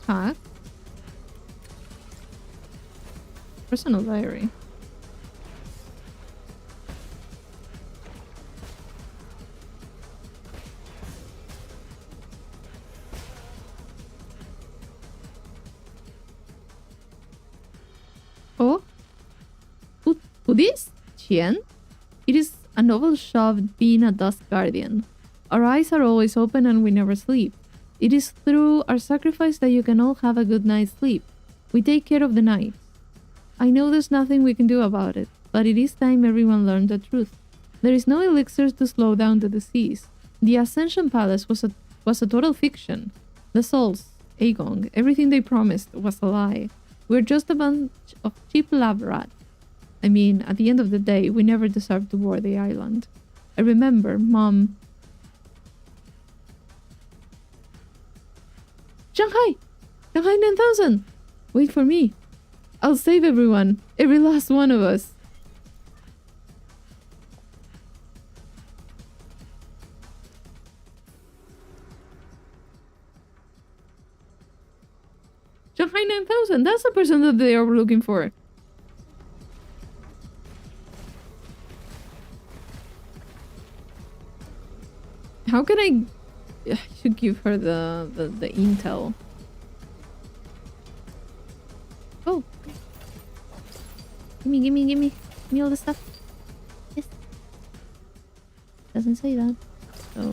Huh? Personal diary. Oh? Who this? Qian? It is a novel shoved being a dust guardian. Our eyes are always open and we never sleep. It is through our sacrifice that you can all have a good night's sleep. We take care of the night. I know there's nothing we can do about it, but it is time everyone learned the truth. There is no elixirs to slow down the disease. The Ascension Palace was a total fiction. The souls, Aegon, everything they promised was a lie. We're just a bunch of cheap lab rats. I mean, at the end of the day, we never deserved to board the island. I remember, Mom... Shanghai! Shanghai 9000! Wait for me. I'll save everyone. Every last one of us. Shanghai 9000! That's the person that they are looking for. How can I should give her the intel. Oh. Gimme. Give me all the stuff. Yes. Doesn't say that. So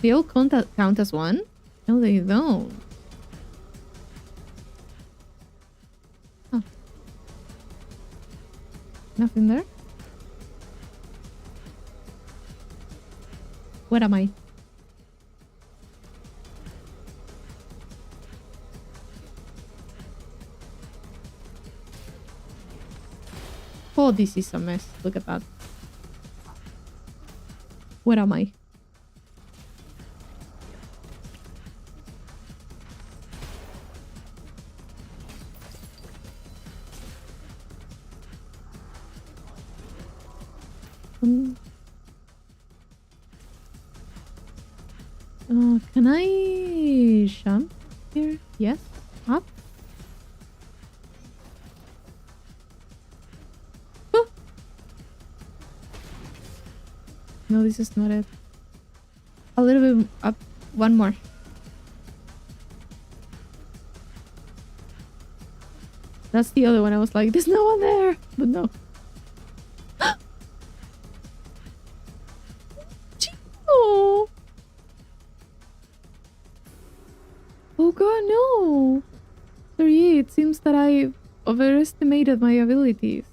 they all count as one? No, they don't. Huh. Nothing there? Where am I? Oh, this is a mess. Look at that. Where am I? Can I jump here? Yes. Up. Oh. No, this is not it. A little bit up. One more. That's the other one. I was like, there's no one there. But no. Oh. Oh god, no! Sorry, it seems that I overestimated my abilities.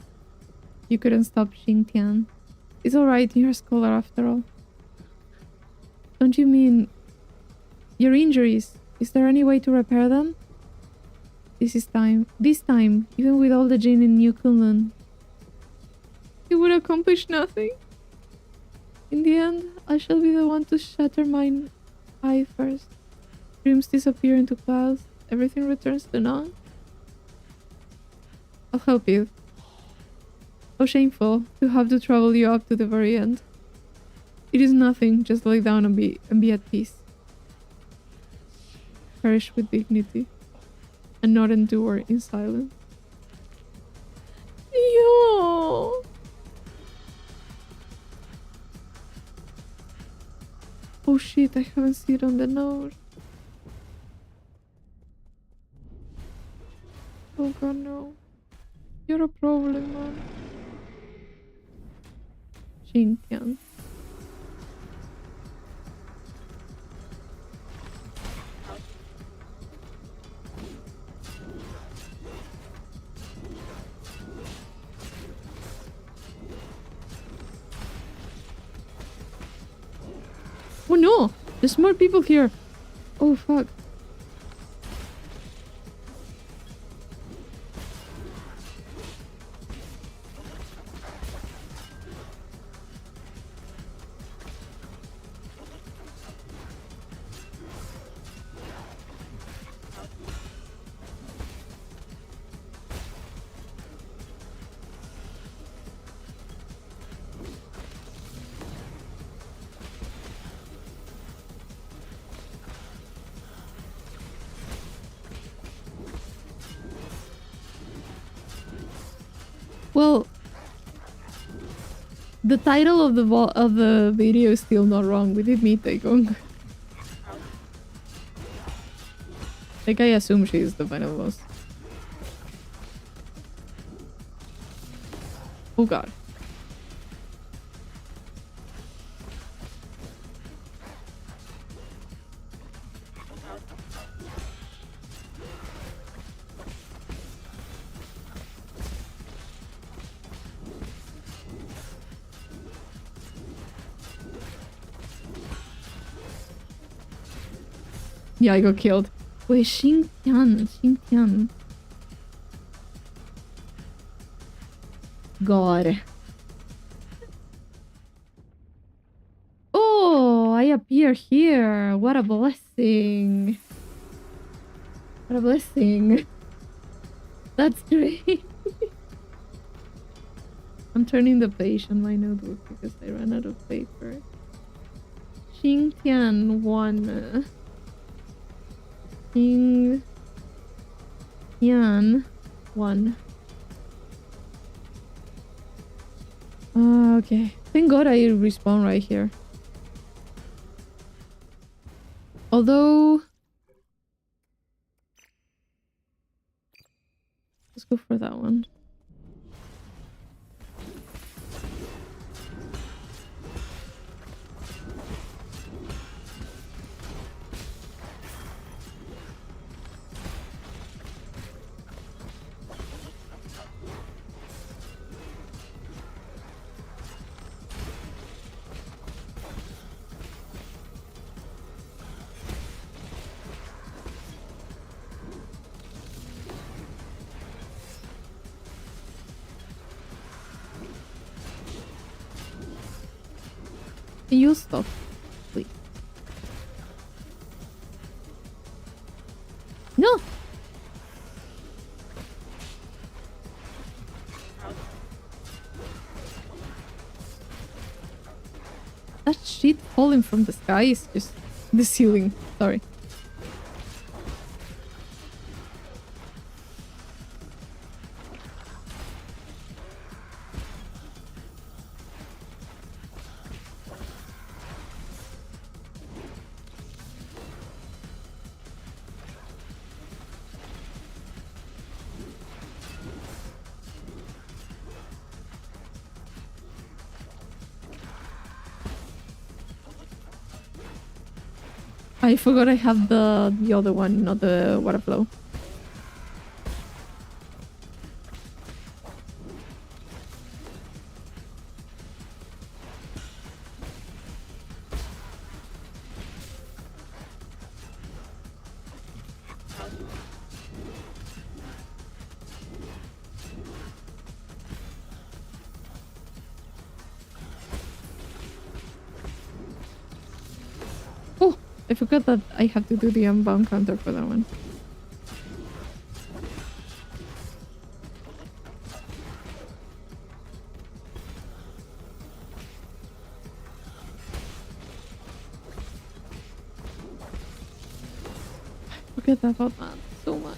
You couldn't stop Xingtian. It's alright, you're a scholar after all. Don't you mean... your injuries? Is there any way to repair them? This time, even with all the Jin in New Kunlun, it would accomplish nothing. In the end, I shall be the one to shatter my eye first. Dreams disappear into clouds. Everything returns to none. I'll help you. How shameful to have to trouble you up to the very end. It is nothing, just lie down and be at peace. Perish with dignity, and not endure in silence. Yo! Oh shit, I haven't seen it on the note. Oh god, no. You're a problem, man. Xingtian. There's more people here. Oh, fuck. Well, the title of the video is still not wrong. We did meet Taegong. Like, I assume she is the final boss. Oh god. Yeah, I got killed. Wait, Xingtian. God. Oh, I appear here. What a blessing. What a blessing. That's great. I'm turning the page on my notebook because I ran out of paper. Xingtian 1. Xingtian 1. Okay. Thank god I respawn right here. Although... let's go for that one. Can you stop, please? No! That shit falling from the sky is just the ceiling. Sorry. I forgot I have the other one, not the water flow. I forgot that I have to do the unbound counter for that one. I forget about that so much.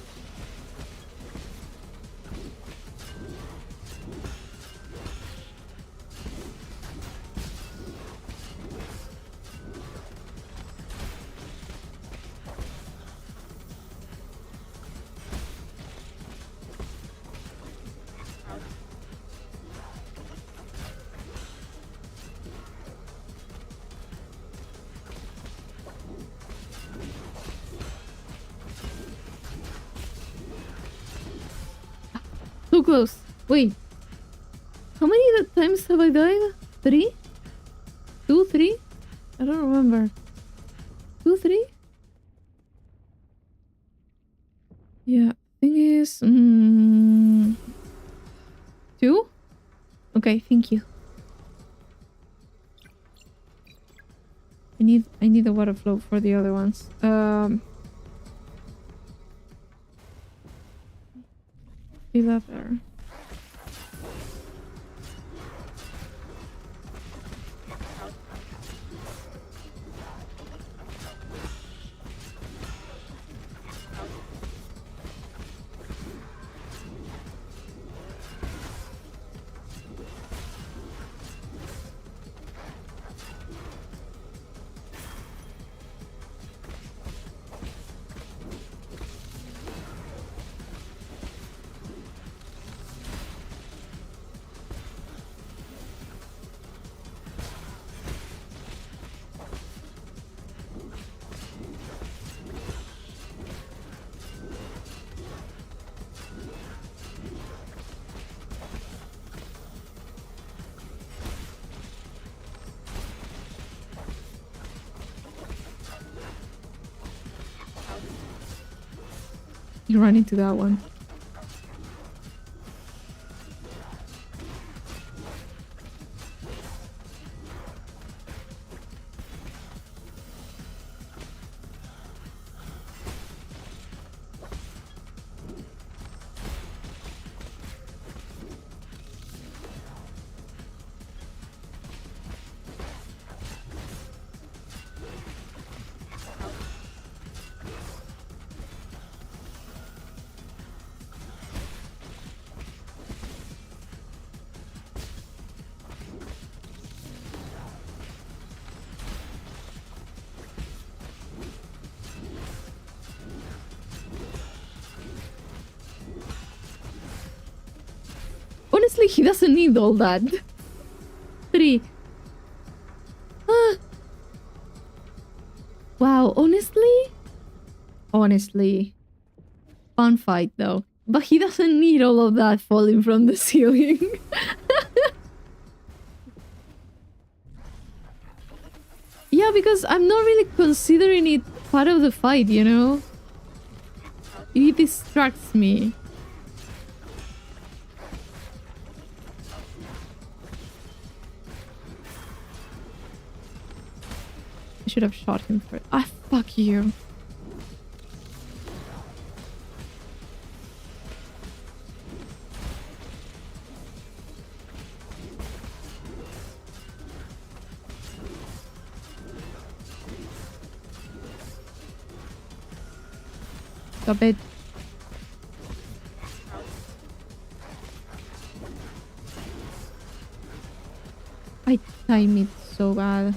Too close. Wait. How many times have I died? 3? 2, 3? I don't remember. 3? Yeah, thing is... 2? Okay, thank you. I need the water flow for the other ones. Leave that there. You run into that one. Honestly, he doesn't need all that. 3. Wow, honestly. Fun fight though. But he doesn't need all of that falling from the ceiling. Yeah, because I'm not really considering it part of the fight, you know? It distracts me. I should have shot him first. Ah, fuck you. Stop it. I time it so bad.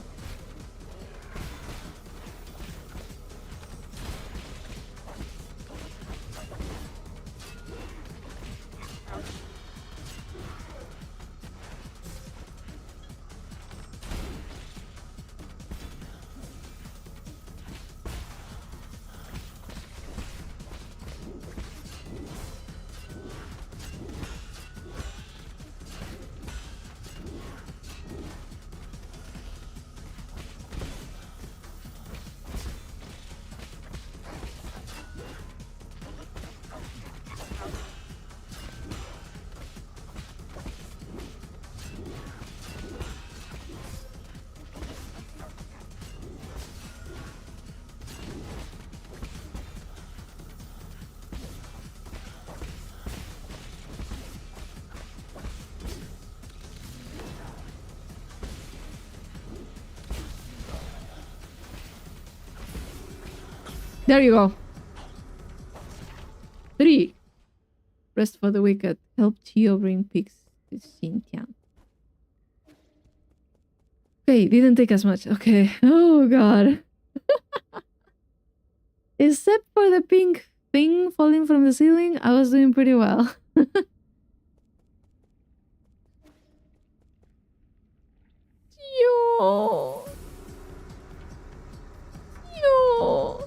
There you go. 3. Rest for the wicked. Help Tio bring pigs to Xinjiang. Okay, didn't take as much. Okay. Oh god. Except for the pink thing falling from the ceiling, I was doing pretty well. Yo. Yo.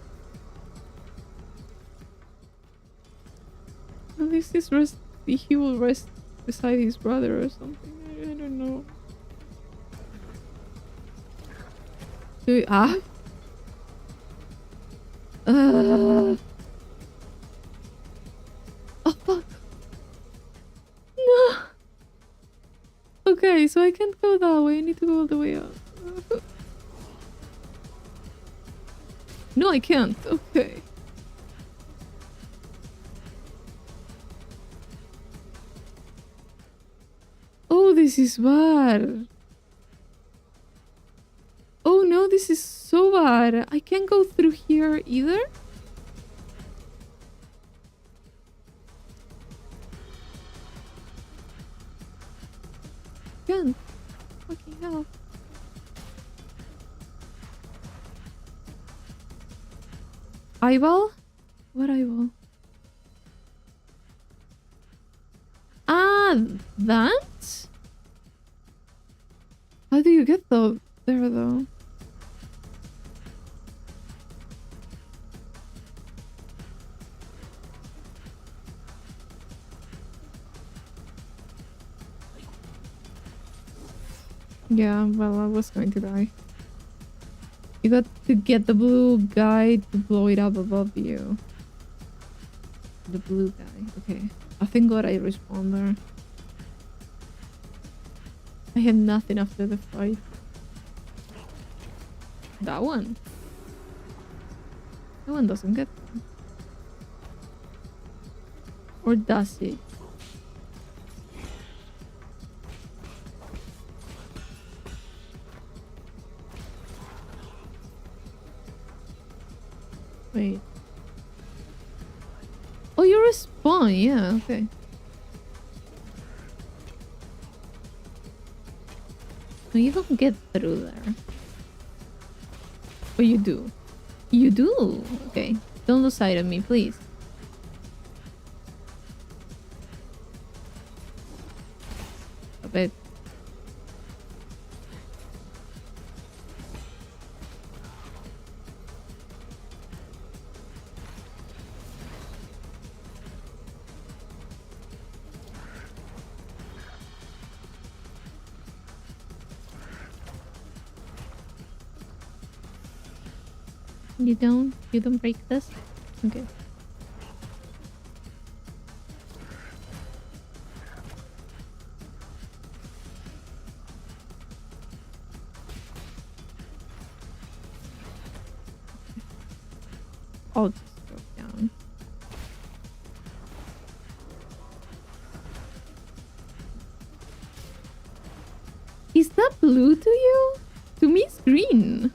At least he will rest beside his brother or something. I don't know. Oh, fuck. No. Okay, so I can't go that way. I need to go all the way up. No, I can't. Okay. Oh, this is bad. Oh no, this is so bad. I can't go through here either. Can't. Fucking hell. Eyeball? What eyeball? Ah, that? How do you get there though? Yeah, well, I was going to die. You got to get the blue guy to blow it up above you. The blue guy. Okay. I thank God I respawned there. I had nothing after the fight. That one. That one doesn't get them. Or does it? Wait. Oh, you respawn. Yeah, okay. No, you don't get through there. Or you do. You do? Okay. Don't lose sight of me, please. A bit. You don't break this? Okay. I'll just go down. Is that blue to you? To me it's green.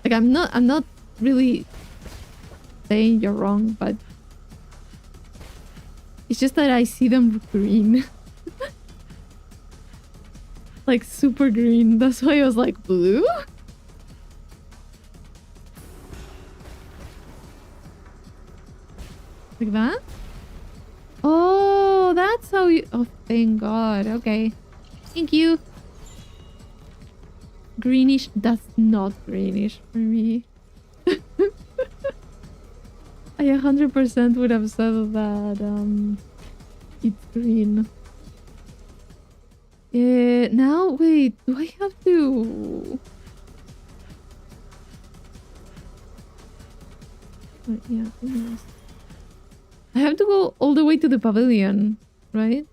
Like I'm not really saying you're wrong, but it's just that I see them green. Like super green. That's why I was like, blue? Like that? Oh, that's how you... Oh, thank God. Okay. Thank you. Greenish. That's not greenish for me. I 100% would have said that it's green. Now, wait. Do I have to... Oh, yeah, yes. I have to go all the way to the pavilion, right?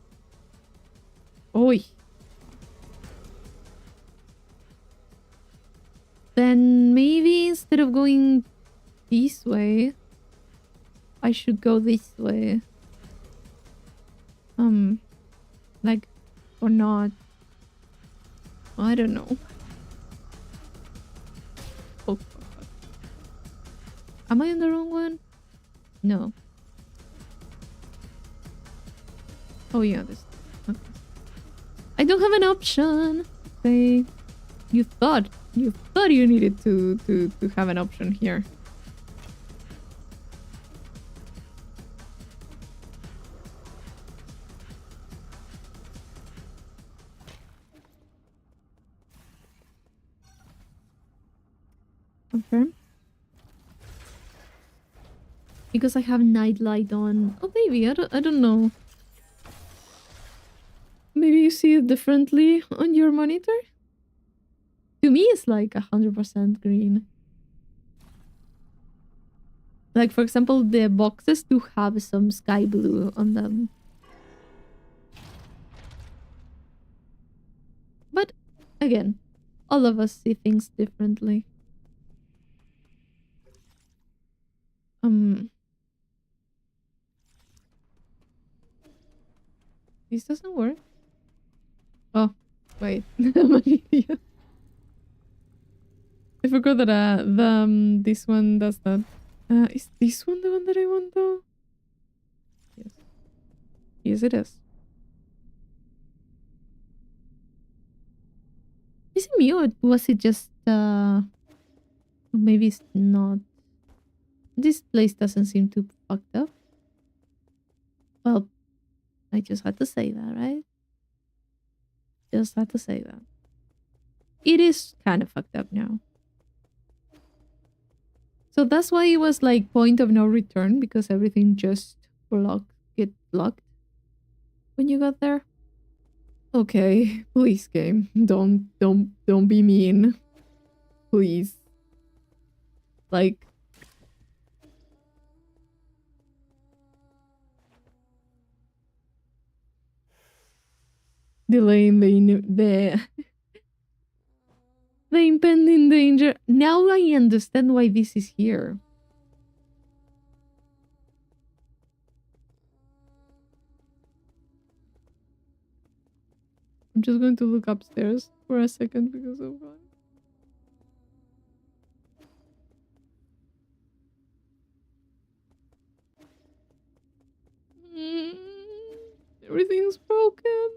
Oi. Then maybe instead of going this way, I should go this way. Like, or not. I don't know. Oh, fuck. Am I on the wrong one? No. Oh yeah, this. Okay. I don't have an option. Okay. You thought you needed to have an option here. Okay. Because I have night light on. Oh maybe, I don't know. Maybe you see it differently on your monitor? To me it's like 100% green. Like, for example, the boxes do have some sky blue on them. But again, all of us see things differently. This doesn't work. Oh, wait. I'm an idiot. I forgot that this one does that. Is this one the one that I want though? Yes. Yes, it is. Is it me or was it just maybe it's not. This place doesn't seem too fucked up. Well, I just had to say that, right? Just had to say that. It is kind of fucked up now. So that's why it was like point of no return, because everything just get blocked when you got there. Okay, please game. Don't be mean. Please. Like, delaying the the impending danger. Now I understand why this is here. I'm just going to look upstairs for a second because of fun. Everything's broken.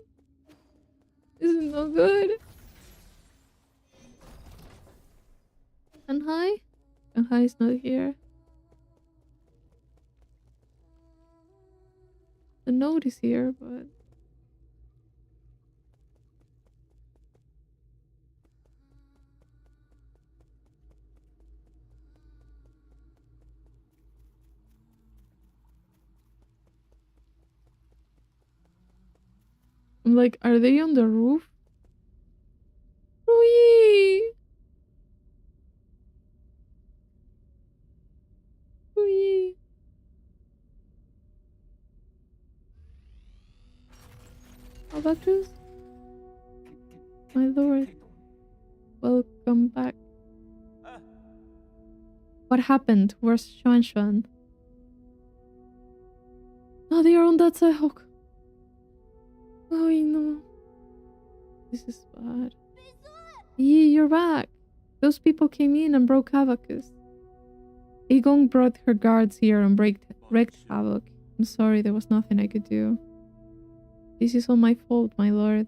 This is not good. And hi? And hi is not here. The note is here, but I'm like, are they on the roof? Rui! Rui! Abacus? My lord. Welcome back. What happened? Where's Xuan Xuan? Oh, they are on that side. Oh, no. This is bad. Yeah, you're back. Those people came in and broke Abacus. Aegon brought her guards here and wreaked havoc. I'm sorry, there was nothing I could do. This is all my fault, my lord.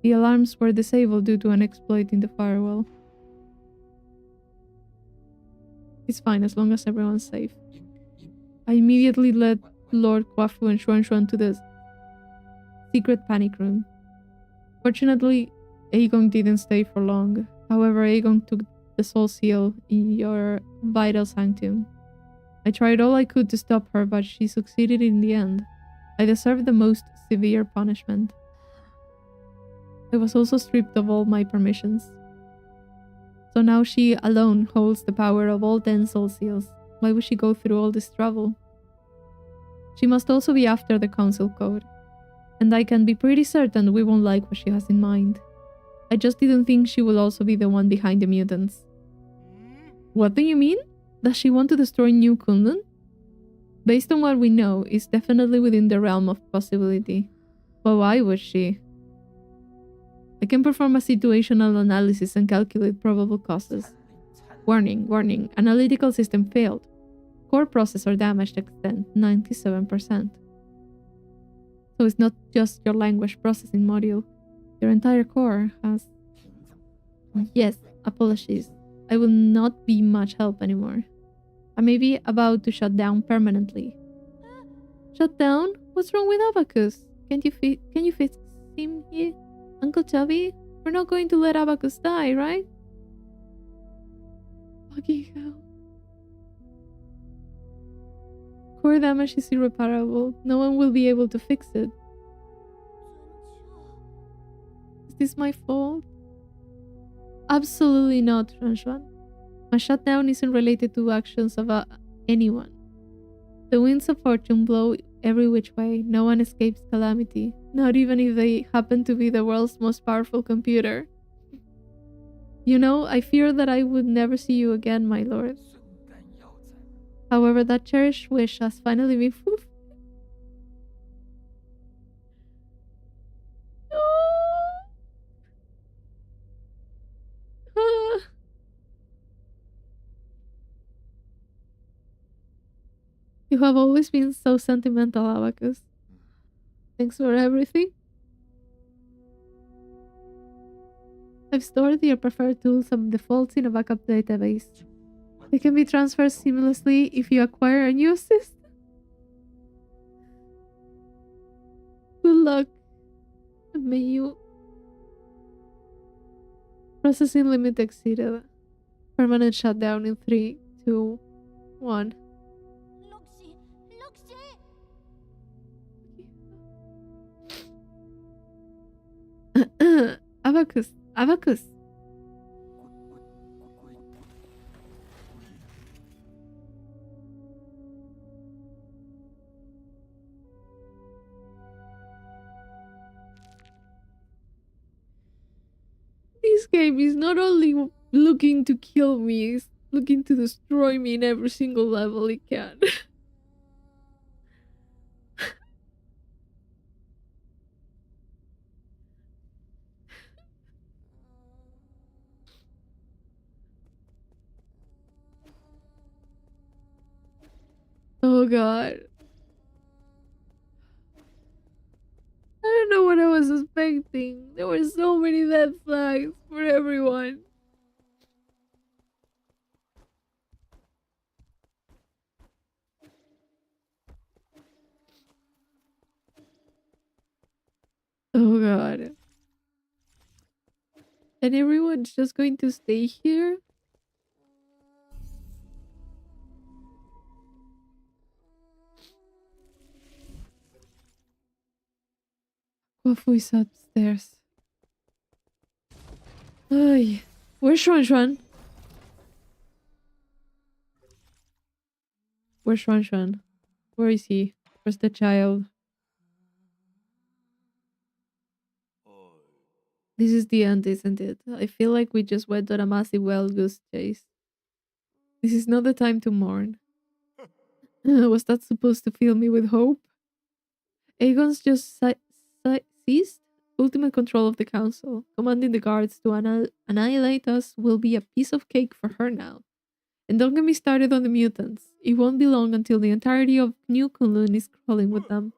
The alarms were disabled due to an exploit in the firewall. It's fine as long as everyone's safe. I immediately led Lord Kwafu and Xuan Xuan to the secret panic room. Fortunately, Aegon didn't stay for long. However, Aegon took the soul seal in your vital sanctum. I tried all I could to stop her, but she succeeded in the end. I deserved the most severe punishment. I was also stripped of all my permissions. So now she alone holds the power of all 10 soul seals. Why would she go through all this trouble? She must also be after the council code. And I can be pretty certain we won't like what she has in mind. I just didn't think she will also be the one behind the mutants. What do you mean? Does she want to destroy New Kunlun? Based on what we know, it's definitely within the realm of possibility. But why would she? I can perform a situational analysis and calculate probable causes. Warning, warning, analytical system failed. Core processor damaged extent 97%. So it's not just your language processing module. Your entire core has... Yes, apologies. I will not be much help anymore. I may be about to shut down permanently. Shut down? What's wrong with Abacus? Can you fix him here? Uncle Chubby? We're not going to let Abacus die, right? Fucking hell. Core damage is irreparable. No one will be able to fix it. Is this my fault? Absolutely not, Ranjuan. My shutdown isn't related to actions of anyone. The winds of fortune blow every which way. No one escapes calamity, not even if they happen to be the world's most powerful computer. You know, I fear that I would never see you again, my lord. However, that cherished wish has finally been fulfilled. You have always been so sentimental, Abacus. Thanks for everything. I've stored your preferred tools and defaults in a backup database. They can be transferred seamlessly if you acquire a new system. Good luck. And may you... Processing limit exceeded. Permanent shutdown in 3, 2, 1. Abacus, Abacus. This game is not only looking to kill me, it's looking to destroy me in every single level it can. Oh god. I don't know what I was expecting. There were so many dead flags for everyone. Oh god. And everyone's just going to stay here? Wafu is upstairs. Ay. Where's Xuan Xuan? Where's Xuan Xuan? Where is he? Where's the child? This is the end, isn't it? I feel like we just went on a massive wild goose chase. This is not the time to mourn. Was that supposed to fill me with hope? Aegon's just seized ultimate control of the council. Commanding the guards to annihilate us will be a piece of cake for her now. And don't get me started on the mutants. It won't be long until the entirety of New Kunlun is crawling with them.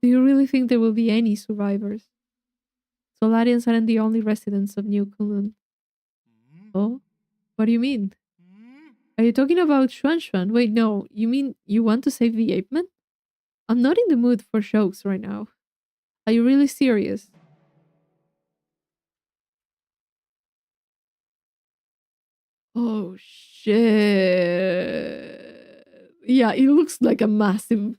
Do you really think there will be any survivors? Solarians aren't the only residents of New Kunlun. Oh? What do you mean? Are you talking about Xuan Xuan? Wait, no. You mean you want to save the ape man? I'm not in the mood for jokes right now. Are you really serious? Oh shit. Yeah, it looks like a massive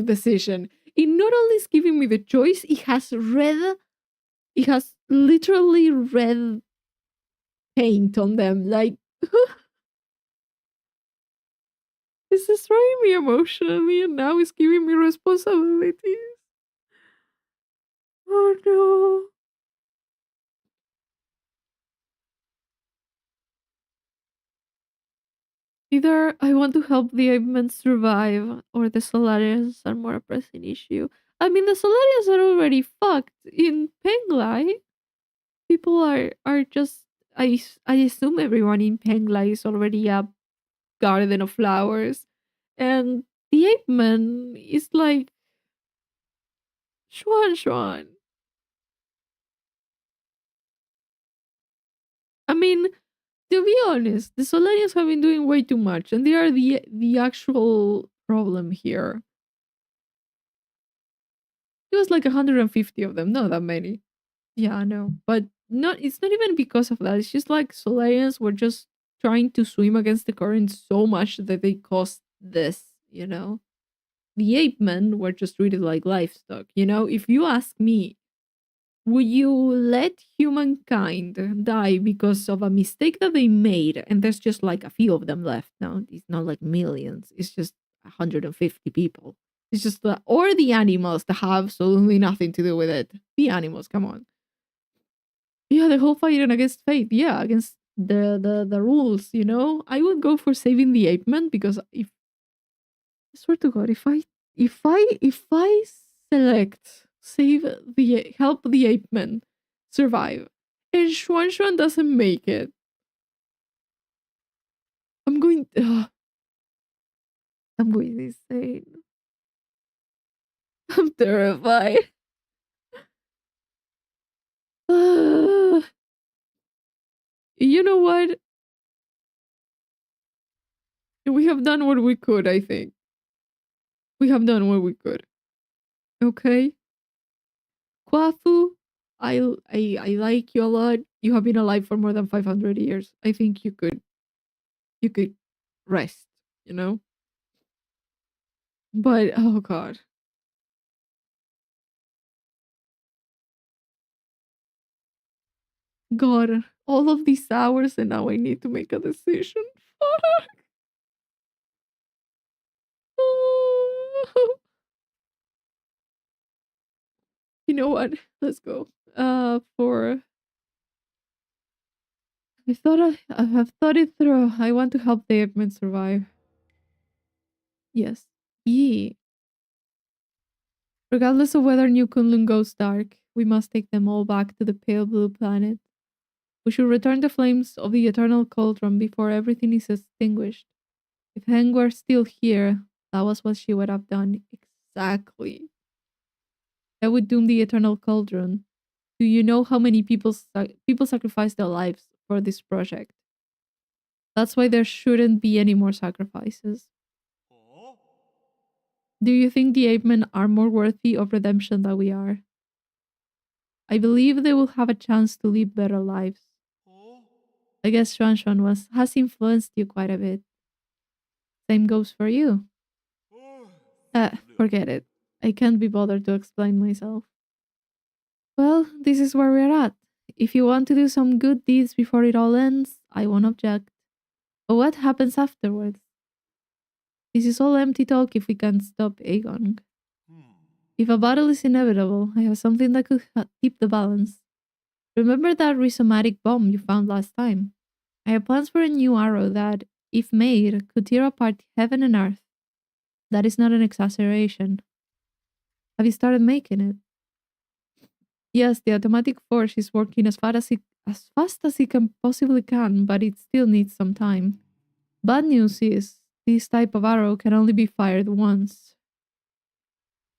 decision. It not only is giving me the choice, it has literally red paint on them. Like it's destroying me emotionally and now it's giving me responsibilities. Oh no. Either I want to help the Apemen survive, or the Solarians are more a pressing issue. I mean, the Solarians are already fucked. In Penglai, people are just. I assume everyone in Penglai is already a garden of flowers, and the Apeman is like Xuan Xuan. I mean, to be honest, the Solarians have been doing way too much, and they are the actual problem here. It was like 150 of them, not that many. Yeah, I know. But not it's not even because of that. It's just like Solarians were just trying to swim against the current so much that they caused this. The ape men were just treated like livestock. If you ask me, would you let humankind die because of a mistake that they made and there's just like a few of them left? No, it's not like millions. It's just 150 people. It's just the or the animals that have absolutely nothing to do with it. The animals, come on. Yeah, the whole fighting against fate. Yeah, against the rules. You know, I would go for saving the ape man because if I swear to God, if I select save the help the ape man survive, and Xuan Xuan doesn't make it, I'm going. I'm going insane. I'm terrified. You know what? We have done what we could. I think we have done what we could. Okay, Kwafu, I like you a lot. You have been alive for more than 500 years. I think you could rest. You know, but oh god, God, all of these hours, and now I need to make a decision. Fuck. You know what? Let's go. For I have thought it through. I want to help the Eggman survive. Yes. Yee. Regardless of whether New Kunlun goes dark, we must take them all back to the pale blue planet. We should return the flames of the eternal cauldron before everything is extinguished. If Heng were still here, that was what she would have done. Exactly. That would doom the eternal cauldron. Do you know how many people sacrificed their lives for this project? That's why there shouldn't be any more sacrifices. Do you think the ape men are more worthy of redemption than we are? I believe they will have a chance to live better lives. I guess Xuan Xuan has influenced you quite a bit. Same goes for you. Forget it. I can't be bothered to explain myself. Well, this is where we're at. If you want to do some good deeds before it all ends, I won't object. But what happens afterwards? This is all empty talk if we can't stop Aegon. If a battle is inevitable, I have something that could tip the balance. Remember that rhizomatic bomb you found last time? I have plans for a new arrow that, if made, could tear apart heaven and earth. That is not an exaggeration. Have you started making it? Yes, the automatic forge is working as fast as it can possibly can, but it still needs some time. Bad news is, this type of arrow can only be fired once.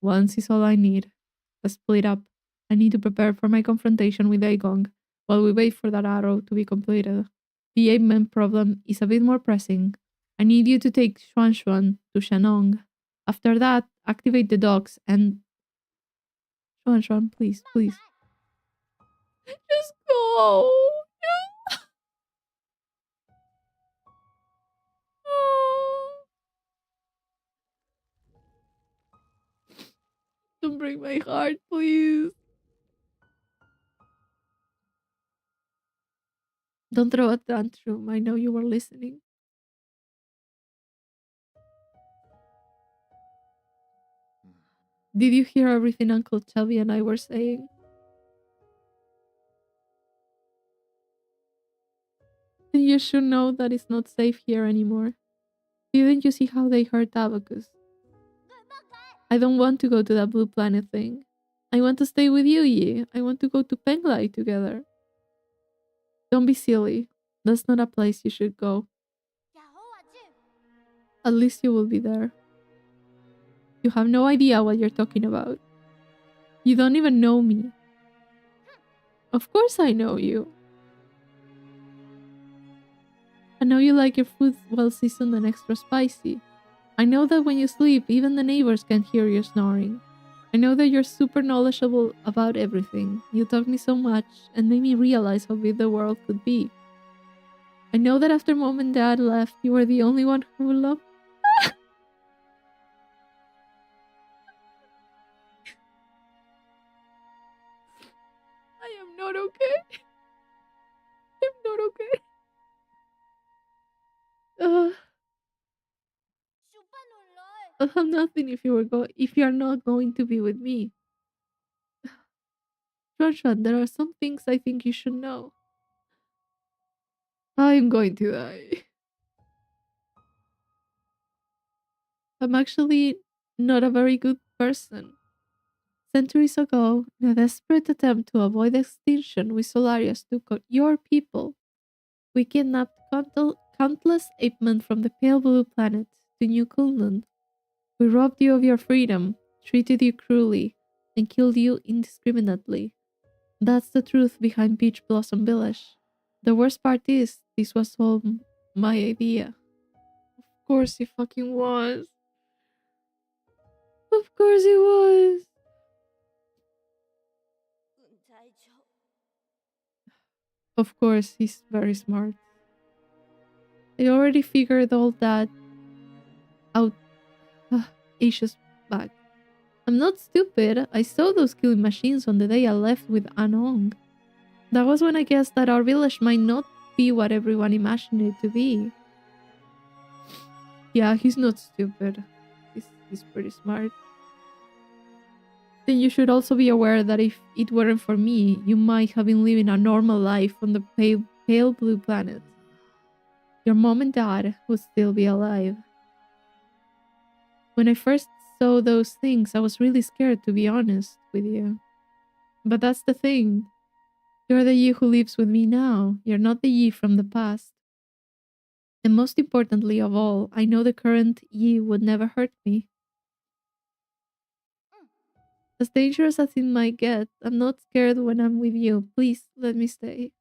Once is all I need. A split up. I need to prepare for my confrontation with Aegon while we wait for that arrow to be completed. The ape problem is a bit more pressing. I need you to take Xuan Xuan to Shanong. After that, activate the dogs and... Xuan Xuan, please, please. Just go! Don't break my heart, please. Don't throw a tantrum. I know you were listening. Did you hear everything Uncle Chubby and I were saying? Then you should know that it's not safe here anymore. Didn't you see how they hurt Abacus? I don't want to go to that blue planet thing. I want to stay with you, Yi. I want to go to Penglai together. Don't be silly. That's not a place you should go. At least you will be there. You have no idea what you're talking about. You don't even know me. Of course I know you. I know you like your food well seasoned and extra spicy. I know that when you sleep, even the neighbors can hear you snoring. I know that you're super knowledgeable about everything. You taught me so much and made me realize how big the world could be. I know that after Mom and Dad left, you were the only one who loved. I am not okay. I'm not okay. Uh, I'll have nothing if you're not going to be with me. Joshua, there are some things I think you should know. I'm going to die. I'm actually not a very good person. Centuries ago, in a desperate attempt to avoid extinction, we Solarians took out your people. We kidnapped countless ape men from the pale blue planet to New Kunlun. We robbed you of your freedom, treated you cruelly, and killed you indiscriminately. That's the truth behind Peach Blossom Village. The worst part is, this was all my idea. Of course it fucking was. Of course it was. Of course, he's very smart. I already figured all that out Asia's back. I'm not stupid. I saw those killing machines on the day I left with Anong. That was when I guessed that our village might not be what everyone imagined it to be. Yeah, he's not stupid. He's pretty smart. Then you should also be aware that if it weren't for me, you might have been living a normal life on the pale blue planet. Your mom and dad would still be alive. When I first saw those things, I was really scared, to be honest with you. But that's the thing. You're the you who lives with me now. You're not the ye from the past. And most importantly of all, I know the current ye would never hurt me. As dangerous as it might get, I'm not scared when I'm with you. Please, let me stay.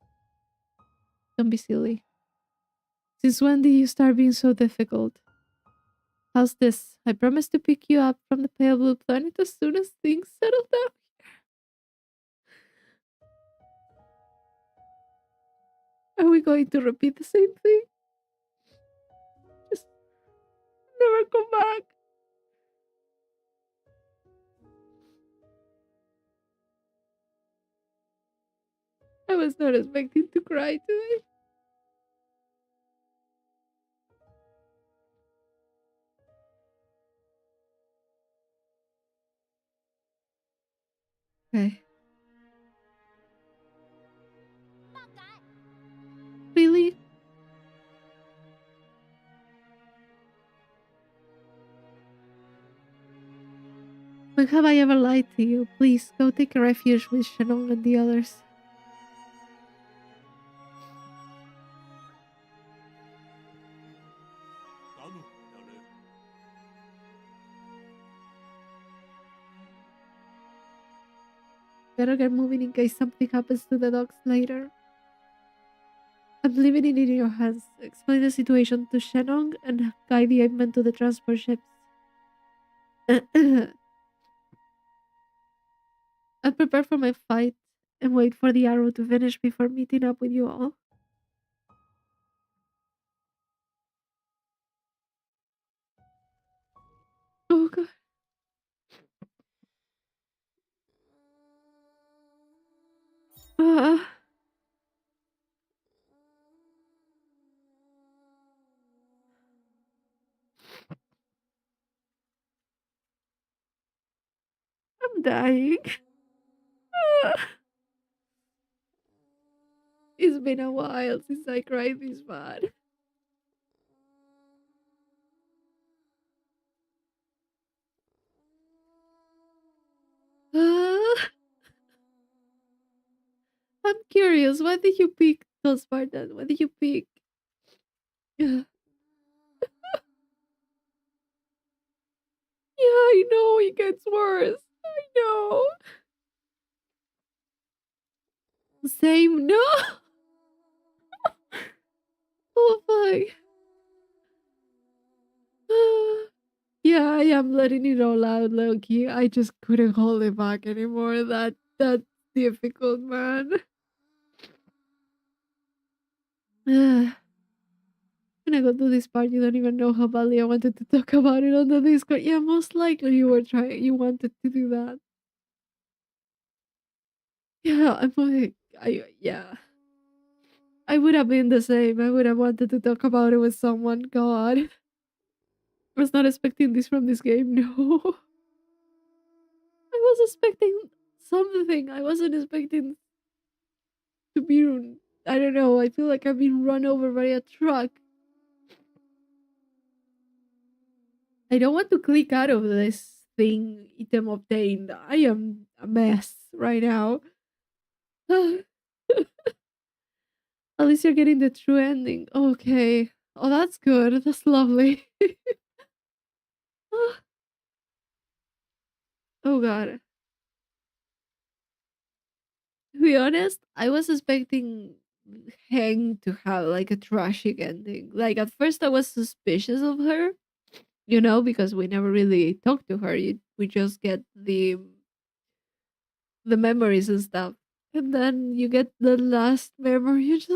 Don't be silly. Since when did you start being so difficult? How's this? I promise to pick you up from the pale blue planet as soon as things settle down. Are we going to repeat the same thing? Just never come back. I was not expecting to cry today. Okay. Really? When have I ever lied to you? Please, go take a refuge with Shannon and the others. Better get moving in case something happens to the dogs later. I'm leaving it in your hands. Explain the situation to Shannon and guide the ape to the transport ships. I'll prepare for my fight and wait for the arrow to finish before meeting up with you all. Oh god. Ah, I'm dying. Ah, it's been a while since I cried this bad. Ah, I'm curious, why did you pick those Spartan? Why did you pick? Yeah, I know it gets worse. I know. Same, no. Oh my. Ah, yeah, I am letting it all out, Loki. I just couldn't hold it back anymore. That's difficult, man. Ah, when I got to this part, you don't even know how badly I wanted to talk about it on the Discord. Yeah, most likely you wanted to do that. Yeah, I'm like, yeah. I would have been the same. I would have wanted to talk about it with someone. God. I was not expecting this from this game. No, I was expecting something. I wasn't expecting to be. I don't know. I feel like I've been run over by a truck. I don't want to click out of this thing. Item obtained. I am a mess right now. At least you're getting the true ending. Okay. Oh, that's good. That's lovely. Oh god. To be honest, I was expecting Hang to have like a tragic ending. Like at first I was suspicious of her, because we never really talked to her. We just get the memories and stuff. And then you get the last memory, you just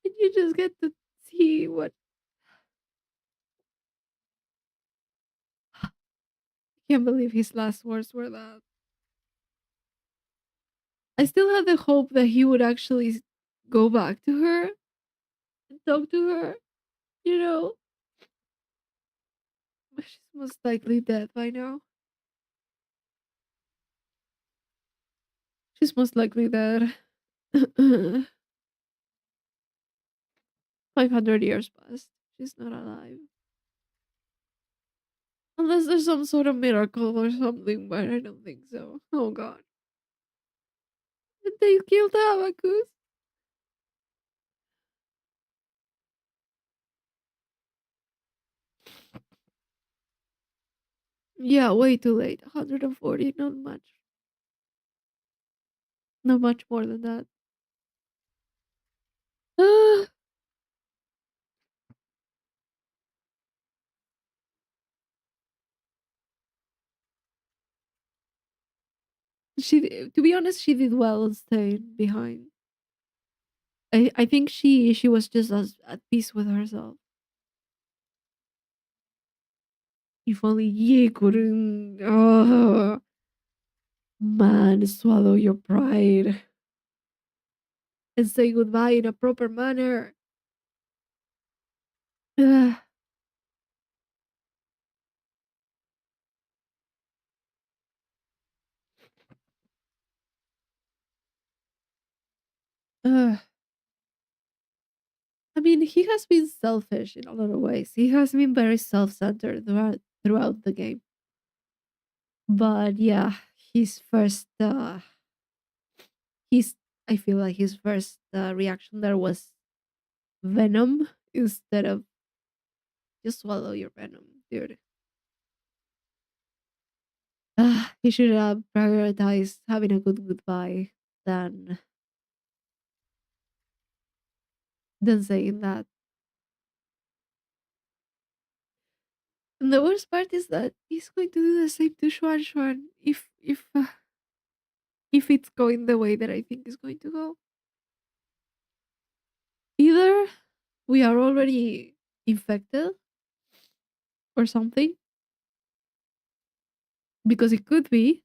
and you just get to see what I can't believe his last words were that. I still had the hope that he would actually go back to her and talk to her, you know? But she's most likely dead by now. She's most likely dead. 500 years passed. She's not alive. Unless there's some sort of miracle or something, but I don't think so. Oh god. They killed Abacus. Yeah, way too late. 140, not much. Not much more than that. To be honest, she did well on staying behind. I think she was just at peace with herself. If only Yi couldn't. Oh, man, swallow your pride and say goodbye in a proper manner. Ugh, ugh. I mean, he has been selfish in a lot of ways. He has been very self-centered throughout the game. But yeah, his first, his I feel like his first reaction there was venom instead of just swallow your venom, dude. He should have prioritized having a good goodbye than saying that. And the worst part is that he's going to do the same to Xuan Xuan if it's going the way that I think it's going to go. Either we are already infected or something, because it could be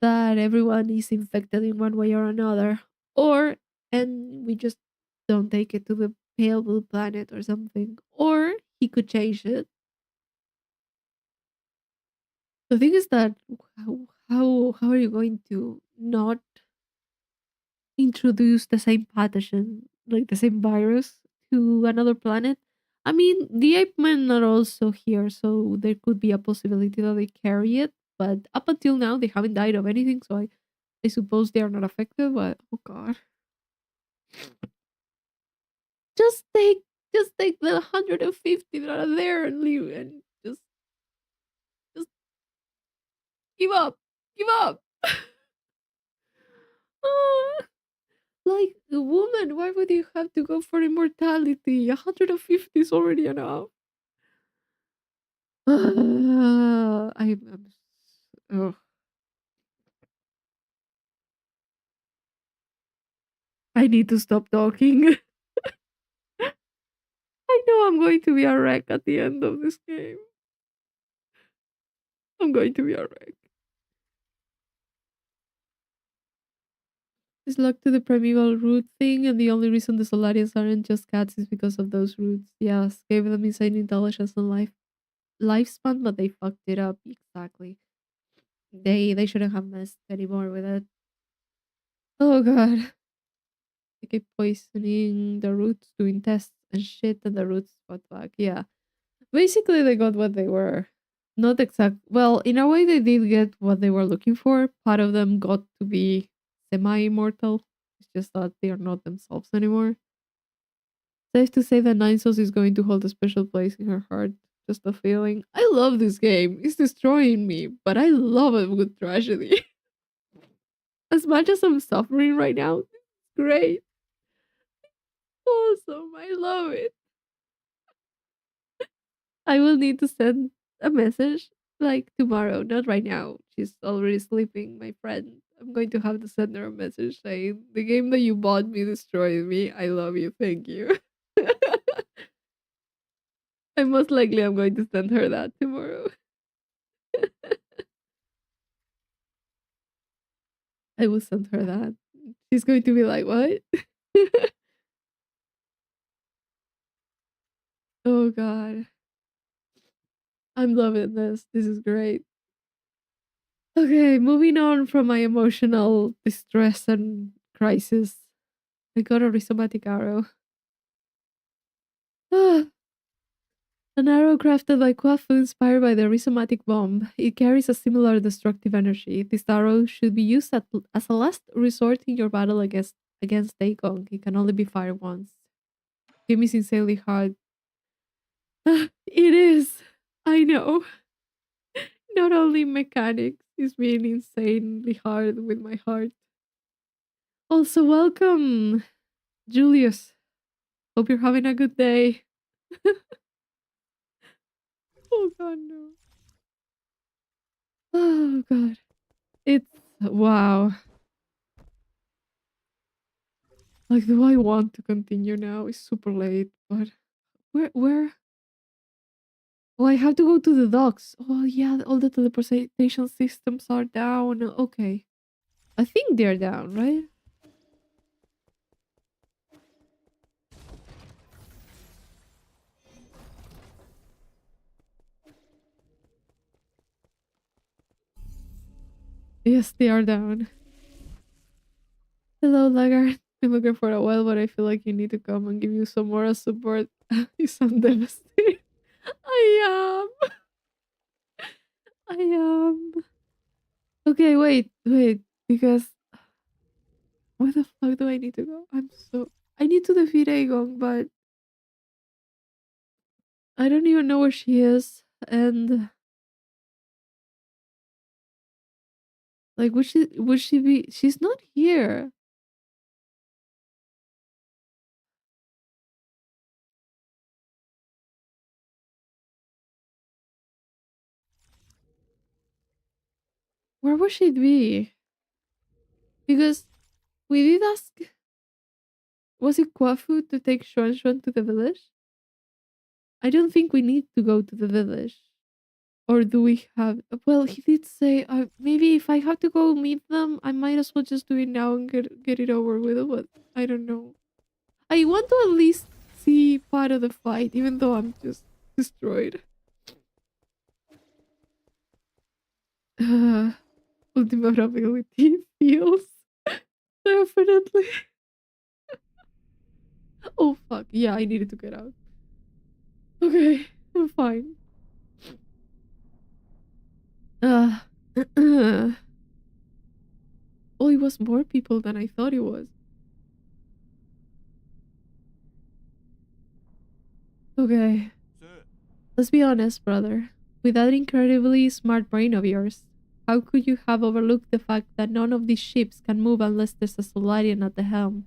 that everyone is infected in one way or another, or and we just don't take it to the pale blue planet or something, or he could change it. The thing is that how are you going to not introduce the same pathogen, like the same virus, to another planet? I mean, the ape men are also here, so there could be a possibility that they carry it. But up until now, they haven't died of anything, so I suppose they are not affected. But oh god, just take just take the 150 that are there and leave, and just give up, give up. Ah, like a woman, why would you have to go for immortality? 150 is already enough. I'm oh, I need to stop talking. I know I'm going to be a wreck at the end of this game. I'm going to be a wreck. It's locked to the primeval root thing, and the only reason the Solarians aren't just cats is because of those roots. Yes, gave them insane intelligence and lifespan, but they fucked it up. Exactly. They shouldn't have messed anymore with it. Oh god. They keep poisoning the roots, doing tests and shit, and the roots fought back. Yeah. Basically, they got what they were. Not exact. Well, in a way, they did get what they were looking for. Part of them got to be semi immortal. It's just that they are not themselves anymore. Safe to say that Ninsos is going to hold a special place in her heart. Just a feeling. I love this game. It's destroying me, but I love a good tragedy. As much as I'm suffering right now, it's great. Awesome. I love it. I will need to send a message like tomorrow, not right now. She's already sleeping, my friend. I'm going to have to send her a message saying, "The game that you bought me destroyed me. I love you. Thank you." I most likely am going to send her that tomorrow. I will send her that. She's going to be like, "What?" Oh god. I'm loving this. This is great. Okay, moving on from my emotional distress and crisis. I got a rhizomatic arrow. Ah, an arrow crafted by Kwafu inspired by the rhizomatic bomb. It carries a similar destructive energy. This arrow should be used as a last resort in your battle against Dagon. It can only be fired once. Game is insanely hard. Ah, it is. I know. Not only mechanics is being insanely hard with my heart. Also, welcome, Julius. Hope you're having a good day. Oh god, no. Oh god. It's wow. Like, do I want to continue now? It's super late, but where? Oh, I have to go to the docks. Oh yeah, all the teleportation systems are down. Okay. I think they're down, right? Yes, they are down. Hello, Lagarde. Been looking for a while, but I feel like you need to come and give you some moral support. You sound devastated. I am. I am. Okay, wait. Because where the fuck do I need to go? I need to defeat Aegon, but I don't even know where she is. And like, would she be? She's not here. Where would she be? Because we did ask. Was it Kwafu to take Xuan to the village? I don't think we need to go to the village. Or do we have? Well, he did say maybe if I have to go meet them, I might as well just do it now and get it over with. But I don't know. I want to at least see part of the fight, even though I'm just destroyed. Uh, ultimate ability feels definitely. Oh fuck! Yeah, I needed to get out. Okay, I'm fine. Uh, oh, it was more people than I thought it was. Okay, let's be honest, brother. With that incredibly smart brain of yours, how could you have overlooked the fact that none of these ships can move unless there's a Solarian at the helm?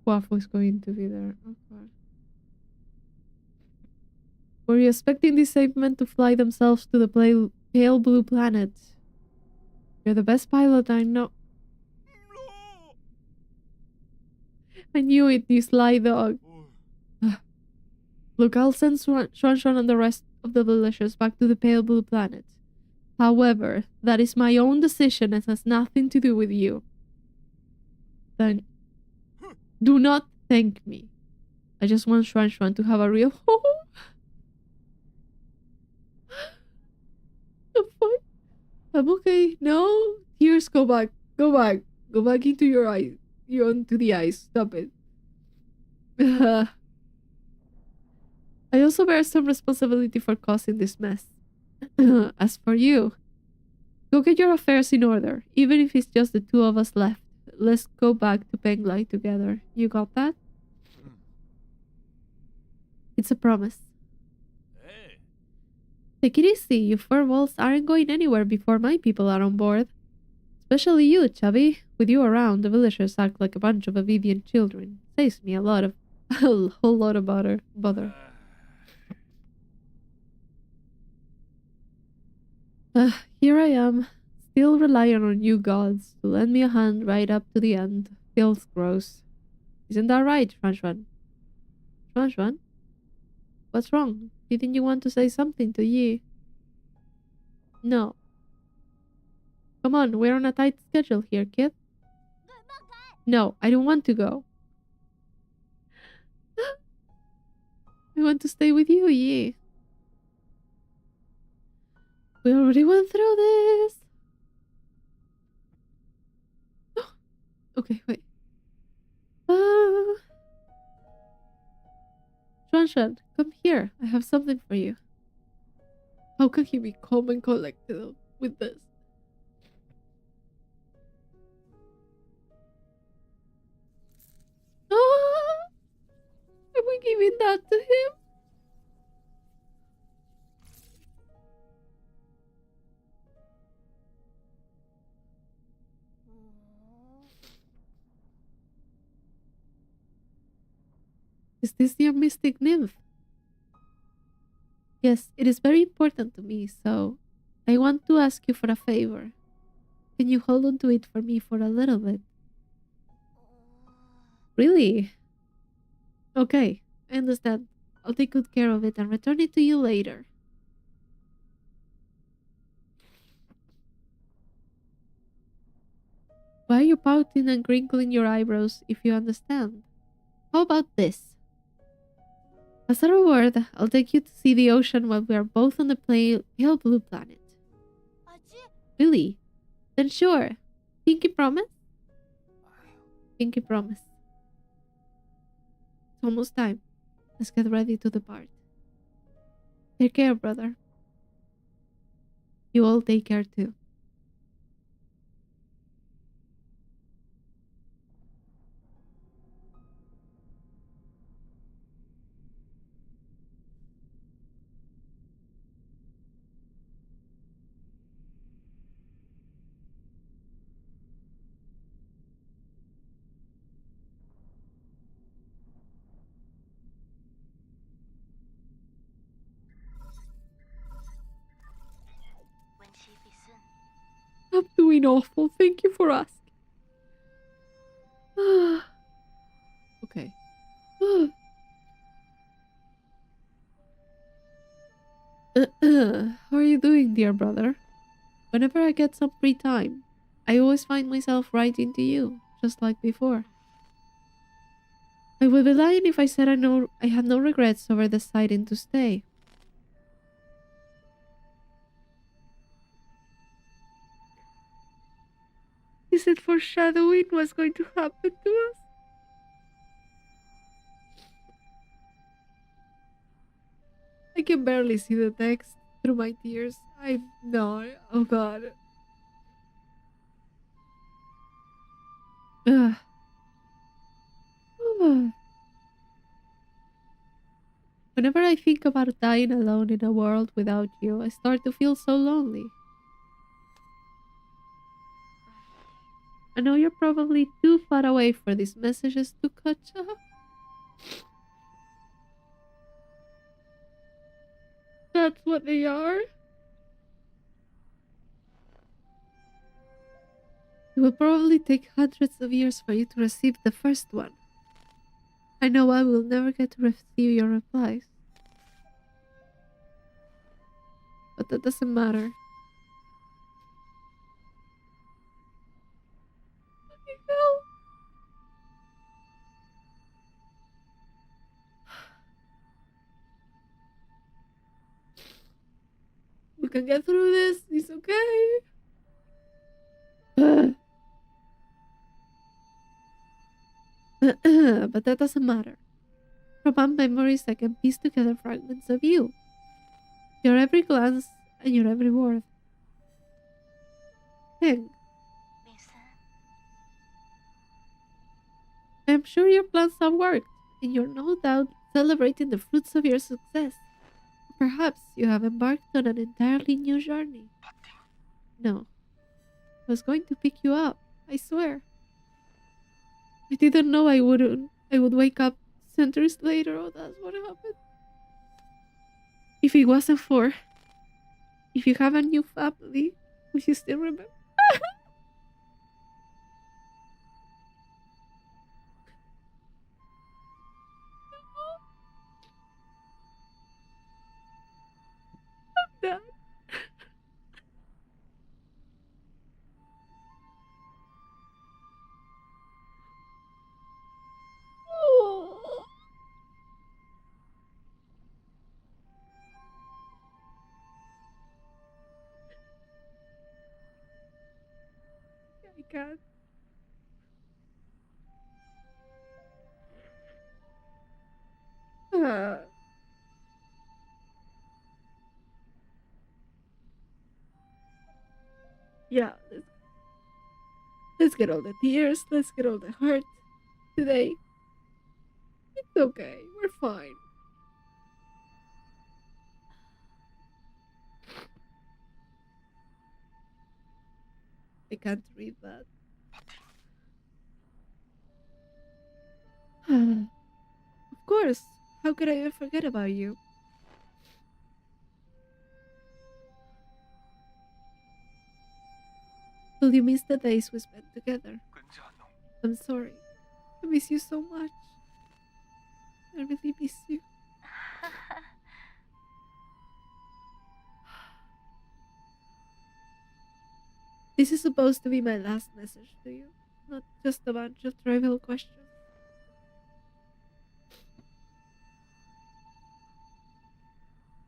Waffle is going to be there. Oh god. Were you expecting these ape men to fly themselves to the pale blue planet? You're the best pilot I know. I knew it, you sly dog. Look, I'll send Swan and the rest of the villagers back to the pale blue planet. However, that is my own decision and has nothing to do with you. Thank. Do not thank me. I just want Xuan Xuan to have a real home. I'm fine. I'm okay. No. Tears, go back. Go back. Go back into your eyes. You onto the eyes. Stop it. I also bear some responsibility for causing this mess. As for you, go get your affairs in order. Even if it's just the two of us left. Let's go back to Penglai together. You got that? It's a promise. Take it easy. You furballs aren't going anywhere before my people are on board. Especially you, Chubby. With you around, the villagers act like a bunch of obedient children. Saves me a lot of... a whole lot of bother. Here I am, still relying on you gods to lend me a hand right up to the end. Feels gross. Isn't that right, Xuan Xuan? Xuan Xuan? What's wrong? Didn't you want to say something to Yi? No. Come on, we're on a tight schedule here, kid. No, I don't want to go. I want to stay with you, Yi. We already went through this. Okay, wait. Xuan Xuan, come here. I have something for you. How can he be calm and collected with this? Ah, are we giving that to him? Is this your mystic nymph? Yes, it is very important to me, so I want to ask you for a favor. Can you hold on to it for me for a little bit? Really? Okay, I understand. I'll take good care of it and return it to you later. Why are you pouting and crinkling your eyebrows if you understand? How about this? As a reward, I'll take you to see the ocean while we are both on the pale blue planet. Really? Then sure. Pinky promise? Pinky promise. It's almost time. Let's get ready to depart. Take care, brother. You all take care too. I'm doing awful. Thank you for asking. Okay. How are you doing, dear brother? Whenever I get some free time, I always find myself writing to you, just like before. I would be lying if I said I had no regrets over deciding to stay. Is it foreshadowing what's going to happen to us? I can barely see the text through my tears. I'm not. Oh god. Ugh. Whenever I think about dying alone in a world without you, I start to feel so lonely. I know you're probably too far away for these messages to catch up. That's what they are. It will probably take hundreds of years for you to receive the first one. I know I will never get to receive your replies. But that doesn't matter. Hell. can get through this. It's okay. But that doesn't matter. From my memories, I can piece together fragments of you. Your every glance and your every word. Heng, I'm sure your plans have worked, and you're no doubt celebrating the fruits of your success. Perhaps you have embarked on an entirely new journey. No, I was going to pick you up, I swear. I didn't know I would wake up centuries later. Oh, that's what happened. If it wasn't for, if you have a new family, would you still remember? That? Oh, I can't. Uh, yeah, let's get all the tears. Let's get all the hurt today. It's okay. We're fine. I can't read that. Of course. How could I ever forget about you? Will you miss the days we spent together? I'm sorry. I miss you so much. I really miss you. This is supposed to be my last message to you, not just a bunch of trivial questions.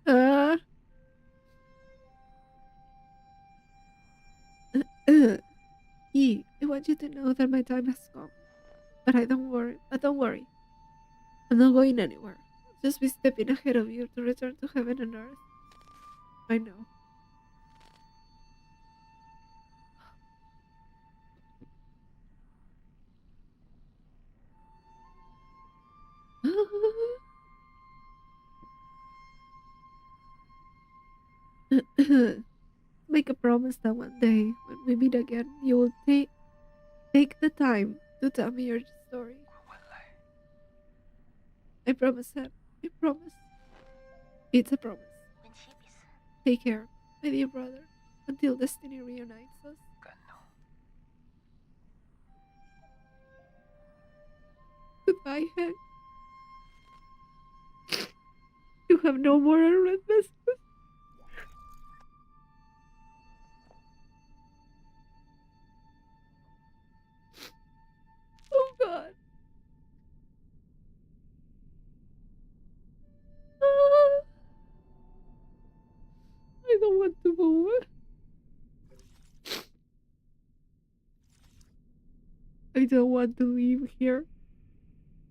Uh, I want you to know that my time has come. But don't worry. I'm not going anywhere. I'll just be stepping ahead of you to return to heaven and earth. I know. Make a promise that one day, when we meet again, you will take the time to tell me your story. I promise, Sam. I promise. It's a promise. Take care, my dear brother, until destiny reunites us. Goodbye, Hank. You have no more unread messages. Oh God. Ah, I don't want to move. I don't want to leave here.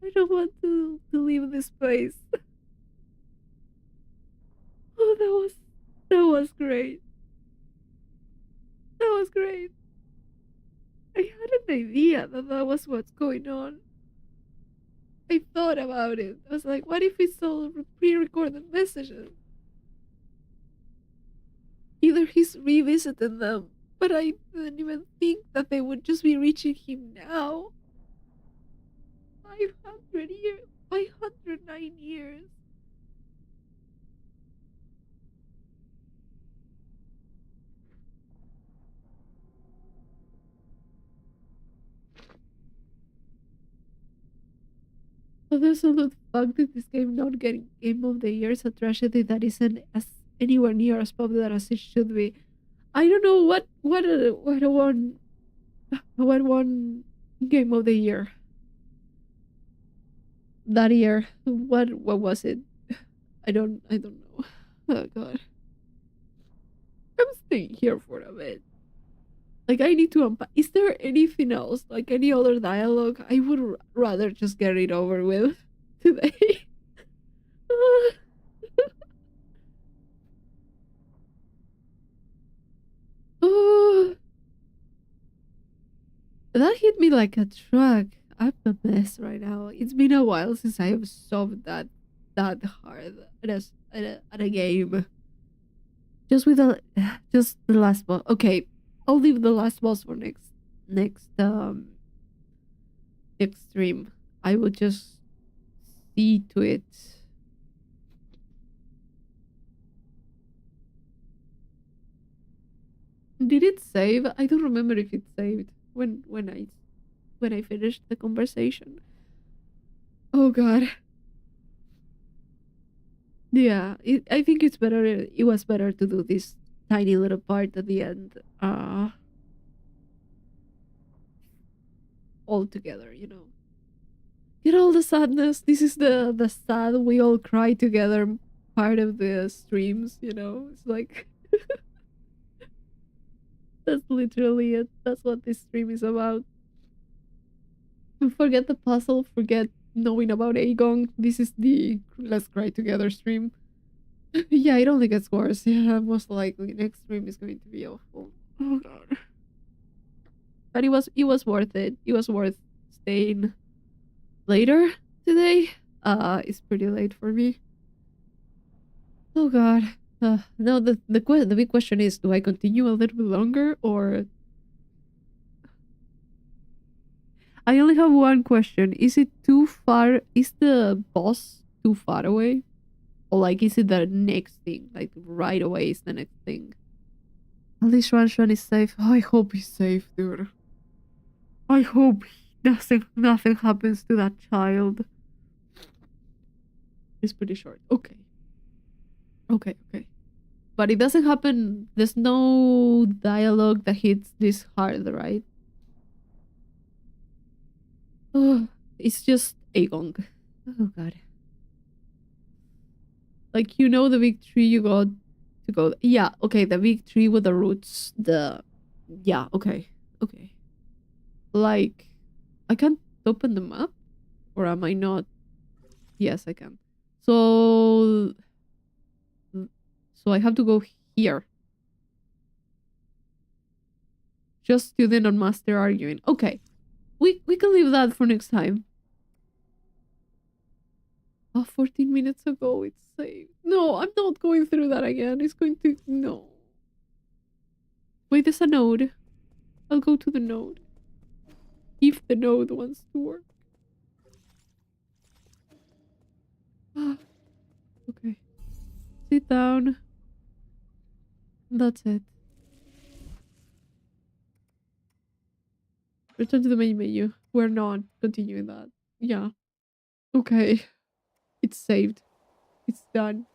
I don't want to leave this place. Oh, that was great. That was great. I had an idea that that was what's going on. I thought about it. I was like, what if it's all pre-recorded messages? Either he's revisiting them, but I didn't even think that they would just be reaching him now. 500 years, 509 years. The absolute fact that this game not getting Game of the Year is a tragedy that isn't as anywhere near as popular as it should be. I don't know what won Game of the Year that year. What was it? I don't know. Oh God. I'm staying here for a bit. Like, I need to unpack. Is there anything else? Like, any other dialogue? I would rather just get it over with today. Oh, that hit me like a truck. I'm a mess right now. It's been a while since I have solved that hard at a game. Just with the just the last boss. Okay, I'll leave the last boss for next stream. I will just see to it. Did it save? I don't remember if it saved when I finished the conversation. Oh god. Yeah, I think it's better. It was better to do this tiny little part at the end, all together. Get all the sadness. This is the sad we all cry together part of the streams. It's like that's literally it. That's what this stream is about. Forget the puzzle. Forget knowing about Aegon. This is the let's cry together stream. Yeah, I don't think it's worse. Yeah, most likely next stream is going to be awful. Oh god. But it was worth it. It was worth staying later today. It's pretty late for me. Oh god. No, the big question is, do I continue a little bit longer, or I only have one question. Is it too far? Is the boss too far away? Or like is it the next thing? Like right away is the next thing. At least Shuan is safe. Oh, I hope he's safe, dude. I hope nothing happens to that child. It's pretty short. Okay. Okay. But it doesn't happen. There's no dialogue that hits this hard, right? Oh, it's just Aegon. Oh god. Like the big tree you got to go. Yeah, okay, the big tree with the roots. Yeah, okay. Like, I can't open the map? Or am I not? Yes, I can. So I have to go here. Just student and master arguing. Okay. We can leave that for next time. Oh, 14 minutes ago it's saved. No, I'm not going through that again. It's going to... No. Wait, there's a node. I'll go to the node. If the node wants to work. Okay. Sit down. That's it. Return to the main menu. We're not continuing that. Yeah. Okay. It's saved. It's done.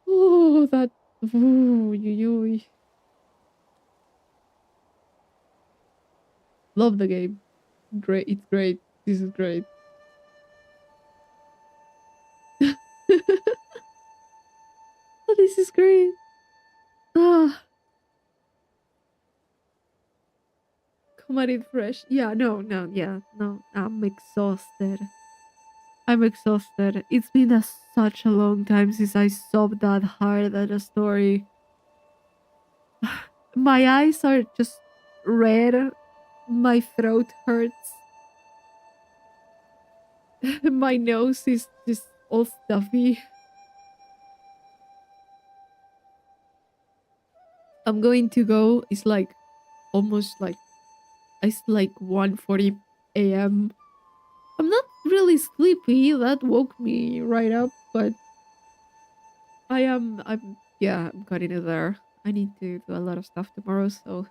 Oh, that... Ooh. Love the game. Great. It's great. This is great. Oh, this is great. Ah. Come at it fresh. Yeah, no. I'm exhausted. It's been such a long time since I sobbed that hard at a story. My eyes are just red. My throat hurts. My nose is just all stuffy. I'm going to go. It's like almost like it's like 1:40 a.m. I'm not really sleepy. That woke me right up, but I'm cutting it there. I need to do a lot of stuff tomorrow, so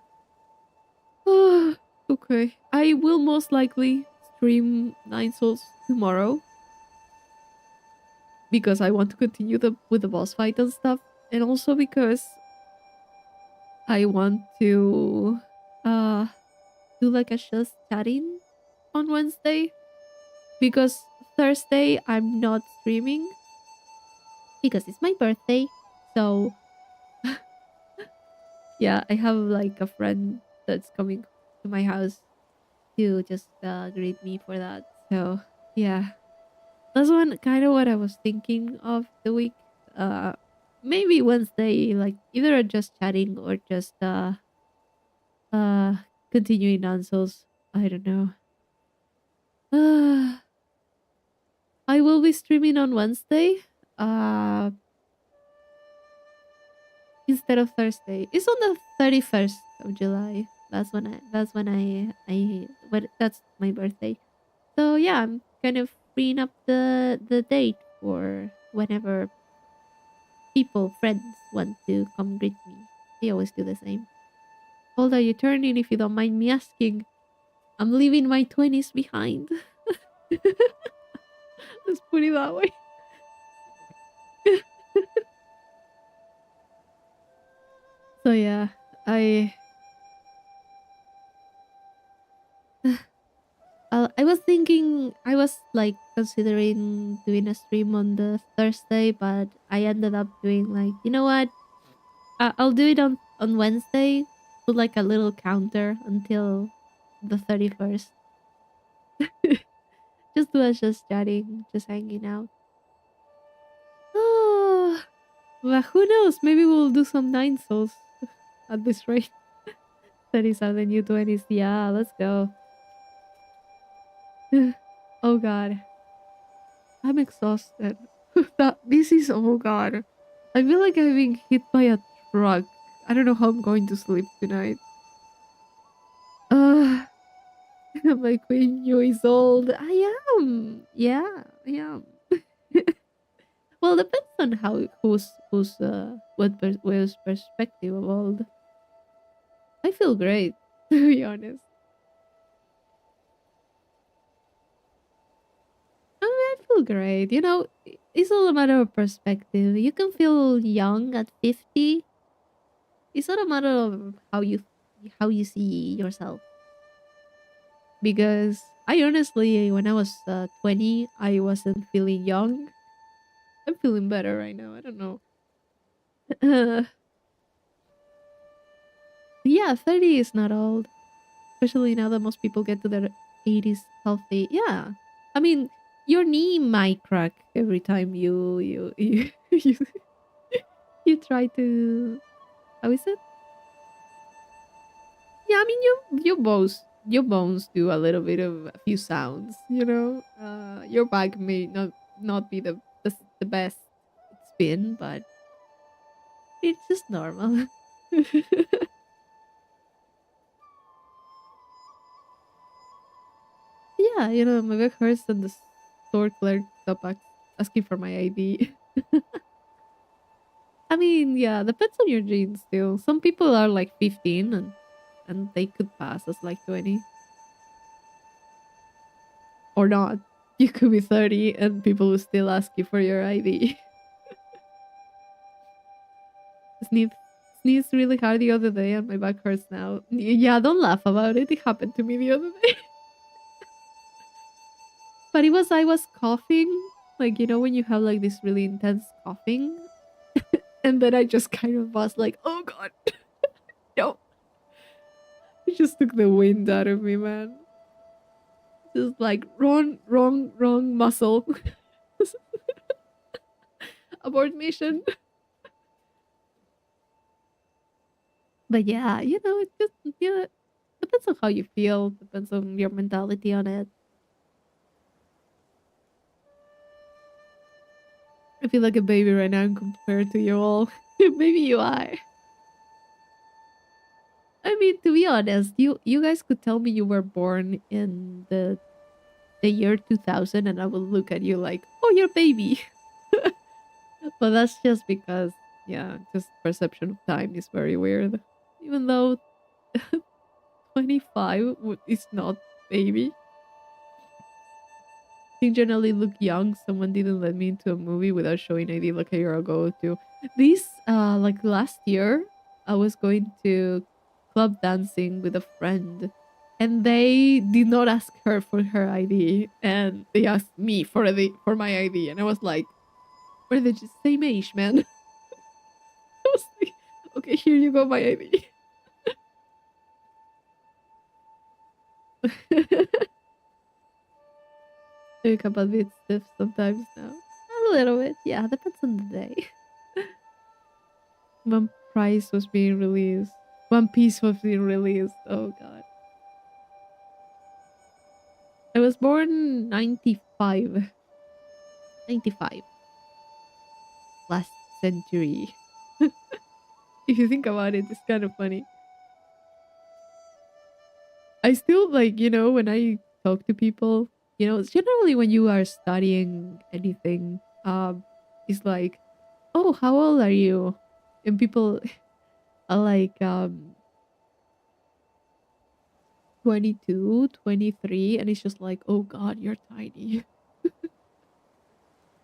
okay. I will most likely stream Nine Souls tomorrow because I want to continue with the boss fight and stuff, and also because I want to uh do like a just chatting on Wednesday, because Thursday I'm not streaming because it's my birthday. So Yeah, I have like a friend that's coming to my house to just greet me for that. So yeah, that's one kind of what I was thinking of the week. Uh, Maybe Wednesday, like either just chatting or just uh continuing nonsense. I don't know. Uh, I will be streaming on Wednesday. Uh, instead of Thursday. It's on the 31st of July. That's my birthday. So yeah, I'm kind of freeing up the date for whenever friends want to come greet me. They always do the same. How old are you turning, if you don't mind me asking? I'm leaving my 20s behind. Let's put it that way. So yeah, I I was thinking, I was like considering doing a stream on the Thursday, but I ended up doing like, you know what? I'll do it on Wednesday. Put like a little counter until the 31st. Just do us just chatting, just hanging out. Oh, but who knows? Maybe we'll do some nine souls at this rate. 30s are the new 20s. Yeah, let's go. Oh god. I'm exhausted. This is, oh god. I feel like I'm being hit by a truck. I don't know how I'm going to sleep tonight. Uh, my queen you is old. I am. Yeah, I am. Well, depends on how who's whose perspective of old. I feel great, to be honest. I feel great. It's all a matter of perspective. You can feel young at 50. It's not a matter of how you see yourself. Because I honestly, when I was 20, I wasn't feeling young. I'm feeling better right now. I don't know. Uh, yeah, 30 is not old, especially now that most people get to their 80s healthy. Yeah. I mean, your knee might crack every time you try to, how is it? Yeah, I mean, your bones do a little bit of a few sounds, your back may not be the best it's been, but it's just normal. Yeah, my back hurts and the store clerk stopped asking for my ID. I mean, yeah, depends on your genes still. Some people are like 15 and they could pass as like 20 or not. You could be 30 and people will still ask you for your ID. Sneeze sneezed really hard the other day and my back hurts now. Yeah, don't laugh about it. It happened to me the other day. But I was coughing, like when you have like this really intense coughing, and then I just kind of was like, "Oh god, no!" It just took the wind out of me, man. Just like wrong, wrong, wrong muscle. Abort mission. But yeah, it just depends on how you feel. Depends on your mentality on it. I feel like a baby right now compared to you all. Maybe you are. I mean, to be honest, you guys could tell me you were born in the year 2000, and I will look at you like, "Oh, you're a baby." But that's just because, yeah, just perception of time is very weird. Even though 25 is not baby. Things generally look young. Someone didn't let me into a movie without showing ID like a year ago too. This like last year, I was going to club dancing with a friend, and they did not ask her for her ID, and they asked me for my ID, and I was like, "We're the same age, man." I was like, Okay, here you go, my ID. I wake up a bit stiff sometimes now. A little bit, yeah, depends on the day. One Price was being released. One Piece was being released. Oh god. I was born 95. 95. Last century. If you think about it, it's kind of funny. I still like, when I talk to people, generally when you are studying anything, it's like, oh, how old are you? And people are like, 22, 23, and it's just like, oh god, you're tiny.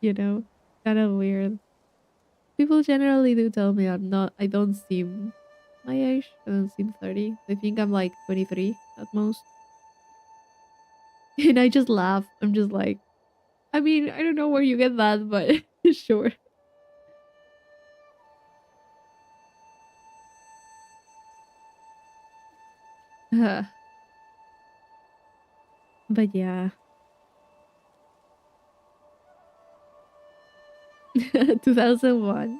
you know, kind of weird. People generally do tell me I don't seem my age. I don't seem 30. They think I'm like 23 at most. And I just laugh. I'm just like, I mean, I don't know where you get that, but sure. But yeah, 2001.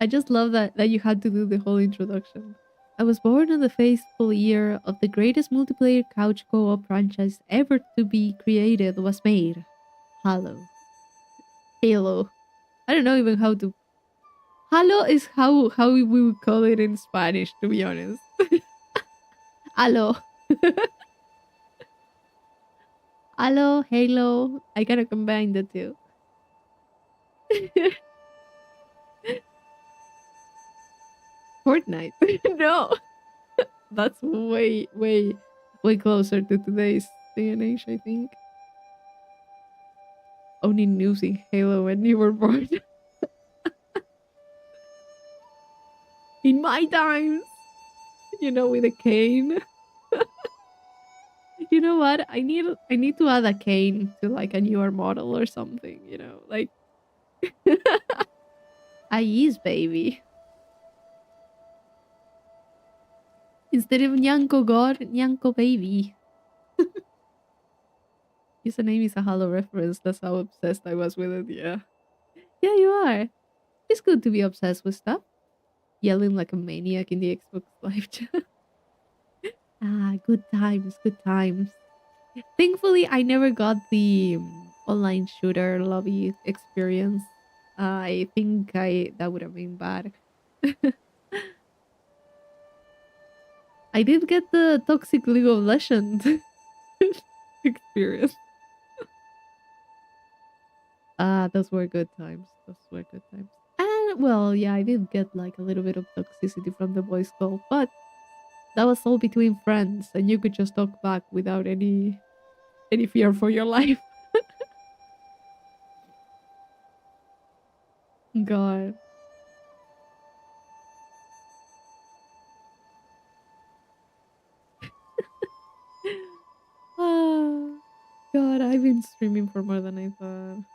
I just love that you had to do the whole introduction. I was born in the faithful year of the greatest multiplayer couch co-op franchise ever to be created was made. Halo. Halo. I don't know even how to. Halo is how we would call it in Spanish, to be honest. Halo. Halo, Halo. I gotta combine the two. Fortnite. No, that's way closer to today's day and age, I think. Only using Halo when you were born. In my times, with a cane. You know what? I need to add a cane to like a newer model or something, like a yeast baby. Instead of Nyanko God, Nyanko baby. Username is a Halo reference. That's how obsessed I was with it, yeah. Yeah, you are. It's good to be obsessed with stuff. Yelling like a maniac in the Xbox live chat. Good times, good times. Thankfully, I never got the online shooter lobby experience. I think I that would have been bad. I did get the toxic League of Legends experience. Those were good times. Those were good times. And well, yeah, I did get like a little bit of toxicity from the voice call, but that was all between friends, and you could just talk back without any fear for your life. God. Ah, God, I've been streaming for more than I thought.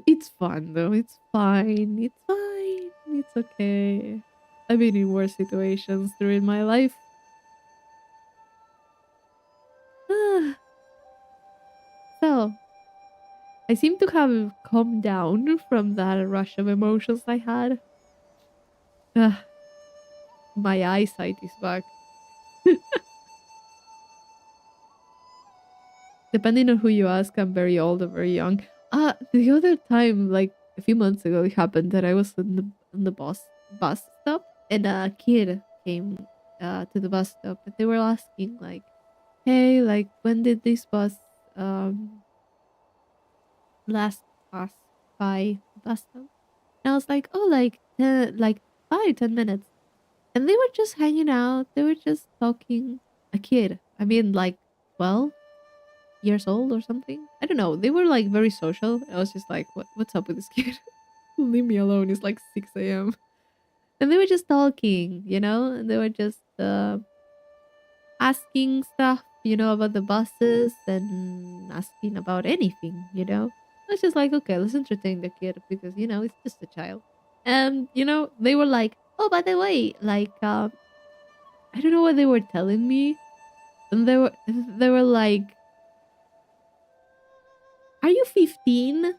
It's fun though. It's fine. It's fine. It's okay. I've been in worse situations during my life. Ah, so, I seem to have calmed down from that rush of emotions I had. Ah, my eyesight is back. Depending on who you ask, I'm very old or very young. The other time, like a few months ago, it happened that I was on the bus stop, and a kid came to the bus stop, and they were asking like, "Hey, like when did this bus last pass by the bus stop?" And I was like, "Oh, like 5, 10 minutes." And they were just hanging out. They were just talking. A kid. I mean, like 12 years old or something. I don't know. They were like very social. I was just like, what's up with this kid? Leave me alone. It's like 6 a.m. And they were just talking, and they were just asking stuff, about the buses and asking about anything. I was just like, okay, let's entertain the kid because it's just a child. And they were like, oh, by the way, like, I don't know what they were telling me, and they were like, are you 15?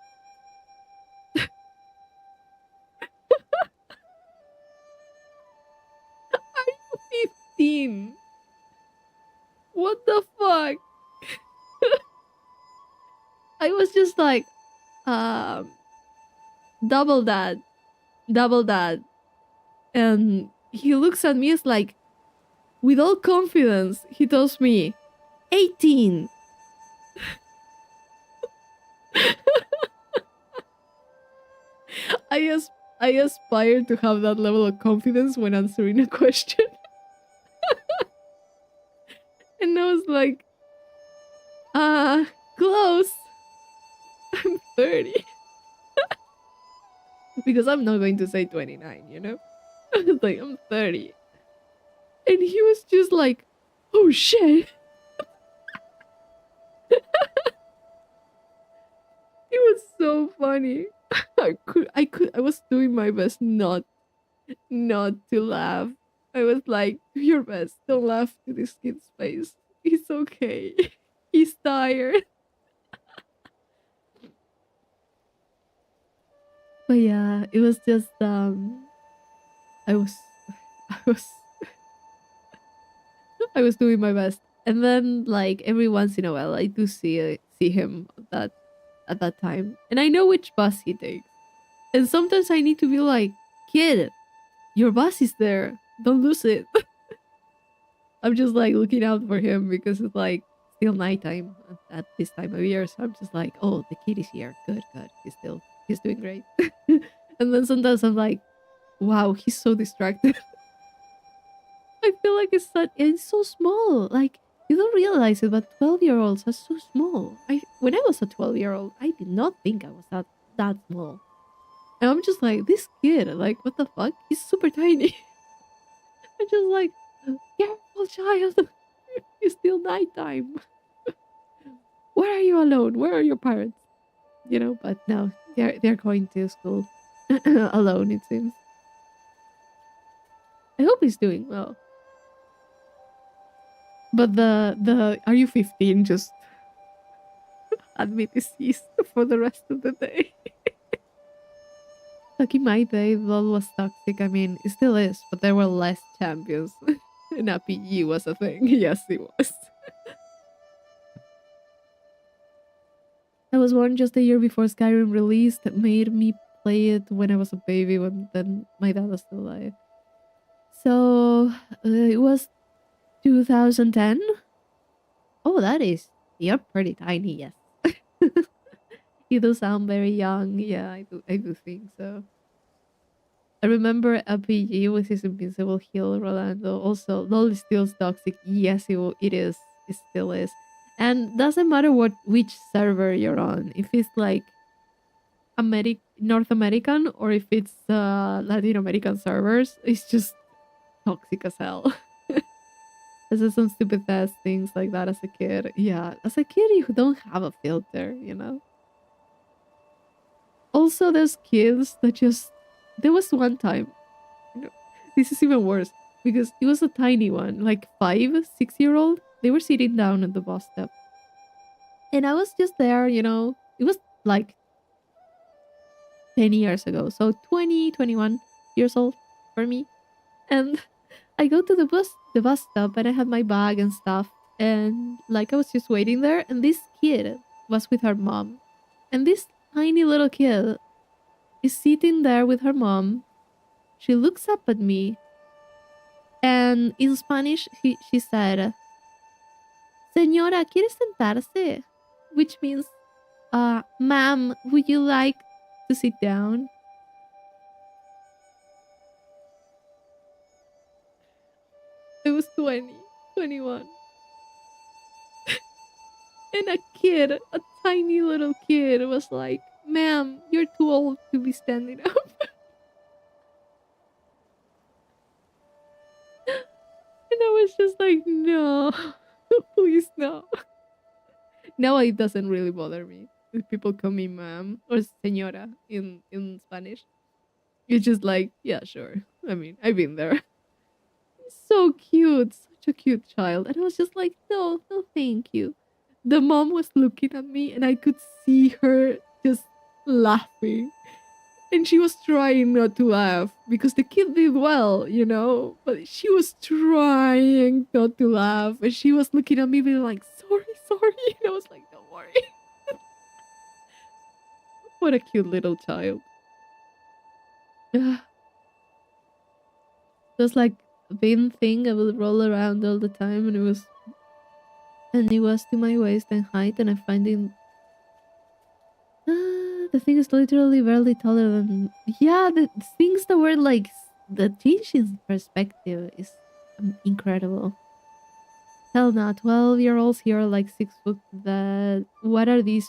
15? What the fuck? I was just like, um, double that, double that. And he looks at me as like, with all confidence, he tells me, 18. I as I aspire to have that level of confidence when answering a question. And I was like, uh, close. I'm 30. Because I'm not going to say 29. I was like, I'm 30. And he was just like, oh shit. It was so funny. I was doing my best not to laugh. I was like, do your best. Don't laugh to this kid's face. It's okay. He's tired. But yeah, it was just I was I was I was doing my best. And then like every once in a while I do see him at that time. And I know which bus he takes. And sometimes I need to be like, kid, your bus is there. Don't lose it. I'm just like looking out for him because it's like still nighttime at this time of year. So I'm just like, oh, the kid is here. Good, good. He's doing great. And then sometimes I'm like, wow, he's so distracted. I feel like it's so small. Like you don't realize it, but 12-year-olds are so small. When I was a 12-year-old, I did not think I was that small. And I'm just like, this kid, like, what the fuck? He's super tiny. I'm just like, careful, child. It's still nighttime. Where are you alone? Where are your parents? But no, they're going to school alone, it seems. I hope he's doing well. But the are you 15 just had me deceased for the rest of the day. Like in my day, LOL was toxic. I mean, it still is, but there were less champions. And RPG was a thing. Yes, it was. I was born just a year before Skyrim released. That made me play it when I was a baby. When then my dad was still alive. So it was 2010. Oh, that is. You're pretty tiny. Yes. You do sound very young. Yeah, I do. I do think so. I remember RPG with his invincible heal, Rolando. Also, LOL is still toxic. Yes, it is. It still is. And doesn't matter which server you're on. If it's like North American or if it's Latin American servers, it's just toxic as hell. I said some stupid ass things like that as a kid. Yeah, as a kid, you don't have a filter. Also, there's kids that just. There was one time. You know, this is even worse because it was a tiny one, like 5, 6-year-old. They were sitting down at the bus stop, and I was just there. It was like 10 years ago, so 20, 21 years old for me, and I go to the bus stop, and I had my bag and stuff, and like I was just waiting there, and this kid was with her mom, and this tiny little kid is sitting there with her mom. She looks up at me, and in Spanish, she said, Señora, ¿quiere sentarse? Which means, ma'am, would you like to sit down? I was 20, 21. And a kid, a tiny little kid, was like, ma'am, you're too old to be standing up. And I was just like, no, please no. Now it doesn't really bother me. people call me ma'am or señora in Spanish. It's just like, yeah, sure. I mean, I've been there. So cute, such a cute child. And I was just like, no, no, thank you. The mom was looking at me and I could see her just laughing. And she was trying not to laugh because the kid did well, but she was trying not to laugh. And she was looking at me being like, sorry, sorry. And I was like, don't worry. What a cute little child. Just like a bin thing I would roll around all the time, and it was to my waist and height, and I'm finding the thing is literally barely taller than, yeah, the things that were like the change in perspective is incredible. Hell no, 12-year-olds here are like 6 foot. That what are these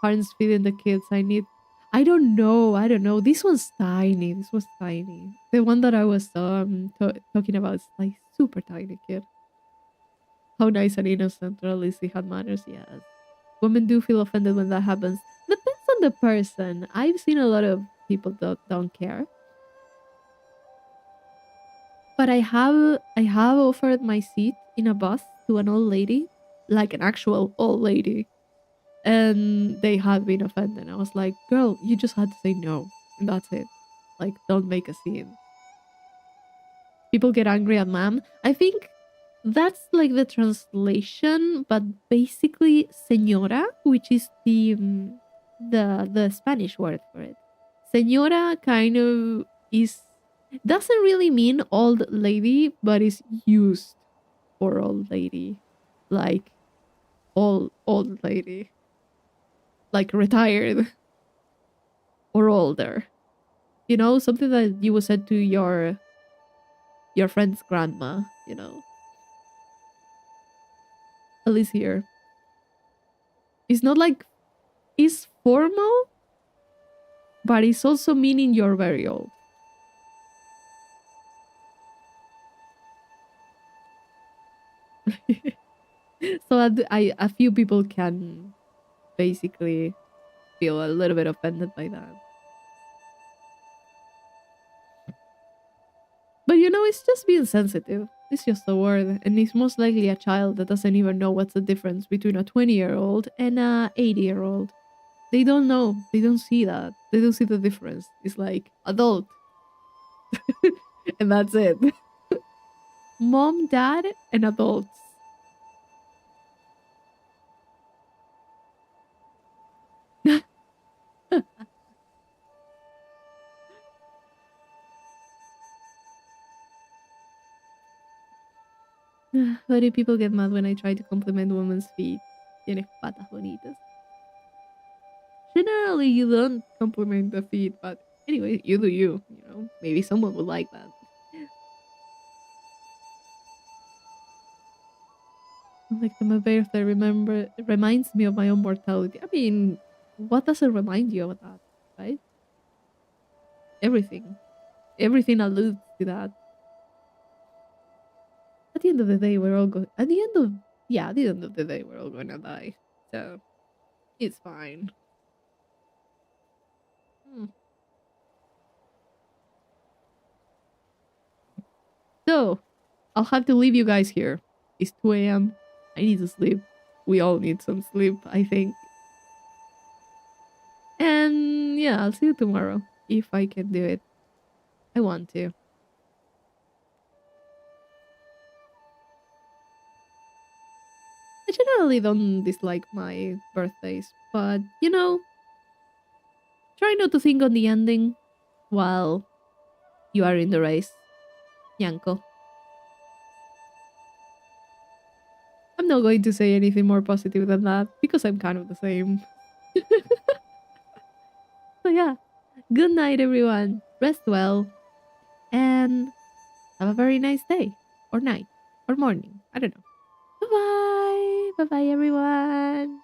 parents feeding the kids? I don't know. This one's tiny. This was tiny. The one that I was talking about is like super tiny kid. How nice and innocent, or at least he had manners. Yes, women do feel offended when that happens. Depends on the person. I've seen a lot of people that don't care, but I have offered my seat in a bus to an old lady, like an actual old lady, and they had been offended. I was like, girl, you just had to say no, and that's it. Like, don't make a scene. People get angry at ma'am. I think that's like the translation, but basically señora, which is the Spanish word for it. Señora kind of is doesn't really mean old lady, but is used for old lady, like old lady, like retired or older. Something that you would say to your friend's grandma. At least here, it's not like it's formal, but it's also meaning you're very old. So a few people can basically feel a little bit offended by that. But it's just being sensitive. It's just a word, and it's most likely a child that doesn't even know what's the difference between a 20-year-old and a 80-year-old. They don't know. They don't see that. They don't see the difference. It's like adult, and that's it. Mom, dad, and adults. Why do people get mad when I try to compliment women's feet? Tienes patas bonitas. Generally, you don't compliment the feet, but anyway, you do you. Maybe someone would like that. Like my birthday, remember, it reminds me of my own mortality. I mean, what does it remind you of that, right? Everything, everything alludes to that. At the end of the day, we're all going. At the end of the day, we're all gonna die. So it's fine. Hmm. So I'll have to leave you guys here. It's 2 a.m. I need to sleep. We all need some sleep, I think. And yeah, I'll see you tomorrow if I can do it. I want to. I generally don't dislike my birthdays, but try not to think on the ending while you are in the race, Yanko. I'm not going to say anything more positive than that because I'm kind of the same. So yeah, good night, everyone. Rest well and have a very nice day or night or morning. I don't know. Bye bye. Bye bye, everyone.